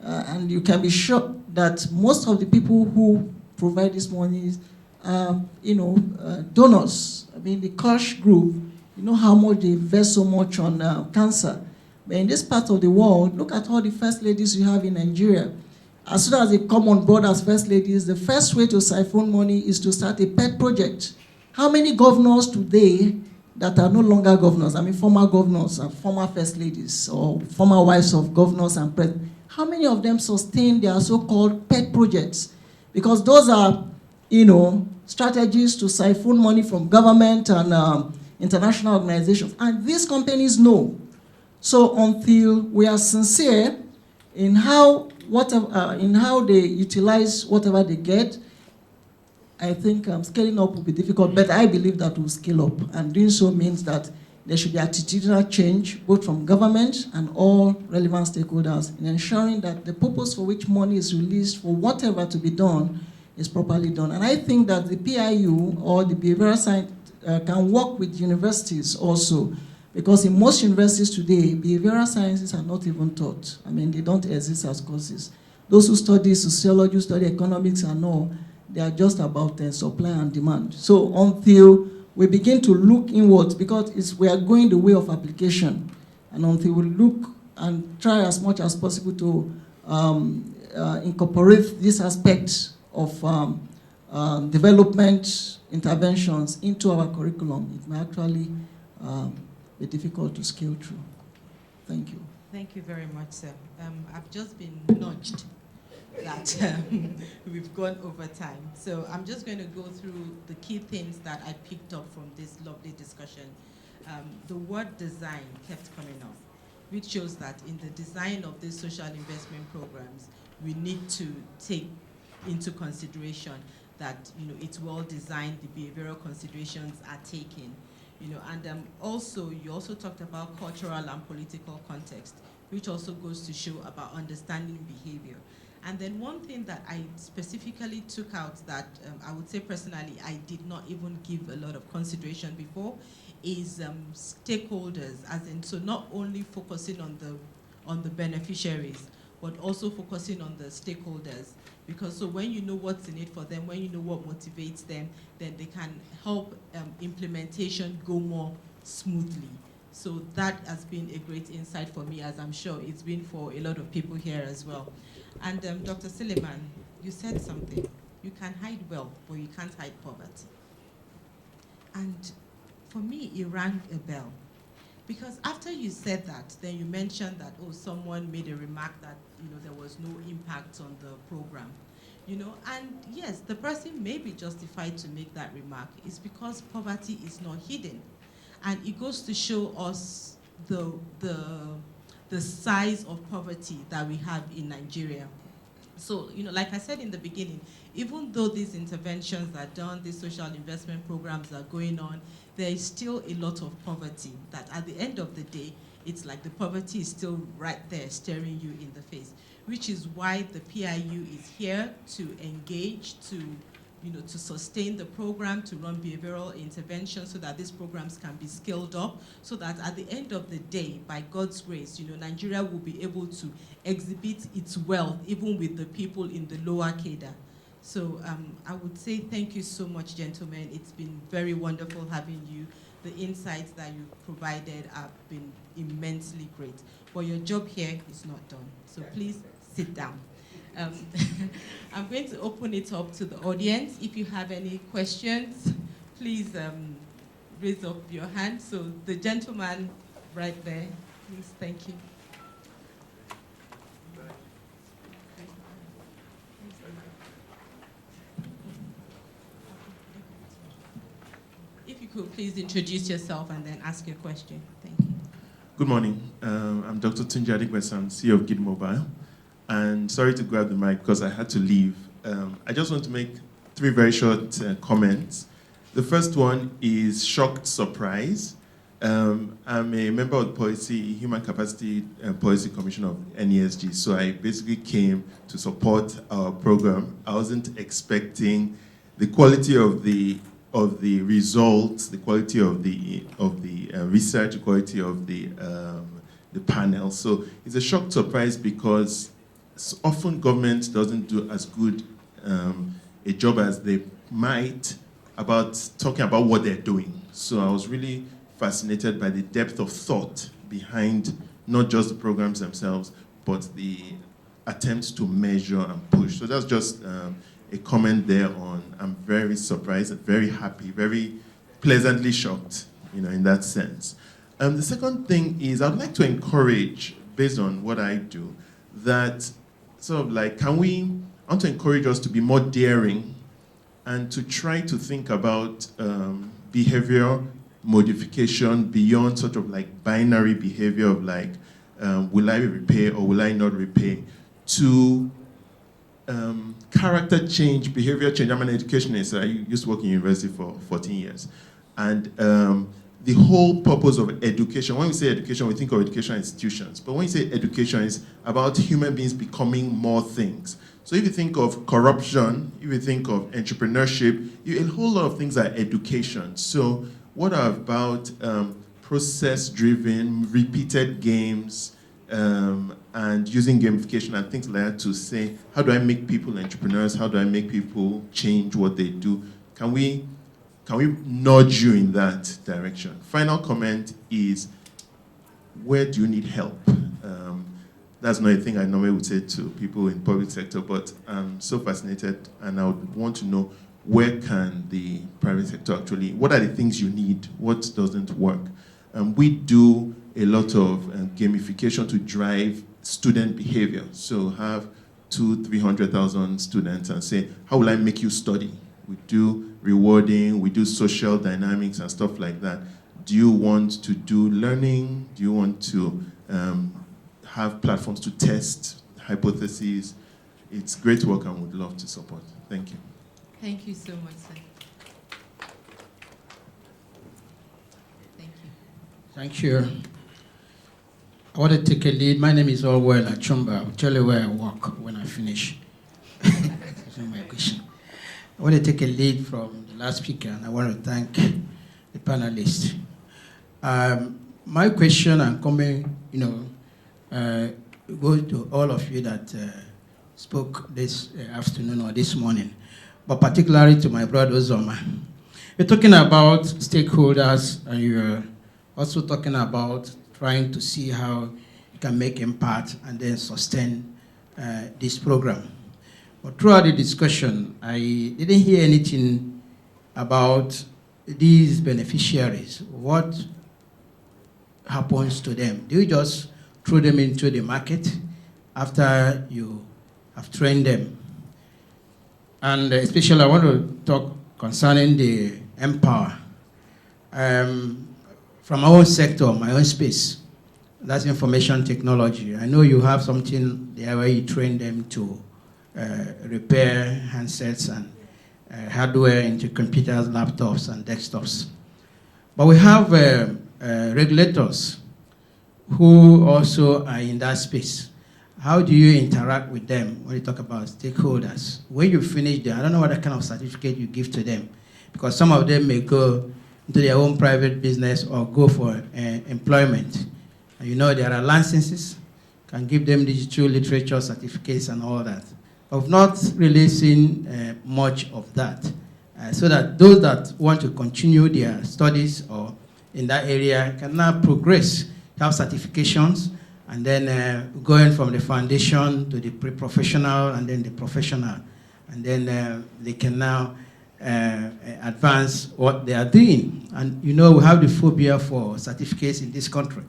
And you can be sure that most of the people who provide this money are, donors. The Koch group, how much they invest so much on cancer. But in this part of the world, look at all the first ladies you have in Nigeria. As soon as they come on board as first ladies, the first way to siphon money is to start a pet project. How many governors today that are no longer governors, I mean former governors and former first ladies or former wives of governors and presidents, how many of them sustain their so-called pet projects? Because those are, strategies to siphon money from government and international organizations. And these companies know. So until we are sincere in how they utilize whatever they get, I think scaling up will be difficult, but I believe that we'll scale up. And doing so means that there should be attitudinal change, both from government and all relevant stakeholders, in ensuring that the purpose for which money is released for whatever to be done is properly done. And I think that the PIU or the behavioral science can work with universities also, because in most universities today, behavioral sciences are not even taught. I mean, they don't exist as courses. Those who study sociology, who study economics and all, they are just about supply and demand. So until we begin to look inwards, because we are going the way of application, and until we look and try as much as possible to incorporate this aspect of development interventions into our curriculum, it may actually be difficult to scale through. Thank you. Thank you very much, sir. I've just been nudged that we've gone over time. So I'm just going to go through the key things that I picked up from this lovely discussion. The word design kept coming up, which shows that in the design of these social investment programs, we need to take into consideration that it's well designed, the behavioral considerations are taken. And also, you also talked about cultural and political context, which also goes to show about understanding behavior. And then one thing that I specifically took out that I would say personally I did not even give a lot of consideration before is stakeholders, as in, so not only focusing on the beneficiaries, but also focusing on the stakeholders. Because so when you know what's in it for them, when you know what motivates them, then they can help implementation go more smoothly. So that has been a great insight for me, as I'm sure it's been for a lot of people here as well. And Dr. Suleiman, you said something. You can hide wealth, but you can't hide poverty. And for me, it rang a bell. Because after you said that, then you mentioned that, someone made a remark that, there was no impact on the program. And yes, the person may be justified to make that remark. It's because poverty is not hidden. And it goes to show us the size of poverty that we have in Nigeria. So, like I said in the beginning, even though these interventions are done, these social investment programs are going on, there is still a lot of poverty that at the end of the day, it's like the poverty is still right there staring you in the face, which is why the PIU is here to engage, to sustain the program, to run behavioral interventions so that these programs can be scaled up, so that at the end of the day, by God's grace, Nigeria will be able to exhibit its wealth even with the people in the lower cadre. So I would say thank you so much, gentlemen. It's been very wonderful having you. The insights that you provided have been immensely great. But your job here is not done. So please sit down. I'm going to open it up to the audience. If you have any questions, please raise up your hand. So the gentleman right there, please, thank you. If you could please introduce yourself and then ask your question. Thank you. Good morning. I'm Dr. Tunji Adigwesan, CEO of Gid Mobile. And sorry to grab the mic because I had to leave. I just want to make 3 very short comments. The first one is shocked surprise. I'm a member of the Human Capacity Policy Commission of Nesg, so I basically came to support our program. I wasn't expecting the quality of the results, the quality of the research, the quality of the panel. So it's a shocked surprise because often government doesn't do as good a job as they might about talking about what they're doing. So I was really fascinated by the depth of thought behind not just the programs themselves, but the attempts to measure and push. So that's just a comment there on, I'm very surprised, very happy, very pleasantly shocked, in that sense. The second thing is I'd like to encourage, based on what I do, that sort of like, I want to encourage us to be more daring and to try to think about behavior modification beyond sort of like binary behavior of like, will I repay or will I not repay, to character change, behavior change. I'm an educationist. I used to work in university for 14 years. And the whole purpose of education, when we say education, we think of educational institutions. But when you say education, it's about human beings becoming more things. So if you think of corruption, if you think of entrepreneurship, a whole lot of things are education. So what about process-driven, repeated games, and using gamification and things like that to say, how do I make people entrepreneurs? How do I make people change what they do? Can we nudge you in that direction? Final comment is, where do you need help? That's not a thing I normally would say to people in public sector, but I'm so fascinated and I would want to know, where can the private sector actually, what are the things you need? What doesn't work? We do a lot of gamification to drive student behavior. So have 200,000-300,000 students and say, how will I make you study? We do rewarding, we do social dynamics and stuff like that. Do you want to do learning? Do you want to have platforms to test hypotheses? It's great work and would love to support. Thank you. Thank you so much, sir. Thank you. Thank you. I want to take a lead. My name is Orwell Achumba. I'll tell you where I work when I finish. That's not my question. I want to take a lead from the last speaker, and I want to thank the panelists. My question and comment, go to all of you that spoke this afternoon or this morning, but particularly to my brother Zoma. You're talking about stakeholders, and you're also talking about trying to see how you can make impact and then sustain this program. But throughout the discussion, I didn't hear anything about these beneficiaries. What happens to them? Do you just throw them into the market after you have trained them? And especially I want to talk concerning the Empower. From our own sector, my own space, that's information technology. I know you have something there where you train them to repair handsets and hardware into computers, laptops, and desktops. But we have regulators who also are in that space. How do you interact with them when you talk about stakeholders? When you finish them, I don't know what kind of certificate you give to them, because some of them may go into their own private business or go for employment. And there are licenses, can give them digital literature certificates and all that. I've not really seen much of that, so that those that want to continue their studies or in that area can now progress, have certifications, and then going from the foundation to the pre-professional and then the professional. And then they can now advance what they are doing. And we have the phobia for certificates in this country.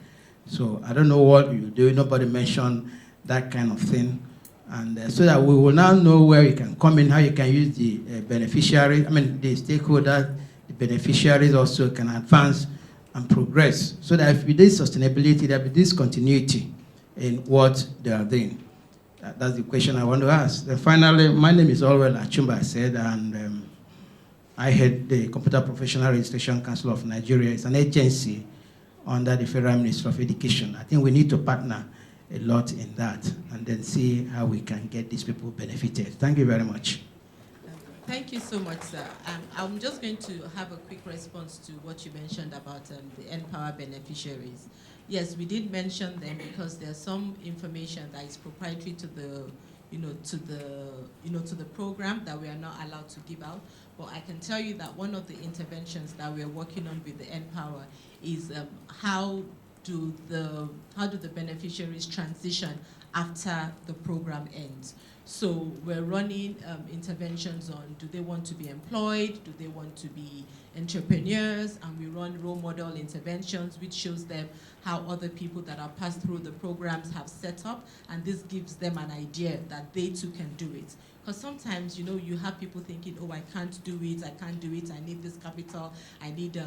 So I don't know what you do. Nobody mentioned that kind of thing. And so that we will now know where you can come in, how you can use the beneficiary, the stakeholder, the beneficiaries also can advance and progress. So that if there is sustainability, there will be this continuity in what they are doing. That's the question I want to ask. Then finally, my name is Orwell Achumba, I said, and I head the Computer Professional Registration Council of Nigeria. It's an agency under the Federal Ministry of Education. I think we need to partner a lot in that and then see how we can get these people benefited. Thank you very much. Thank you so much, sir. I'm just going to have a quick response to what you mentioned about the Empower beneficiaries. Yes, we did mention them because there's some information that is proprietary to the, to the program that we are not allowed to give out. But I can tell you that one of the interventions that we are working on with the Empower is how do the beneficiaries transition after the program ends. So we're running interventions on, do they want to be employed? Do they want to be entrepreneurs? And we run role model interventions, which shows them how other people that have passed through the programs have set up, and this gives them an idea that they too can do it. Because sometimes, you have people thinking, oh, I can't do it, I need this capital, I need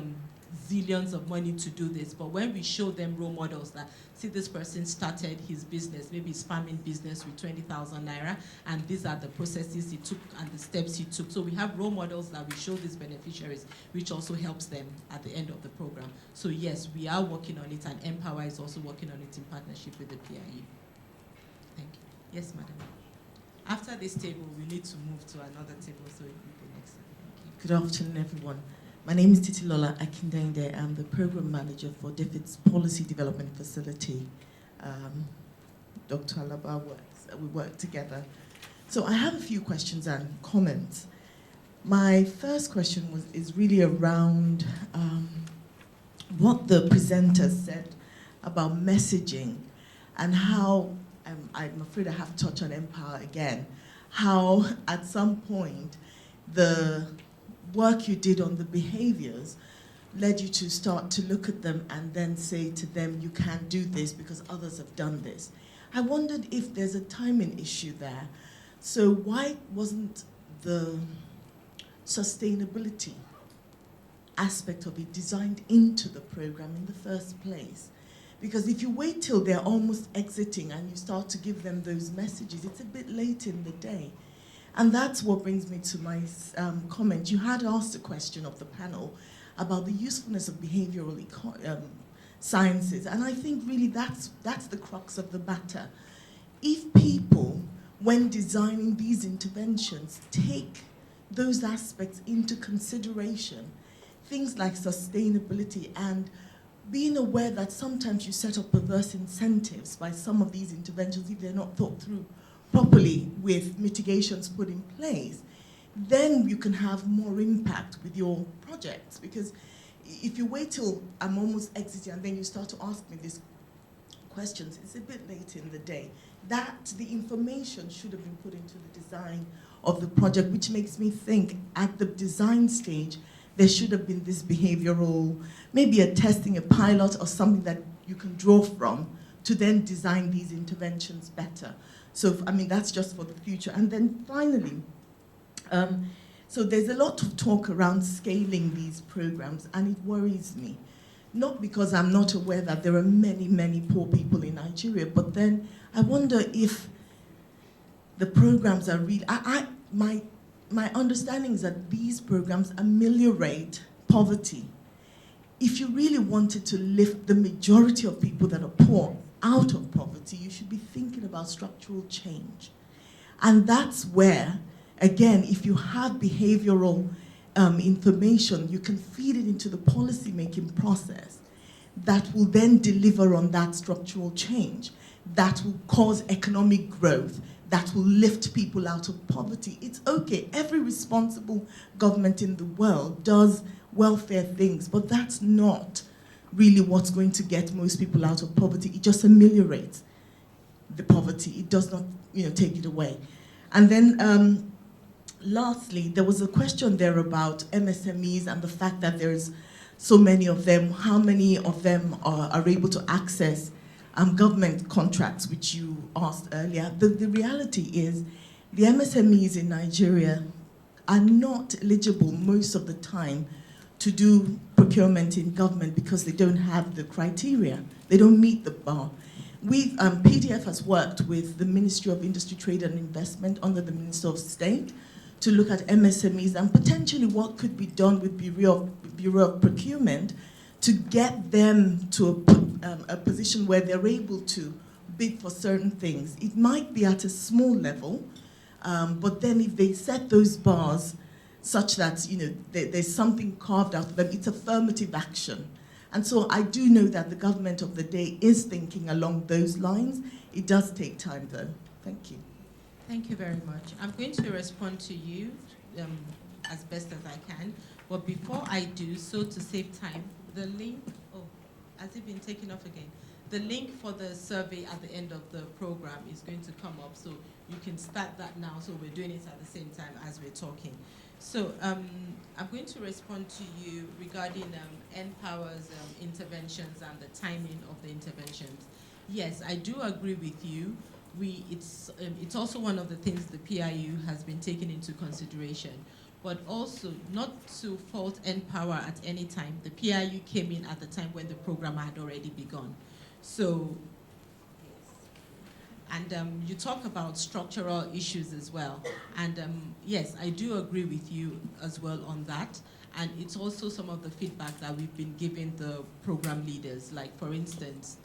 zillions of money to do this. But when we show them role models that, see, this person started his business, maybe his farming business with 20,000 naira, and these are the processes he took and the steps he took. So we have role models that we show these beneficiaries, which also helps them at the end of the program. So yes, we are working on it, and Empower is also working on it in partnership with the PIU. Thank you. Yes, madam. After this table, we need to move to another table, so it will be next. Thank you. Good afternoon, everyone. My name is Titilola Akindende. I'm the program manager for DFID's Policy Development Facility. Dr. Alaba works, we work together. So I have a few questions and comments. My first question is really around what the presenter said about messaging and how, I'm afraid I have to touch on Empower again, how at some point the work you did on the behaviors led you to start to look at them and then say to them, you can't do this because others have done this. I wondered if there's a timing issue there. So why wasn't the sustainability aspect of it designed into the program in the first place? Because if you wait till they're almost exiting and you start to give them those messages, it's a bit late in the day. And that's what brings me to my comment. You had asked a question of the panel about the usefulness of behavioral sciences, and I think really that's the crux of the matter. If people, when designing these interventions, take those aspects into consideration, things like sustainability and being aware that sometimes you set up perverse incentives by some of these interventions if they're not thought through properly with mitigations put in place, then you can have more impact with your projects. Because if you wait till I'm almost exiting and then you start to ask me these questions, it's a bit late in the day. That the information should have been put into the design of the project, which makes me think at the design stage, there should have been this behavioral, maybe a testing, a pilot, or something that you can draw from to then design these interventions better. So, I mean, that's just for the future. And then finally, so there's a lot of talk around scaling these programs, and it worries me. Not because I'm not aware that there are many, many poor people in Nigeria, but then I wonder if the programs are real. My understanding is that these programs ameliorate poverty. If you really wanted to lift the majority of people that are poor out of poverty, you should be thinking about structural change. And that's where, again, if you have behavioral information, you can feed it into the policy-making process that will then deliver on that structural change, that will cause economic growth, that will lift people out of poverty. It's okay, every responsible government in the world does welfare things, but that's not really what's going to get most people out of poverty. It just ameliorates the poverty. It does not, take it away. And then lastly, there was a question there about MSMEs and the fact that there's so many of them. How many of them are able to access government contracts, which you asked earlier? The reality is the MSMEs in Nigeria are not eligible most of the time to do procurement in government because they don't have the criteria. They don't meet the bar. PDF has worked with the Ministry of Industry, Trade and Investment under the Minister of State to look at MSMEs and potentially what could be done with Bureau of Procurement to get them to a position where they're able to bid for certain things. It might be at a small level, but then if they set those bars such that there's something carved out of them, it's affirmative action. And so I do know that the government of the day is thinking along those lines. It does take time, though. Thank you. Thank you very much. I'm going to respond to you as best as I can. But before I do, so to save time, the link, has it been taken off again? The link for the survey at the end of the program is going to come up, so you can start that now. So we're doing it at the same time as we're talking. So I'm going to respond to you regarding Npower's interventions and the timing of the interventions. Yes, I do agree with you. It's also one of the things the PIU has been taken into consideration. But also, not to fault Npower at any time, the PIU came in at the time when the program had already begun. So, yes. And you talk about structural issues as well. And yes, I do agree with you as well on that. And it's also some of the feedback that we've been giving the program leaders. Like, for instance,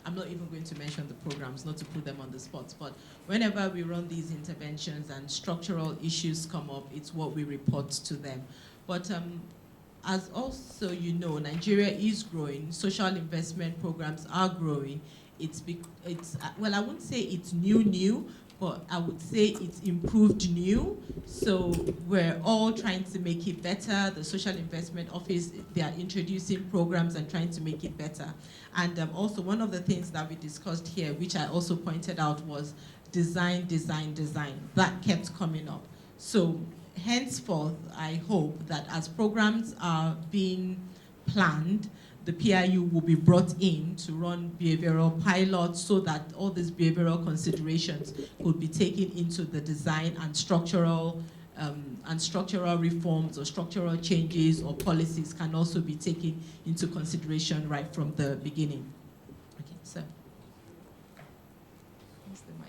I'm not even going to mention the programs, not to put them on the spot, but whenever we run these interventions and structural issues come up, it's what we report to them. But as also you know, Nigeria is growing. Social investment programs are growing. Well, I wouldn't say it's new, but I would say it's improved new. So we're all trying to make it better. The Social Investment Office, they are introducing programs and trying to make it better. And also one of the things that we discussed here, which I also pointed out, was design. That kept coming up. So henceforth, I hope that as programs are being planned, the PIU will be brought in to run behavioral pilots so that all these behavioral considerations could be taken into the design and structural reforms or structural changes or policies can also be taken into consideration right from the beginning. Okay, so. Where's the mic?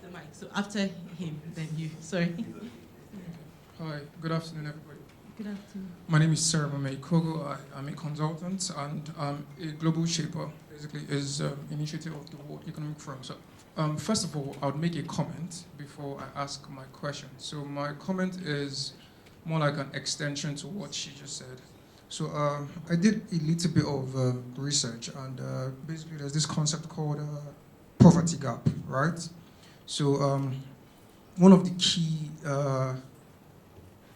The mic. So after him, then you. Sorry. Hi, good afternoon, everybody. Good afternoon. My name is Sarah Kogo. I'm a consultant and I'm a global shaper. Basically, is initiative of the World Economic Forum. So, first of all, I would make a comment before I ask my question. So, my comment is more like an extension to what she just said. So, I did a little bit of research, and basically, there's this concept called poverty gap, right? So one of the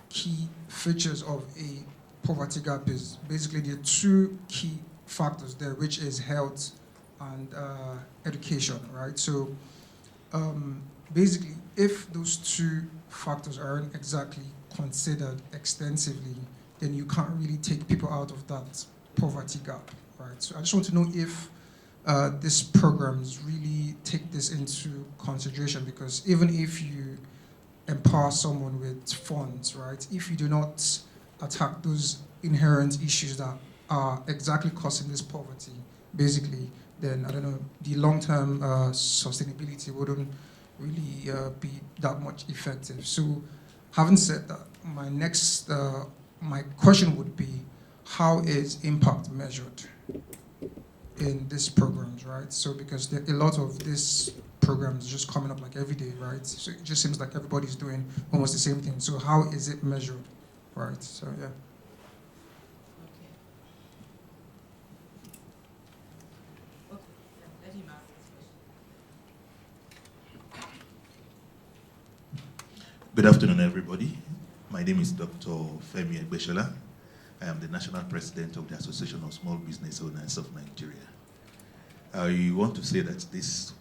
key features of a poverty gap is basically the two key factors there, which is health and education, right? So basically, if those two factors aren't exactly considered extensively, then you can't really take people out of that poverty gap, right? So I just want to know if these programs really take this into consideration, because even if you empower someone with funds, right, if you do not attack those inherent issues that are exactly causing this poverty, basically, then, I don't know, the long-term sustainability wouldn't really be that much effective. So having said that, my question would be, how is impact measured in these programs, right? So because a lot of these programs just coming up like every day, right? So it just seems like everybody's doing almost the same thing. So how is it measured, right? So yeah. Let him ask this question. Good afternoon, everybody. My name is Dr. Femi Egbeshola. I am the National President of the Association of Small Business Owners of Nigeria. I want to say that this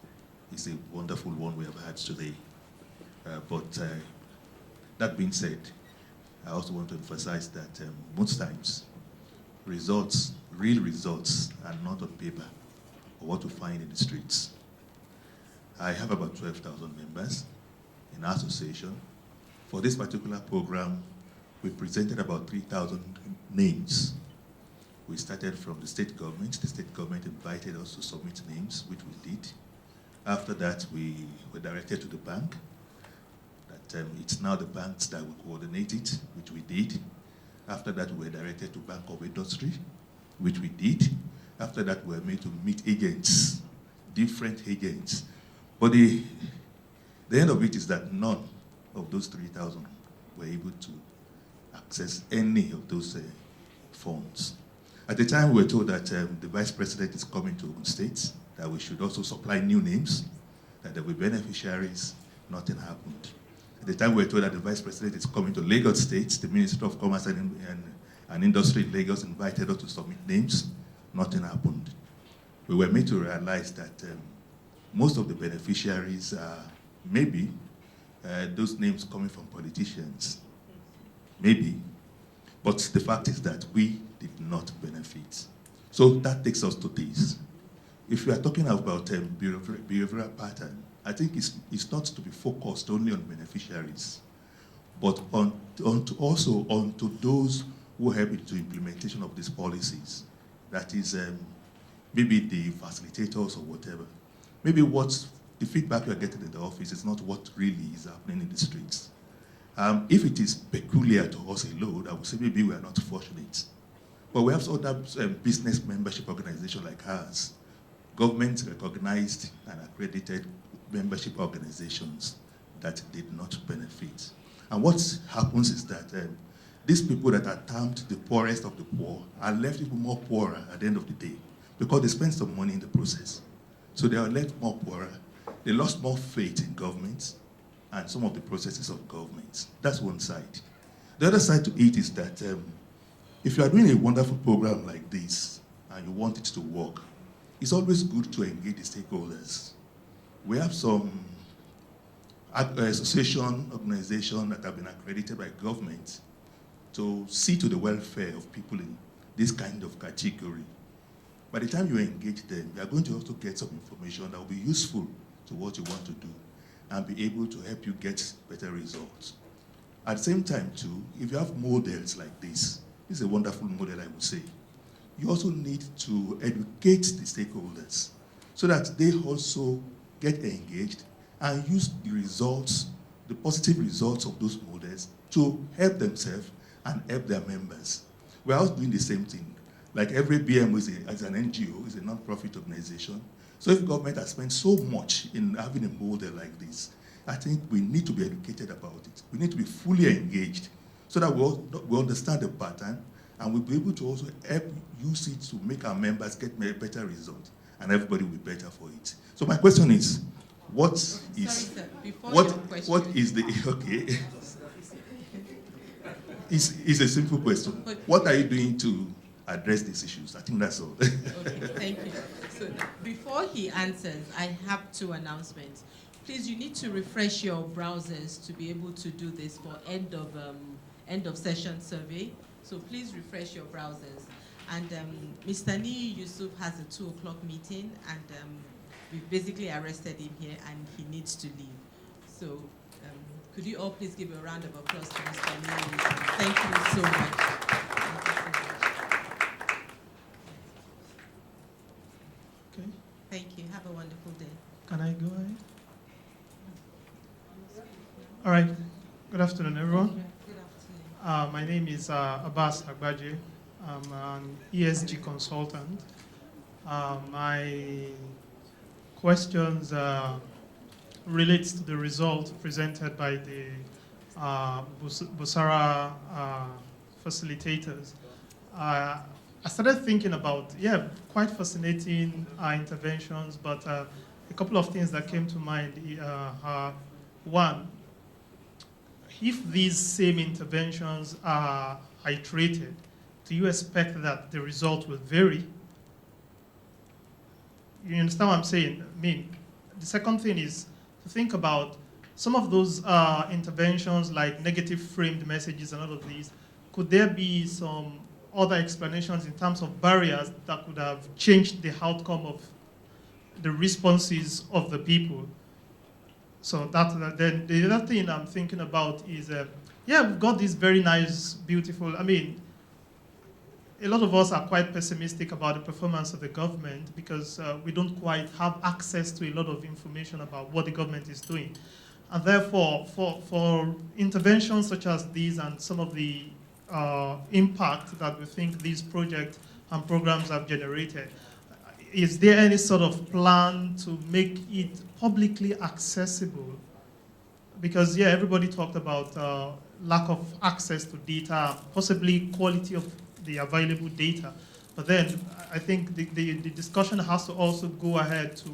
is a wonderful one we have had today. But that being said, I also want to emphasize that most times, real results are not on paper or what we find in the streets. I have about 12,000 members in our association. For this particular program, we presented about 3,000 names. We started from the state government. The state government invited us to submit names, which we did. After that, we were directed to the bank. That it's now the banks that will coordinate it, which we did. After that, we were directed to Bank of Industry, which we did. After that, we were made to meet agents, different agents. But the end of it is that none of those 3,000 were able to access any of those funds. At the time, we were told that the vice president is coming to Ogun State, that we should also supply new names. that there were beneficiaries, nothing happened. At the time we were told that the Vice President is coming to Lagos State, the Minister of Commerce and Industry in Lagos invited us to submit names, nothing happened. We were made to realize that most of the beneficiaries are maybe those names coming from politicians, maybe, but the fact is that we did not benefit. So that takes us to this. If we are talking about behavioral pattern, I think it's not to be focused only on beneficiaries, but also onto those who help into implementation of these policies. That is maybe the facilitators or whatever. Maybe what the feedback you are getting in the office is not what really is happening in the streets. If it is peculiar to us alone, I would say maybe we are not fortunate. But we have other business membership organizations like ours, government-recognized and accredited membership organizations that did not benefit. And what happens is that these people that are termed the poorest of the poor are left even more poorer at the end of the day because they spend some money in the process. So they are left more poorer. They lost more faith in government and some of the processes of government. That's one side. The other side to it is that if you are doing a wonderful program like this and you want it to work, it's always good to engage the stakeholders. We have some association, organization that have been accredited by government to see to the welfare of people in this kind of category. By the time you engage them, you are going to also get some information that will be useful to what you want to do and be able to help you get better results. At the same time, too, if you have models like this is a wonderful model, I would say. You also need to educate the stakeholders so that they also get engaged and use the results, the positive results of those models to help themselves and help their members. We're also doing the same thing. Like every BM is an NGO, is a non-profit organization. So if government has spent so much in having a model like this, I think we need to be educated about it. We need to be fully engaged so that we understand the pattern and we'll be able to also help use it to make our members get better results and everybody will be better for it. So my question is, what is the, okay, it's a simple question. What are you doing to address these issues? I think that's all. Okay, thank you. So before he answers, I have two announcements. Please, you need to refresh your browsers to be able to do this for end of session survey. So please refresh your browsers. And Mr. Ni Yusuf has a 2 o'clock meeting, and we've basically arrested him here, and he needs to leave. So could you all please give a round of applause to Mr. Ni Yusuf? Thank you so much. Okay. Thank you. Have a wonderful day. Can I go ahead? All right. Good afternoon, everyone. Good afternoon. My name is Abbas Agbaje. I'm an ESG consultant. My questions relates to the result presented by the Busara facilitators. I started thinking about, quite fascinating interventions, but a couple of things that came to mind are, one, if these same interventions are iterated, do you expect that the result will vary? You understand what I'm saying? I mean, the second thing is to think about some of those interventions like negative framed messages and all of these. Could there be some other explanations in terms of barriers that could have changed the outcome of the responses of the people? So then the other thing I'm thinking about is, we've got this very nice, beautiful, I mean, a lot of us are quite pessimistic about the performance of the government because we don't quite have access to a lot of information about what the government is doing. And therefore, for interventions such as these and some of the impact that we think these projects and programs have generated, is there any sort of plan to make it publicly accessible? Because, everybody talked about lack of access to data, possibly quality of the available data. But then I think the discussion has to also go ahead to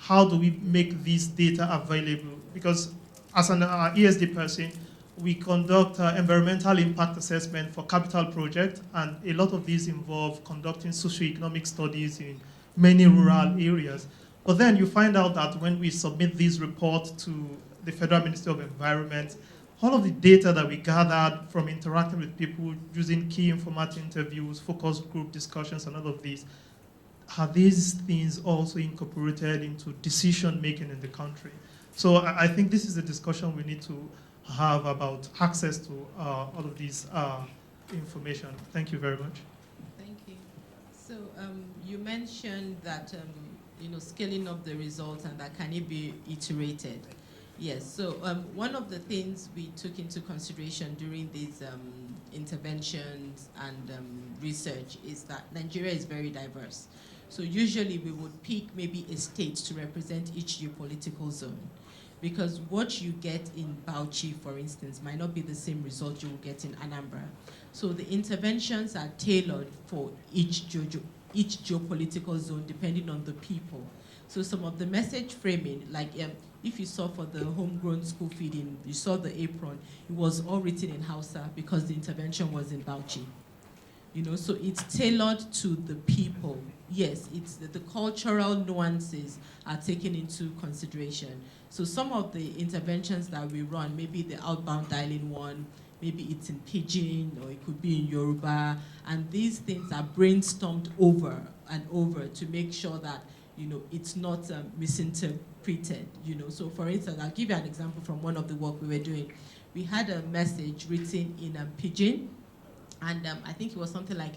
how do we make this data available? Because as an ESD person, we conduct environmental impact assessment for capital projects, and a lot of these involve conducting socioeconomic studies in many rural areas. But then you find out that when we submit these reports to the Federal Ministry of Environment, all of the data that we gathered from interacting with people using key informant interviews, focus group discussions, and all of these, are these things also incorporated into decision making in the country? So I think this is a discussion we need to have about access to all of these information. Thank you very much. Thank you. So you mentioned that scaling up the results and that can it be iterated. Yes. So one of the things we took into consideration during these interventions and research is that Nigeria is very diverse. So usually we would pick maybe a state to represent each geopolitical zone, because what you get in Bauchi, for instance, might not be the same result you will get in Anambra. So the interventions are tailored for each geopolitical zone depending on the people. So some of the message framing, like if you saw for the homegrown school feeding, you saw the apron, it was all written in Hausa because the intervention was in Bauchi. So it's tailored to the people. Yes, it's the cultural nuances are taken into consideration. So some of the interventions that we run, maybe the outbound dialing one, maybe it's in Pidgin, or it could be in Yoruba, and these things are brainstormed over and over to make sure that, it's not misinterpreted, So for instance, I'll give you an example from one of the work we were doing. We had a message written in Pidgin, and I think it was something like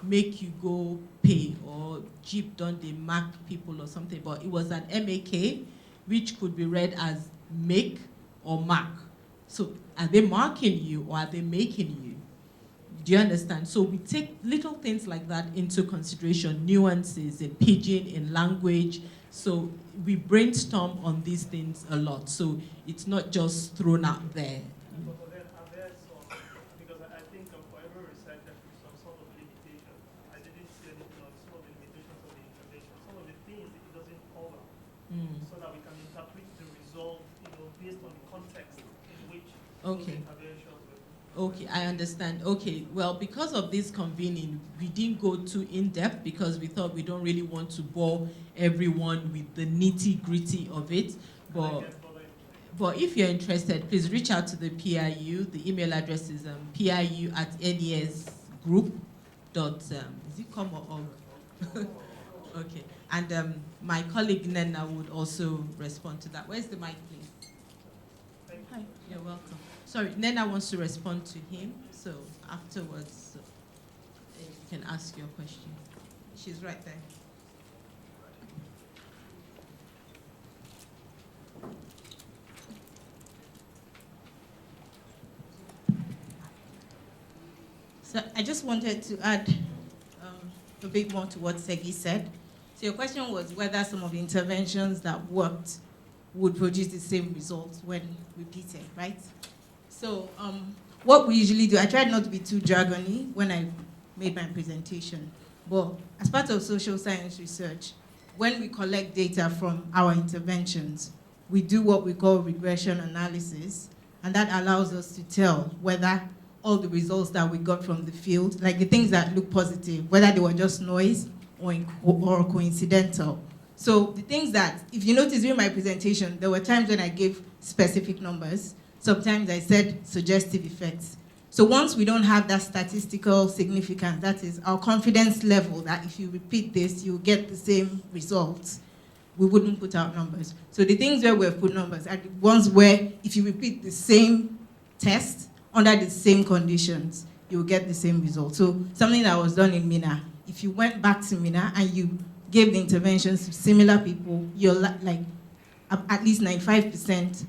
make you go pay, or Jeep don't they mark people or something, but it was an MAK, which could be read as make or mark. So are they marking you or are they making you? Do you understand? So we take little things like that into consideration, nuances in Pidgin, in language. So we brainstorm on these things a lot. So it's not just thrown out there. So that we can interpret the result, based on the context in which Okay. interventions were. Okay, I understand. Okay, well, because of this convening, we didn't go too in-depth because we thought we don't really want to bore everyone with the nitty-gritty of it. But if you're interested, please reach out to the PIU. The email address is piu@nesgroup. Is it com or org? Okay. And my colleague Nena would also respond to that. Where's the mic, please? Hi, you're welcome. Sorry, Nena wants to respond to him, so afterwards you can ask your question. She's right there. So I just wanted to add a bit more to what Segi said. So your question was whether some of the interventions that worked would produce the same results when repeated, right? So what we usually do, I tried not to be too jargony when I made my presentation, but as part of social science research, when we collect data from our interventions, we do what we call regression analysis, and that allows us to tell whether all the results that we got from the field, like the things that look positive, whether they were just noise or coincidental. So the things that, if you notice during my presentation, there were times when I gave specific numbers. Sometimes I said suggestive effects. So once we don't have that statistical significance, that is our confidence level that if you repeat this, you'll get the same results, we wouldn't put out numbers. So the things where we've put numbers are the ones where if you repeat the same test under the same conditions, you'll get the same result. So something that was done in Mina, if you went back to Mina and you gave the interventions to similar people, you're like at least 95%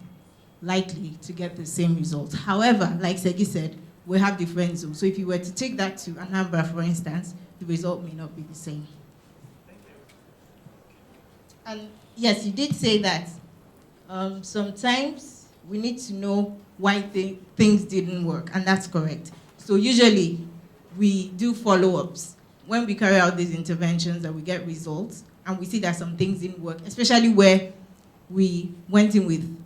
likely to get the same result. However, like Segi said, we have different zones. So if you were to take that to Anambra, for instance, the result may not be the same. And yes, you did say that sometimes we need to know why things didn't work, and that's correct. So usually we do follow-ups. When we carry out these interventions and we get results, and we see that some things didn't work, especially where we went in with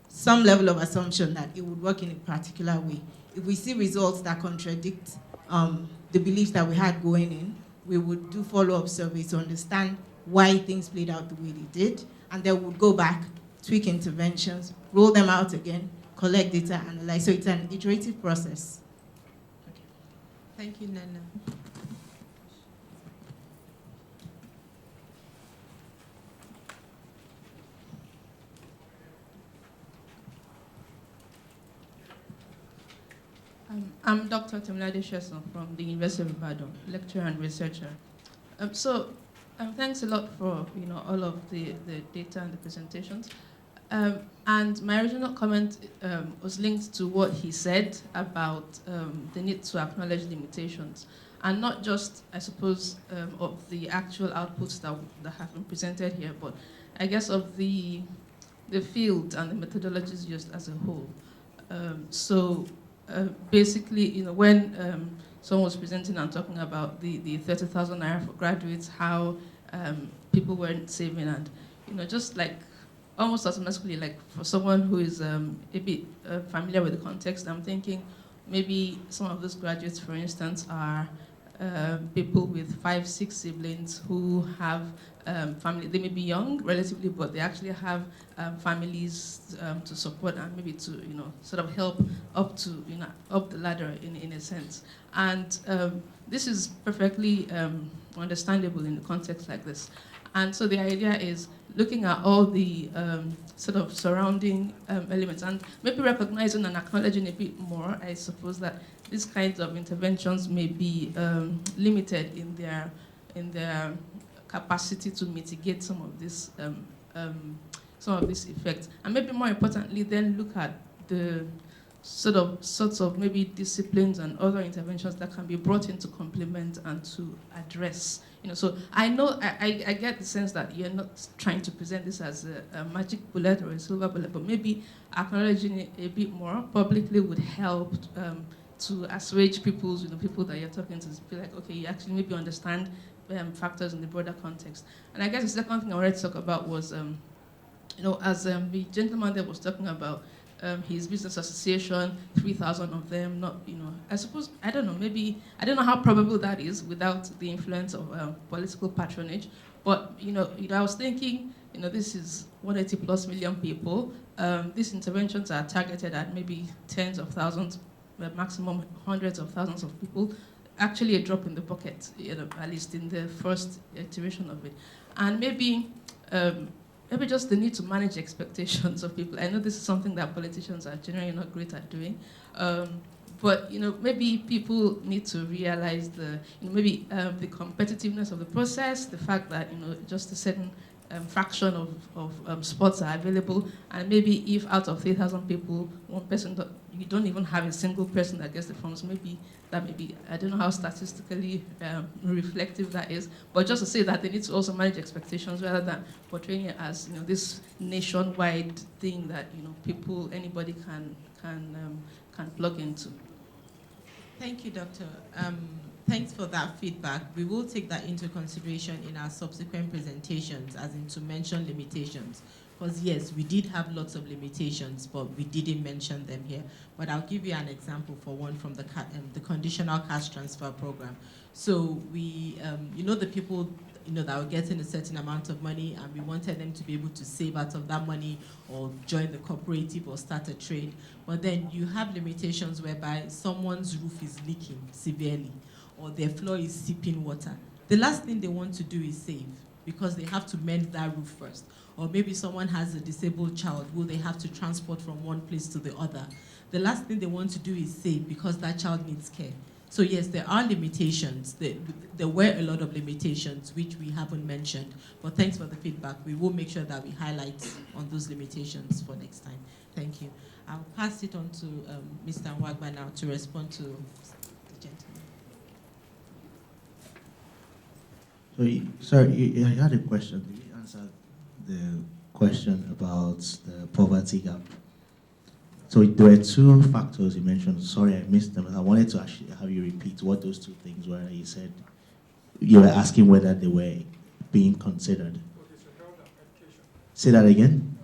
some level of assumption that it would work in a particular way. If we see results that contradict the beliefs that we had going in, we would do follow-up surveys to understand why things played out the way they did, and then we'll go back, tweak interventions, roll them out again, collect data, analyze. So it's an iterative process. Okay. Thank you, Nana. I'm Dr. Temilade Sheson from the University of Ibadan, lecturer and researcher. Thanks a lot for all of the data and the presentations. And my original comment was linked to what he said about the need to acknowledge limitations, and not just, I suppose, of the actual outputs that have been presented here, but I guess of the field and the methodologies used as a whole. Basically, when someone was presenting and talking about the 30,000 naira for graduates, how people weren't saving, and just like almost automatically, like for someone who is a bit familiar with the context, I'm thinking maybe some of those graduates, for instance, are people with 5, 6 siblings who have family. They may be young relatively, but they actually have families to support and maybe to sort of help up to up the ladder in a sense. And this is perfectly understandable in a context like this. And so the idea is looking at all the sort of surrounding elements and maybe recognizing and acknowledging a bit more, I suppose, that these kinds of interventions may be limited in their capacity to mitigate some of this effects, and maybe more importantly, then look at the sorts of maybe disciplines and other interventions that can be brought in to complement and to address. So I know I get the sense that you're not trying to present this as a magic bullet or a silver bullet, but maybe acknowledging it a bit more publicly would help to assuage people that you're talking to feel like, okay, you actually maybe understand factors in the broader context. And I guess the second thing I wanted to talk about was, as the gentleman that was talking about his business association, 3,000 of them, not, I suppose, I don't know, maybe, I don't know how probable that is without the influence of political patronage, but, I was thinking, this is 180 plus million people. These interventions are targeted at maybe tens of thousands, maximum hundreds of thousands of people. Actually a drop in the bucket, at least in the first iteration of it. And maybe just the need to manage expectations of people. I know this is something that politicians are generally not great at doing, but maybe people need to realize the competitiveness of the process, the fact that just a certain fraction of spots are available, and maybe if out of 3,000 people, one person, you don't even have a single person that gets the funds, maybe that may be, I don't know how statistically reflective that is, but just to say that they need to also manage expectations rather than portraying it as this nationwide thing that anybody can plug into. Thank you, Doctor. Thanks for that feedback. We will take that into consideration in our subsequent presentations, as in to mention limitations. Because yes, we did have lots of limitations, but we didn't mention them here. But I'll give you an example for one from the conditional cash transfer program. So we, the people that were getting a certain amount of money, and we wanted them to be able to save out of that money or join the cooperative or start a trade. But then you have limitations whereby someone's roof is leaking severely, or their floor is seeping water. The last thing they want to do is save, because they have to mend that roof first. Or maybe someone has a disabled child who they have to transport from one place to the other. The last thing they want to do is save, because that child needs care. So yes, there are limitations. There were a lot of limitations which we haven't mentioned, but thanks for the feedback. We will make sure that we highlight on those limitations for next time. Thank you. I'll pass it on to Mr. Nwagba now to respond to the gentleman. So, you had a question. Did you answer the question about the poverty gap? So there were two factors you mentioned. Sorry, I missed them. I wanted to actually have you repeat what those two things were. You said you were asking whether they were being considered. Say that again?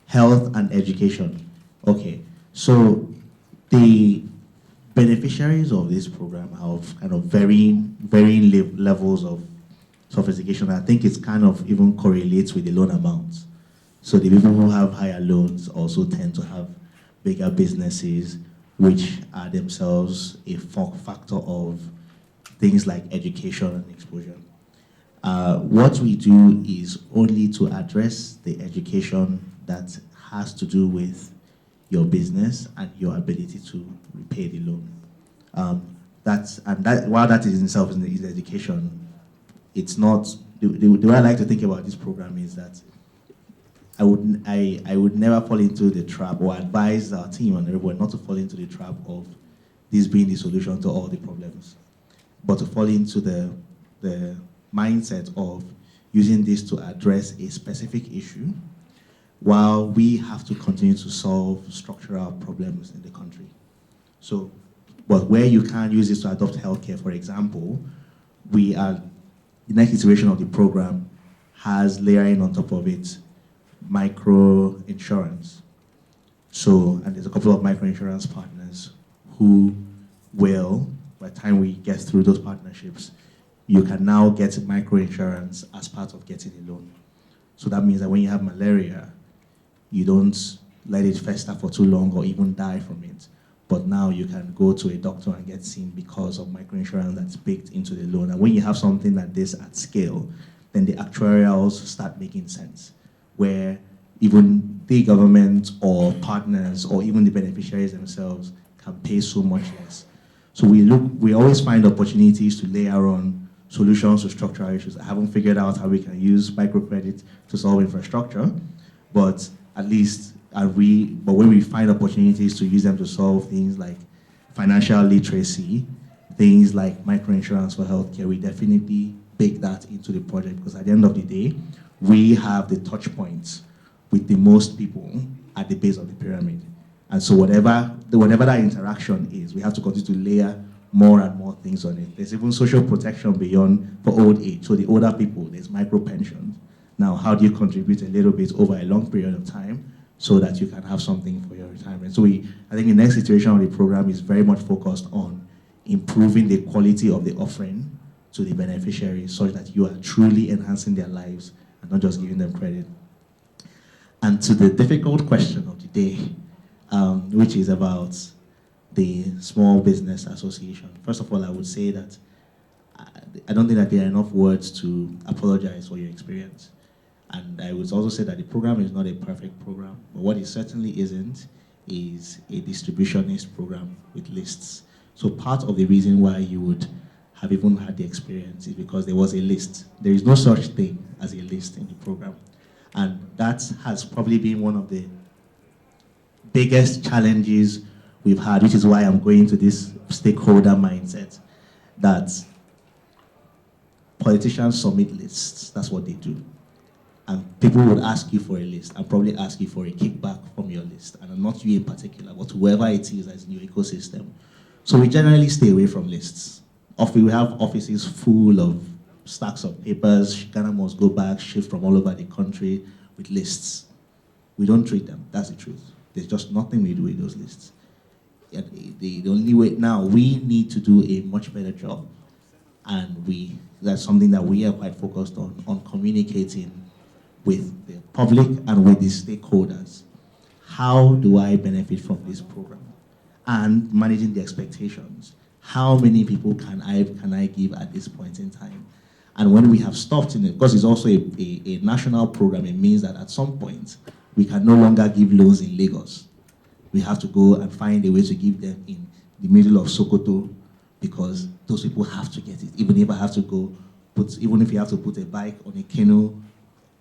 Health and education. Okay, so the beneficiaries of this program have kind of varying levels of sophistication. I think it's kind of even correlates with the loan amounts. So the people who have higher loans also tend to have bigger businesses, which are themselves a factor of things like education and exposure. What we do is only to address the education that has to do with your business and your ability to repay the loan. While that is in itself is education, it's not, the way I like to think about this program is that I would never fall into the trap, or advise our team and everyone not to fall into the trap of this being the solution to all the problems, but to fall into the mindset of using this to address a specific issue while we have to continue to solve structural problems in the country. So, but where you can use this to adopt healthcare, for example, the next iteration of the program has layering on top of it micro insurance. So, and there's a couple of micro insurance partners who will, by the time we get through those partnerships, you can now get micro insurance as part of getting a loan. So that means that when you have malaria, you don't let it fester for too long or even die from it. But now you can go to a doctor and get seen because of microinsurance that's baked into the loan. And when you have something like this at scale, then the actuarials start making sense, where even the government or partners or even the beneficiaries themselves can pay so much less. So we always find opportunities to layer on solutions to structural issues. I haven't figured out how we can use microcredit to solve infrastructure, but at least but when we find opportunities to use them to solve things like financial literacy, things like microinsurance for healthcare, we definitely bake that into the project, because at the end of the day, we have the touch points with the most people at the base of the pyramid. And so whatever that interaction is, we have to continue to layer more and more things on it. There's even social protection beyond for old age. So the older people, there's micro pensions. Now, how do you contribute a little bit over a long period of time so that you can have something for your retirement? So I think the next iteration of the program is very much focused on improving the quality of the offering to the beneficiaries such that you are truly enhancing their lives and not just giving them credit. And to the difficult question of the day, which is about the Small Business Association. First of all, I would say that I don't think that there are enough words to apologize for your experience. And I would also say that the program is not a perfect program, but what it certainly isn't is a distributionist program with lists. So part of the reason why you would have even had the experience is because there was a list. There is no such thing as a list in the program. And that has probably been one of the biggest challenges we've had, which is why I'm going to this stakeholder mindset, that politicians submit lists. That's what they do. And people would ask you for a list and probably ask you for a kickback from your list, and not you in particular, but whoever it is that's in your ecosystem. So we generally stay away from lists. We have offices full of stacks of papers. Ghana must go back, shift from all over the country with lists. We don't treat them. That's the truth. There's just nothing we do with those lists. The only way now, we need to do a much better job, and that's something that we are quite focused on communicating with the public and with the stakeholders. How do I benefit from this program? And managing the expectations. How many people can I give at this point in time? And when we have stopped in it, because it's also a national program, it means that at some point, we can no longer give loans in Lagos. We have to go and find a way to give them in the middle of Sokoto, because those people have to get it, even if you have to put a bike on a canoe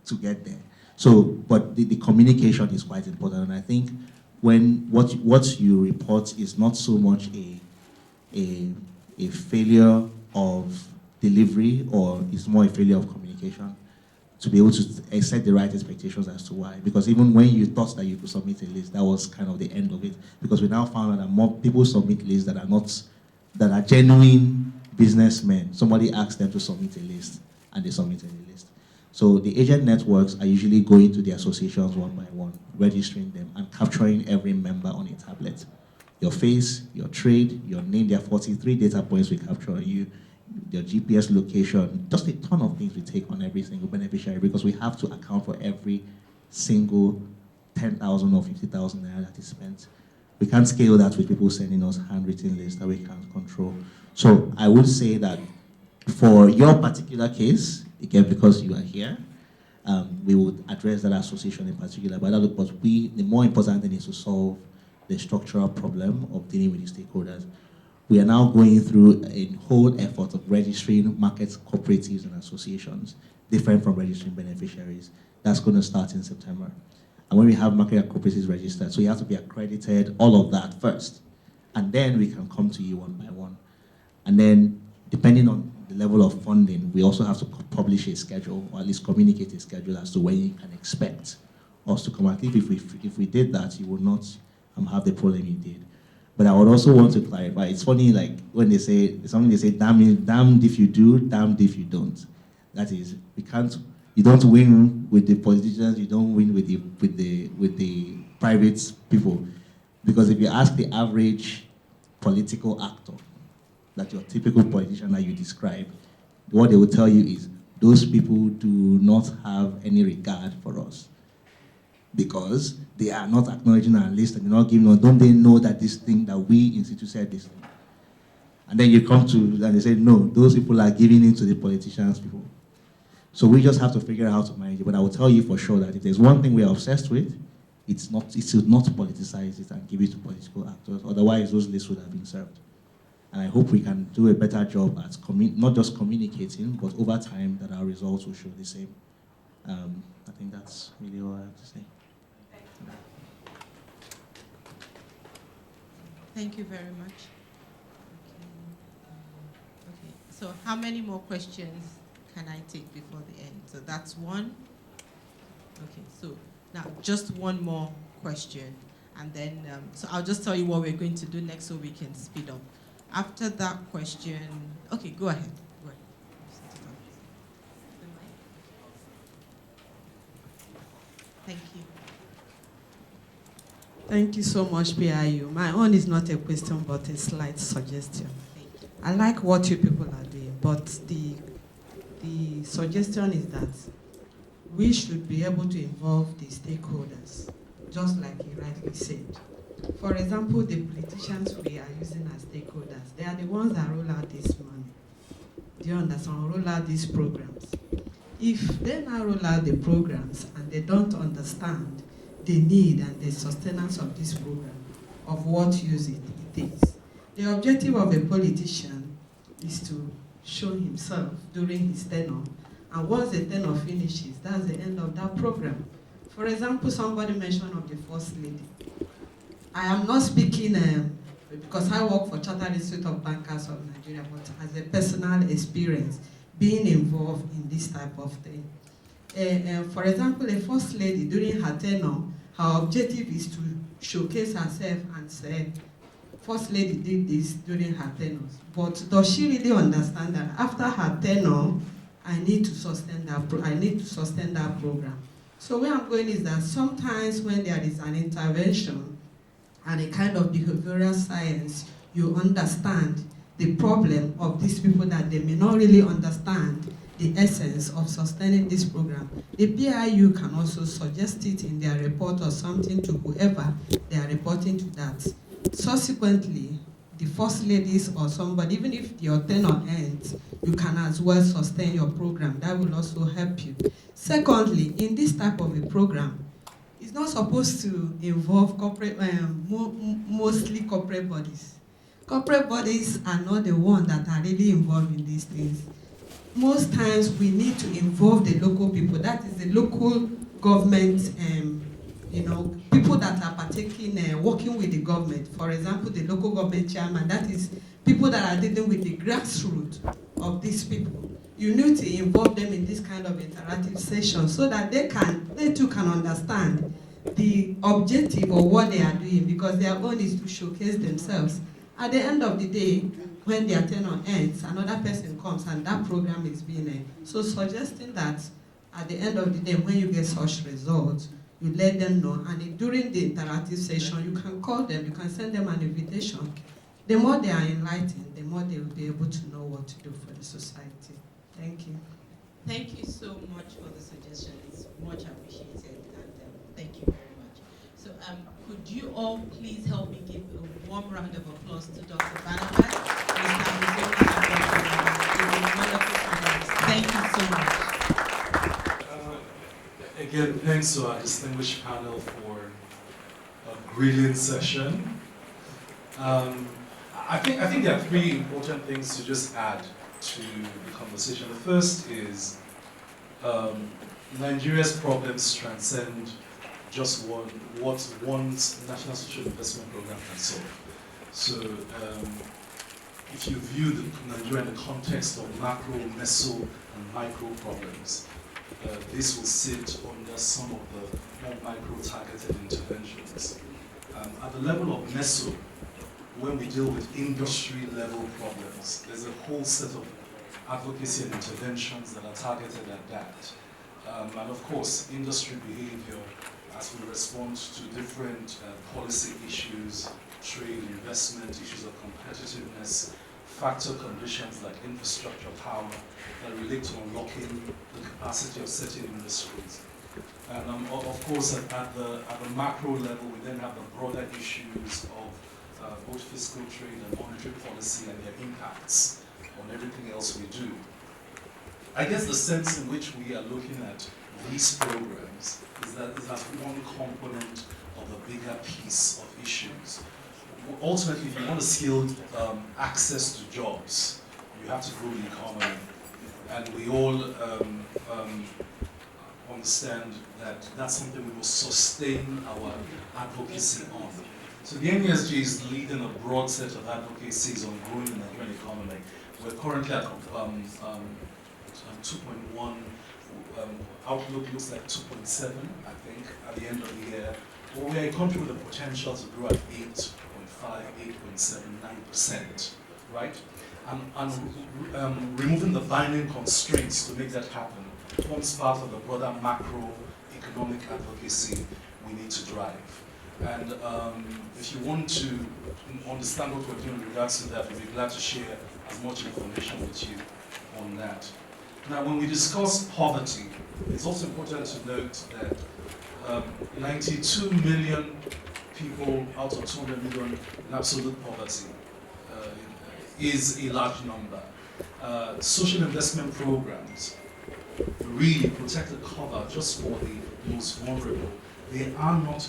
to get there. So, but the communication is quite important, and I think when what you report is not so much a failure of delivery, or it's more a failure of communication, to be able to set the right expectations as to why. Because even when you thought that you could submit a list, that was kind of the end of it. Because we now found out that more people submit lists that are genuine businessmen. Somebody asked them to submit a list, and they submitted a list. So the agent networks are usually going to the associations one by one, registering them and capturing every member on a tablet. Your face, your trade, your name, there are 43 data points we capture on you, your GPS location, just a ton of things we take on every single beneficiary because we have to account for every single 10,000 or 50,000 naira that is spent. We can't scale that with people sending us handwritten lists that we can't control. So I would say that for your particular case, again, because you are here, we would address that association in particular. But the more important thing is to solve the structural problem of dealing with the stakeholders. We are now going through a whole effort of registering market cooperatives and associations, different from registering beneficiaries. That's going to start in September. And when we have market cooperatives registered, so you have to be accredited, all of that first. And then we can come to you one by one. And then, depending on the level of funding, we also have to publish a schedule, or at least communicate a schedule as to when you can expect us to come. I think if we did that, you would not have the problem you did. But I would also want to clarify, it's funny, like when they say, damned if you do, damned if you don't. That is, you don't win with the politicians, you don't win with the private people. Because if you ask the average political actor, that your typical politician that you describe, what they will tell you is, those people do not have any regard for us. Because they are not acknowledging our list and they're not giving us, don't they know that this thing that we institute said this thing? And then you come to, and they say, no, those people are giving in to the politicians' people. So we just have to figure out how to manage it. But I will tell you for sure that if there's one thing we are obsessed with, it should not politicize it and give it to political actors. Otherwise, those lists would have been served. And I hope we can do a better job at not just communicating, but over time that our results will show the same. I think that's really all I have to say. Thank you very much. Okay. So how many more questions can I take before the end? So that's one. Okay, so now just one more question. And then, so I'll just tell you what we're going to do next so we can speed up. After that question, okay, go ahead. Go ahead. Thank you. Thank you so much, PIU. My own is not a question, but a slight suggestion. I like what you people are doing, but the suggestion is that we should be able to involve the stakeholders, just like you rightly said. For example, the politicians we are using as stakeholders, they are the ones that roll out this money. Do you understand? Roll out these programs. If they now roll out the programs and they don't understand the need and the sustenance of this program, of what use it is, the objective of a politician is to show himself during his tenure, and once the tenure finishes, that's the end of that program. For example, somebody mentioned of the First Lady. I am not speaking because I work for Chartered Institute of Bankers of Nigeria, but as a personal experience, being involved in this type of thing. For example, a First Lady during her tenure, her objective is to showcase herself and say, First Lady did this during her tenure. But does she really understand that after her tenure, I need to sustain that program? So where I'm going is that sometimes when there is an intervention and a kind of behavioral science, you understand the problem of these people that they may not really understand the essence of sustaining this program. The PIU can also suggest it in their report or something to whoever they are reporting to that. Subsequently, the First Ladies or somebody, even if your tenure ends, you can as well sustain your program. That will also help you. Secondly, in this type of a program, it's not supposed to involve corporate, mostly corporate bodies. Corporate bodies are not the ones that are really involved in these things. Most times we need to involve the local people. That is the local government, people that are partaking, working with the government. For example, the local government chairman, that is people that are dealing with the grassroots of these people. You need to involve them in this kind of interactive session so that they too can understand the objective of what they are doing, because their own is to showcase themselves. At the end of the day, when their tenure ends, another person comes and that program is being ended. So suggesting that at the end of the day, when you get such results, you let them know, and if during the interactive session, you can call them, you can send them an invitation. The more they are enlightened, the more they will be able to know what to do for the society. Thank you. Thank you so much for the suggestion. It's much appreciated, and thank you very much. So could you all please help me give a warm round of applause to Dr. Barnabas, Mr. Mr. Thank you so much. Again, thanks to our distinguished panel for a brilliant session. I think there are three important things to just add to the conversation. The first is Nigeria's problems transcend just what one national social investment program can solve. So if you view Nigeria in the context of macro, meso, and micro problems, this will sit under some of the more micro-targeted interventions. At the level of meso, when we deal with industry-level problems, there's a whole set of advocacy and interventions that are targeted at that. And of course, industry behavior as we respond to different policy issues, trade, investment, issues of competitiveness, factor conditions like infrastructure, power, that relate to unlocking the capacity of certain industries. And of course, at the macro level, we then have the broader issues of both fiscal trade and monetary policy and their impacts on everything else we do. I guess the sense in which we are looking at these programs is that one component of a bigger piece of issues. Ultimately, if you want to scale access to jobs, you have to grow the economy. And we all understand that that's something we will sustain our advocacy on. So the NESG is leading a broad set of advocacies on growing the Nigerian economy. We're currently at 2.1. Outlook looks like 2.7, I think, at the end of the year. But we're a country with the potential to grow at 8.5, 8.7, 9%, right? And removing the binding constraints to make that happen forms part of the broader macroeconomic advocacy we need to drive. And if you want to understand what we're doing in regards to that, we'll be glad to share as much information with you on that. Now, when we discuss poverty, it's also important to note that 92 million people out of 200 million in absolute poverty is a large number. Social investment programs really protect the cover just for the most vulnerable. They are not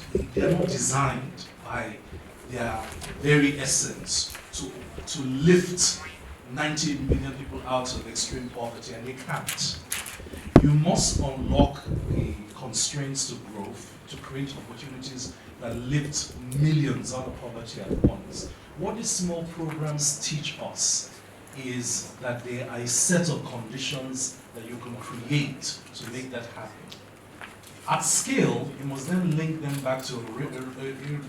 designed by their very essence to lift 90 million people out of extreme poverty, and they can't. You must unlock the constraints to growth to create opportunities that lift millions out of poverty at once. What these small programs teach us is that there are a set of conditions that you can create to make that happen. At scale, you must then link them back to a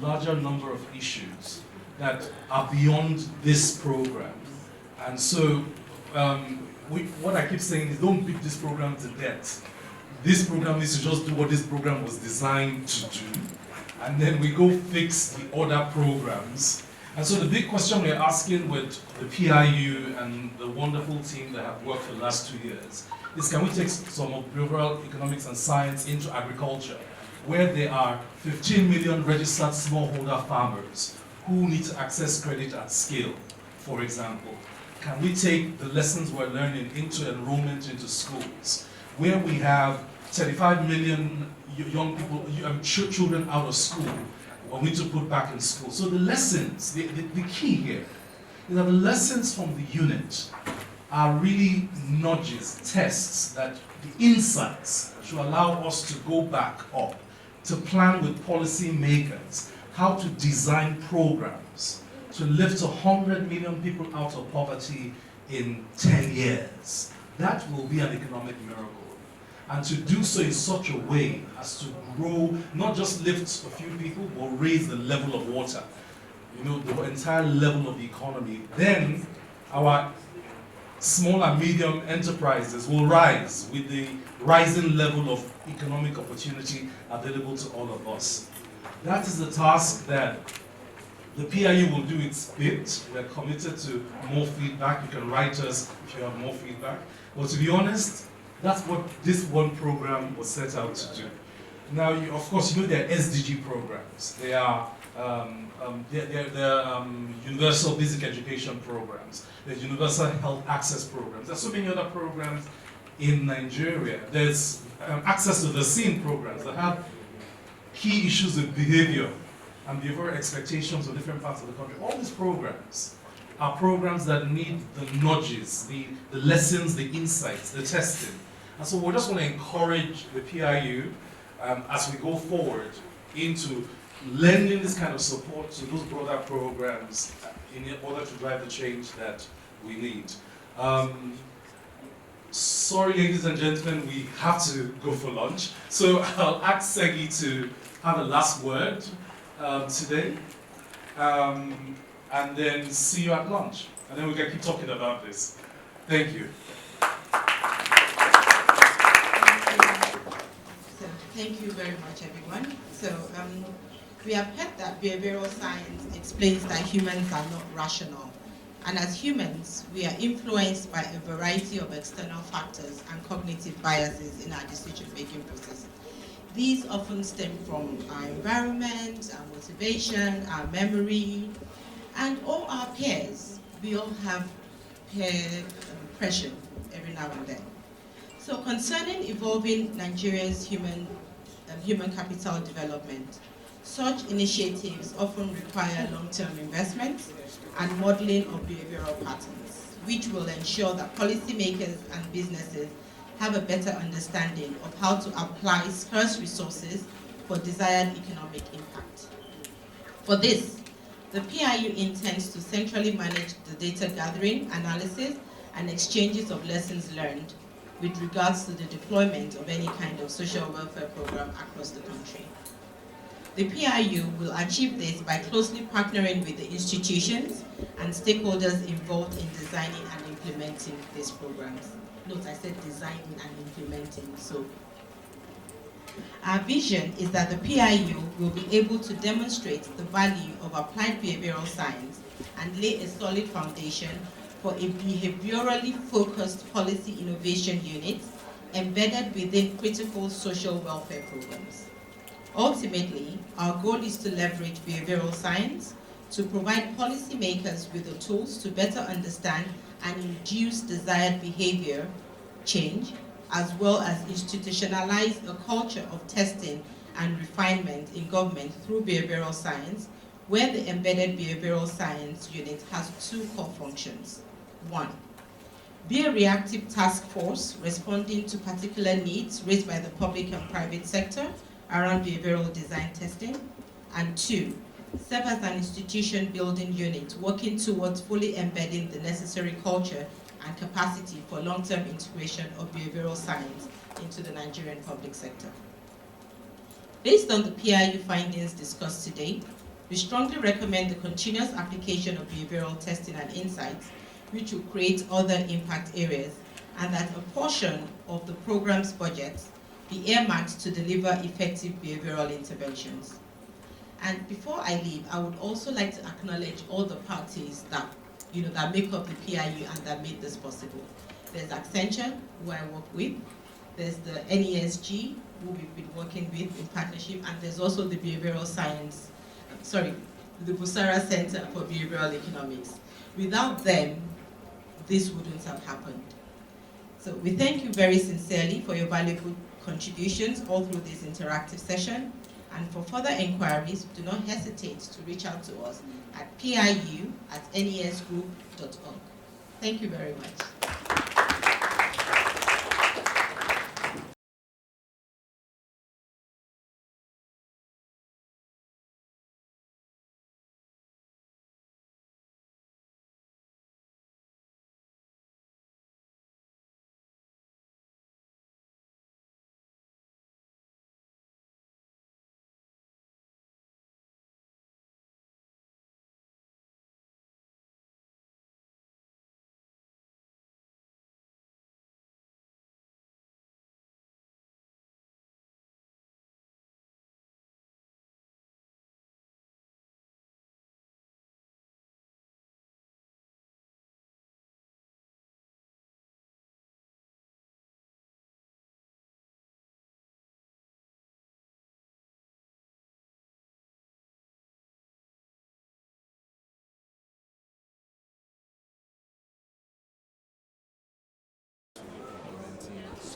larger number of issues that are beyond this program. And so, what I keep saying is don't beat this program to death. This program needs to just do what this program was designed to do. And then we go fix the other programs. And so the big question we're asking with the PIU and the wonderful team that have worked for the last 2 years is, can we take some of behavioral economics and science into agriculture, where there are 15 million registered smallholder farmers who need to access credit at scale, for example? Can we take the lessons we're learning into enrollment into schools, where we have 35 million young people, children out of school, we need to put back in school? So the lessons, the key here is that the lessons from the unit are really nudges, tests, that the insights should allow us to go back up, to plan with policy makers how to design programs to lift 100 million people out of poverty in 10 years. That will be an economic miracle. And to do so in such a way as to grow, not just lift a few people, but raise the level of water, the entire level of the economy. Then our small and medium enterprises will rise with the rising level of economic opportunity available to all of us. That is the task that the PIU will do its bit. We're committed to more feedback. You can write us if you have more feedback. But to be honest, that's what this one program was set out to do. Now, of course, there are SDG programs. They are universal basic education programs. There's universal health access programs. There's so many other programs in Nigeria. There's access to the scene programs that have key issues of behavior and behavioral expectations of different parts of the country. All these programs are programs that need the nudges, the lessons, the insights, the testing. And so we just want to encourage the PIU as we go forward into lending this kind of support to those broader programs in order to drive the change that we need. Sorry, ladies and gentlemen, we have to go for lunch. So I'll ask Segi to have a last word today, and then see you at lunch. And then we can keep talking about this. Thank you. So, thank you very much, everyone. So we have heard that behavioral science explains that humans are not rational. And as humans, we are influenced by a variety of external factors and cognitive biases in our decision-making process. These often stem from our environment, our motivation, our memory, and all our peers. We all have peer pressure every now and then. So concerning evolving Nigeria's human capital development, such initiatives often require long-term investments and modeling of behavioral patterns, which will ensure that policymakers and businesses have a better understanding of how to apply scarce resources for desired economic impact. For this, the PIU intends to centrally manage the data gathering, analysis, and exchanges of lessons learned with regards to the deployment of any kind of social welfare program across the country. The PIU will achieve this by closely partnering with the institutions and stakeholders involved in designing and implementing these programs. Note, I said designing and implementing, so. Our vision is that the PIU will be able to demonstrate the value of applied behavioral science and lay a solid foundation for a behaviorally focused policy innovation unit embedded within critical social welfare programs. Ultimately, our goal is to leverage behavioral science to provide policymakers with the tools to better understand and induce desired behavior change, as well as institutionalize a culture of testing and refinement in government through behavioral science, where the embedded behavioral science unit has two core functions. One, be a reactive task force responding to particular needs raised by the public and private sector around behavioral design testing. And two, serve as an institution building unit working towards fully embedding the necessary culture and capacity for long-term integration of behavioral science into the Nigerian public sector. Based on the PIU findings discussed today, we strongly recommend the continuous application of behavioral testing and insights, which will create other impact areas, and that a portion of the program's budget be earmarked to deliver effective behavioral interventions. And before I leave, I would also like to acknowledge all the parties that make up the PIU and that made this possible. There's Accenture, who I work with. There's the Nesg, who we've been working with in partnership, and there's also the Behavioral Science, the Busara Center for Behavioral Economics. Without them, this wouldn't have happened. So we thank you very sincerely for your valuable contributions all through this interactive session. And for further inquiries, do not hesitate to reach out to us at piu@nesgroup.org. Thank you very much.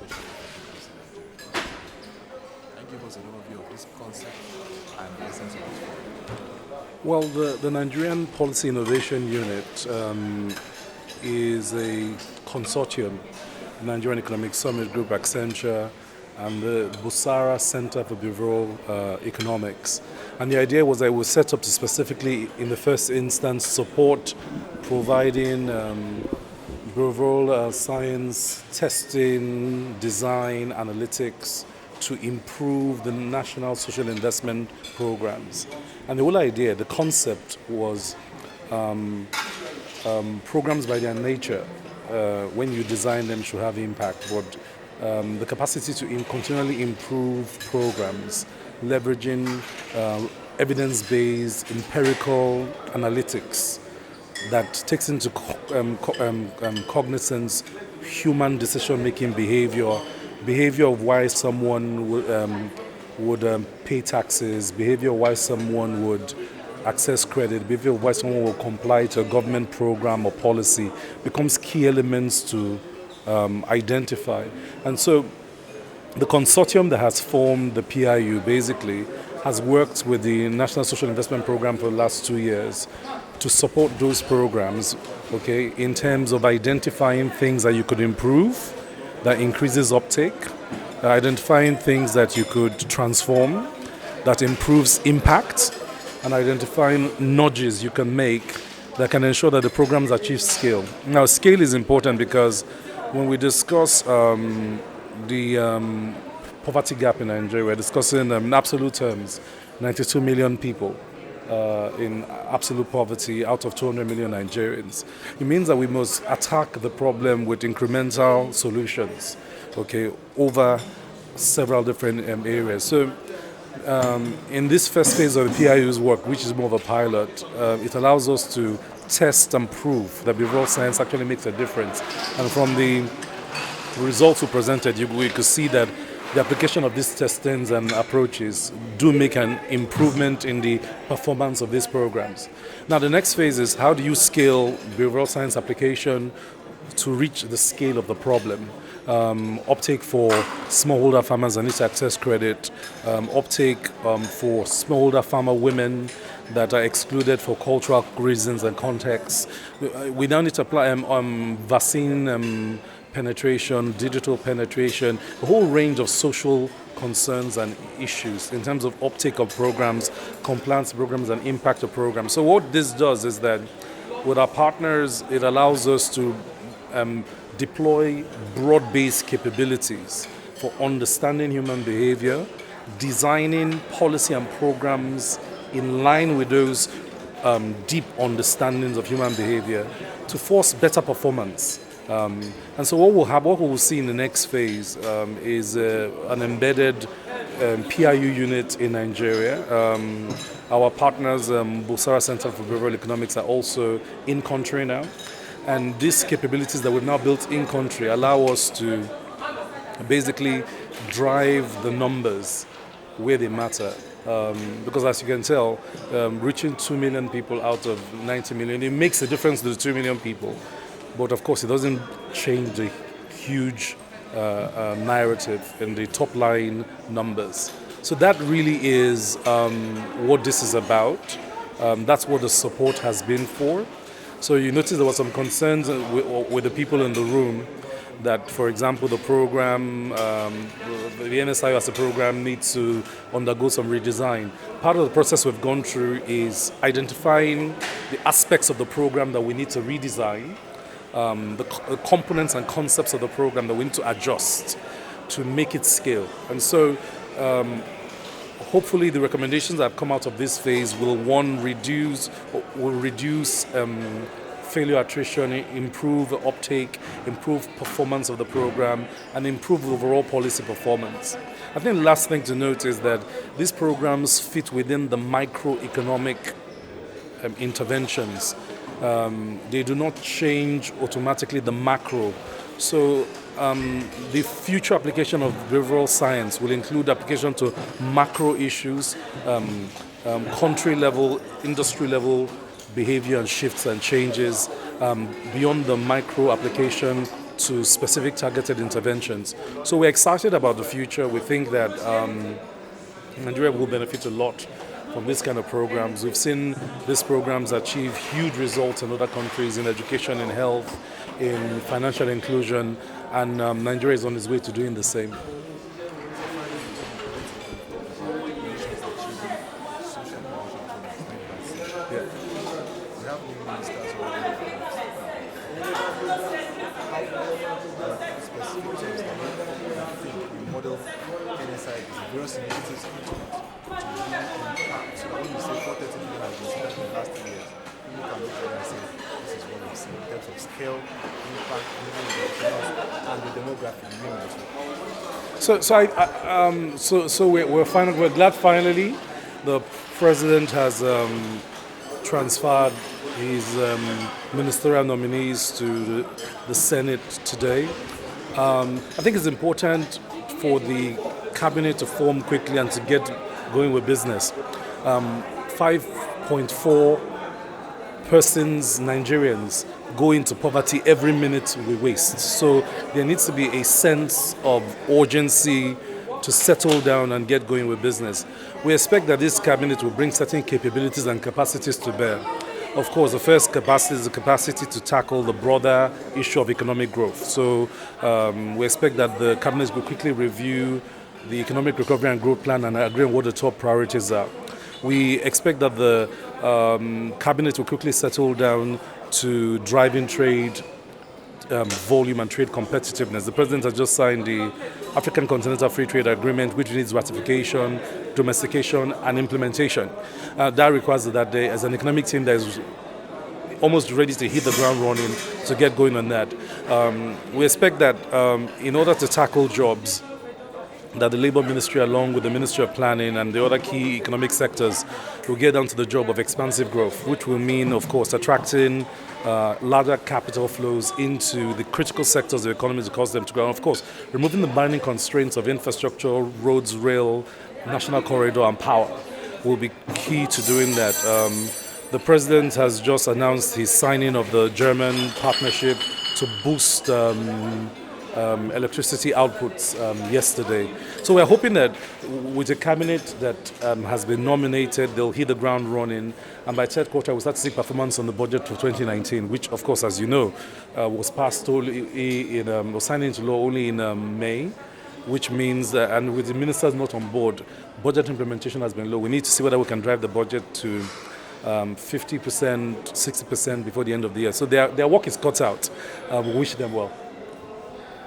Can you give us an overview of this concept and the essence of this program? Well, the Nigerian Policy Innovation Unit is a consortium, Nigerian Economic Summit Group, Accenture, and the Busara Center for Behavioral Economics. And the idea was that it was set up to specifically, in the first instance, support providing behavioral science testing, design, analytics to improve the national social investment programs. And the whole idea, the concept was programs by their nature, when you design them, should have impact, but the capacity to continually improve programs, leveraging evidence-based empirical analytics that takes into cognizance human decision-making behavior of why someone would pay taxes, behavior of why someone would access credit, behavior of why someone will comply to a government program or policy becomes key elements to identify. And so the consortium that has formed the PIU basically has worked with the National Social Investment Program for the last 2 years to support those programs, okay, in terms of identifying things that you could improve, that increases uptake, identifying things that you could transform, that improves impact, and identifying nudges you can make that can ensure that the programs achieve scale. Now, scale is important because when we discuss the poverty gap in Nigeria, we're discussing in absolute terms 92 million people in absolute poverty out of 200 million Nigerians. It means that we must attack the problem with incremental solutions, okay, over several different areas. So in this first phase of the PIU's work, which is more of a pilot, it allows us to test and prove that behavioral science actually makes a difference. And from the results we presented, we could see that the application of these testings and approaches do make an improvement in the performance of these programs. Now, the next phase is how do you scale behavioral science application to reach the scale of the problem? Uptake for smallholder farmers that need to access credit, uptake for smallholder farmer women that are excluded for cultural reasons and contexts. We now need to apply vaccine penetration, digital penetration, a whole range of social concerns and issues in terms of uptake of programs, compliance programs, and impact of programs. So what this does is that with our partners, it allows us to deploy broad-based capabilities for understanding human behavior, designing policy and programs in line with those deep understandings of human behavior to force better performance. And so what we'll see in the next phase is an embedded PIU unit in Nigeria. Our partners, Busara Center for Behavioral Economics, are also in country now. And these capabilities that we've now built in country allow us to basically drive the numbers where they matter. Because as you can tell, reaching 2 million people out of 90 million, it makes a difference to the 2 million people. But of course, it doesn't change the huge narrative in the top line numbers. So that really is what this is about. That's what the support has been for. So you notice there were some concerns with the people in the room that, for example, the program, the NSIU as a program needs to undergo some redesign. Part of the process we've gone through is identifying the aspects of the program that we need to redesign, the components and concepts of the program that we need to adjust to make it scale. And so hopefully the recommendations that have come out of this phase will, one, reduce failure attrition, improve uptake, improve performance of the program, and improve overall policy performance. I think the last thing to note is that these programs fit within the microeconomic interventions. They do not change automatically the macro. So the future application of behavioral science will include application to macro issues, country level, industry level behavior and shifts and changes, beyond the micro application to specific targeted interventions. So we're excited about the future. We think that Nigeria will benefit a lot from this kind of programs. We've seen these programs achieve huge results in other countries in education, in health, in financial inclusion, and Nigeria is on its way to doing the same. So we're glad finally the president has transferred his ministerial nominees to the Senate today. I think it's important for the cabinet to form quickly and to get going with business. 5.4 persons, Nigerians, go into poverty every minute we waste. So there needs to be a sense of urgency to settle down and get going with business. We expect that this cabinet will bring certain capabilities and capacities to bear. Of course, the first capacity is the capacity to tackle the broader issue of economic growth. So we expect that the cabinet will quickly review the economic recovery and growth plan and agree on what the top priorities are. We expect that the cabinet will quickly settle down to driving trade volume and trade competitiveness. The president has just signed the African Continental Free Trade Agreement, which needs ratification, domestication, and implementation. That requires that there is an economic team that is almost ready to hit the ground running to get going on that. We expect that in order to tackle jobs, that the Labour Ministry, along with the Ministry of Planning and the other key economic sectors, will get down to the job of expansive growth, which will mean, of course, attracting larger capital flows into the critical sectors of the economy to cause them to grow. And of course, removing the binding constraints of infrastructure, roads, rail, national corridor, and power will be key to doing that. The president has just announced his signing of the German partnership to boost electricity outputs yesterday. So we're hoping that with a cabinet that has been nominated, they'll hit the ground running, and by third quarter we'll start to see performance on the budget for 2019, which of course, as you know, was passed only was signed into law only in May, which means that, and with the ministers not on board, budget implementation has been low. We need to see whether we can drive the budget to 50%, 60% before the end of the year. So their work is cut out. We wish them well.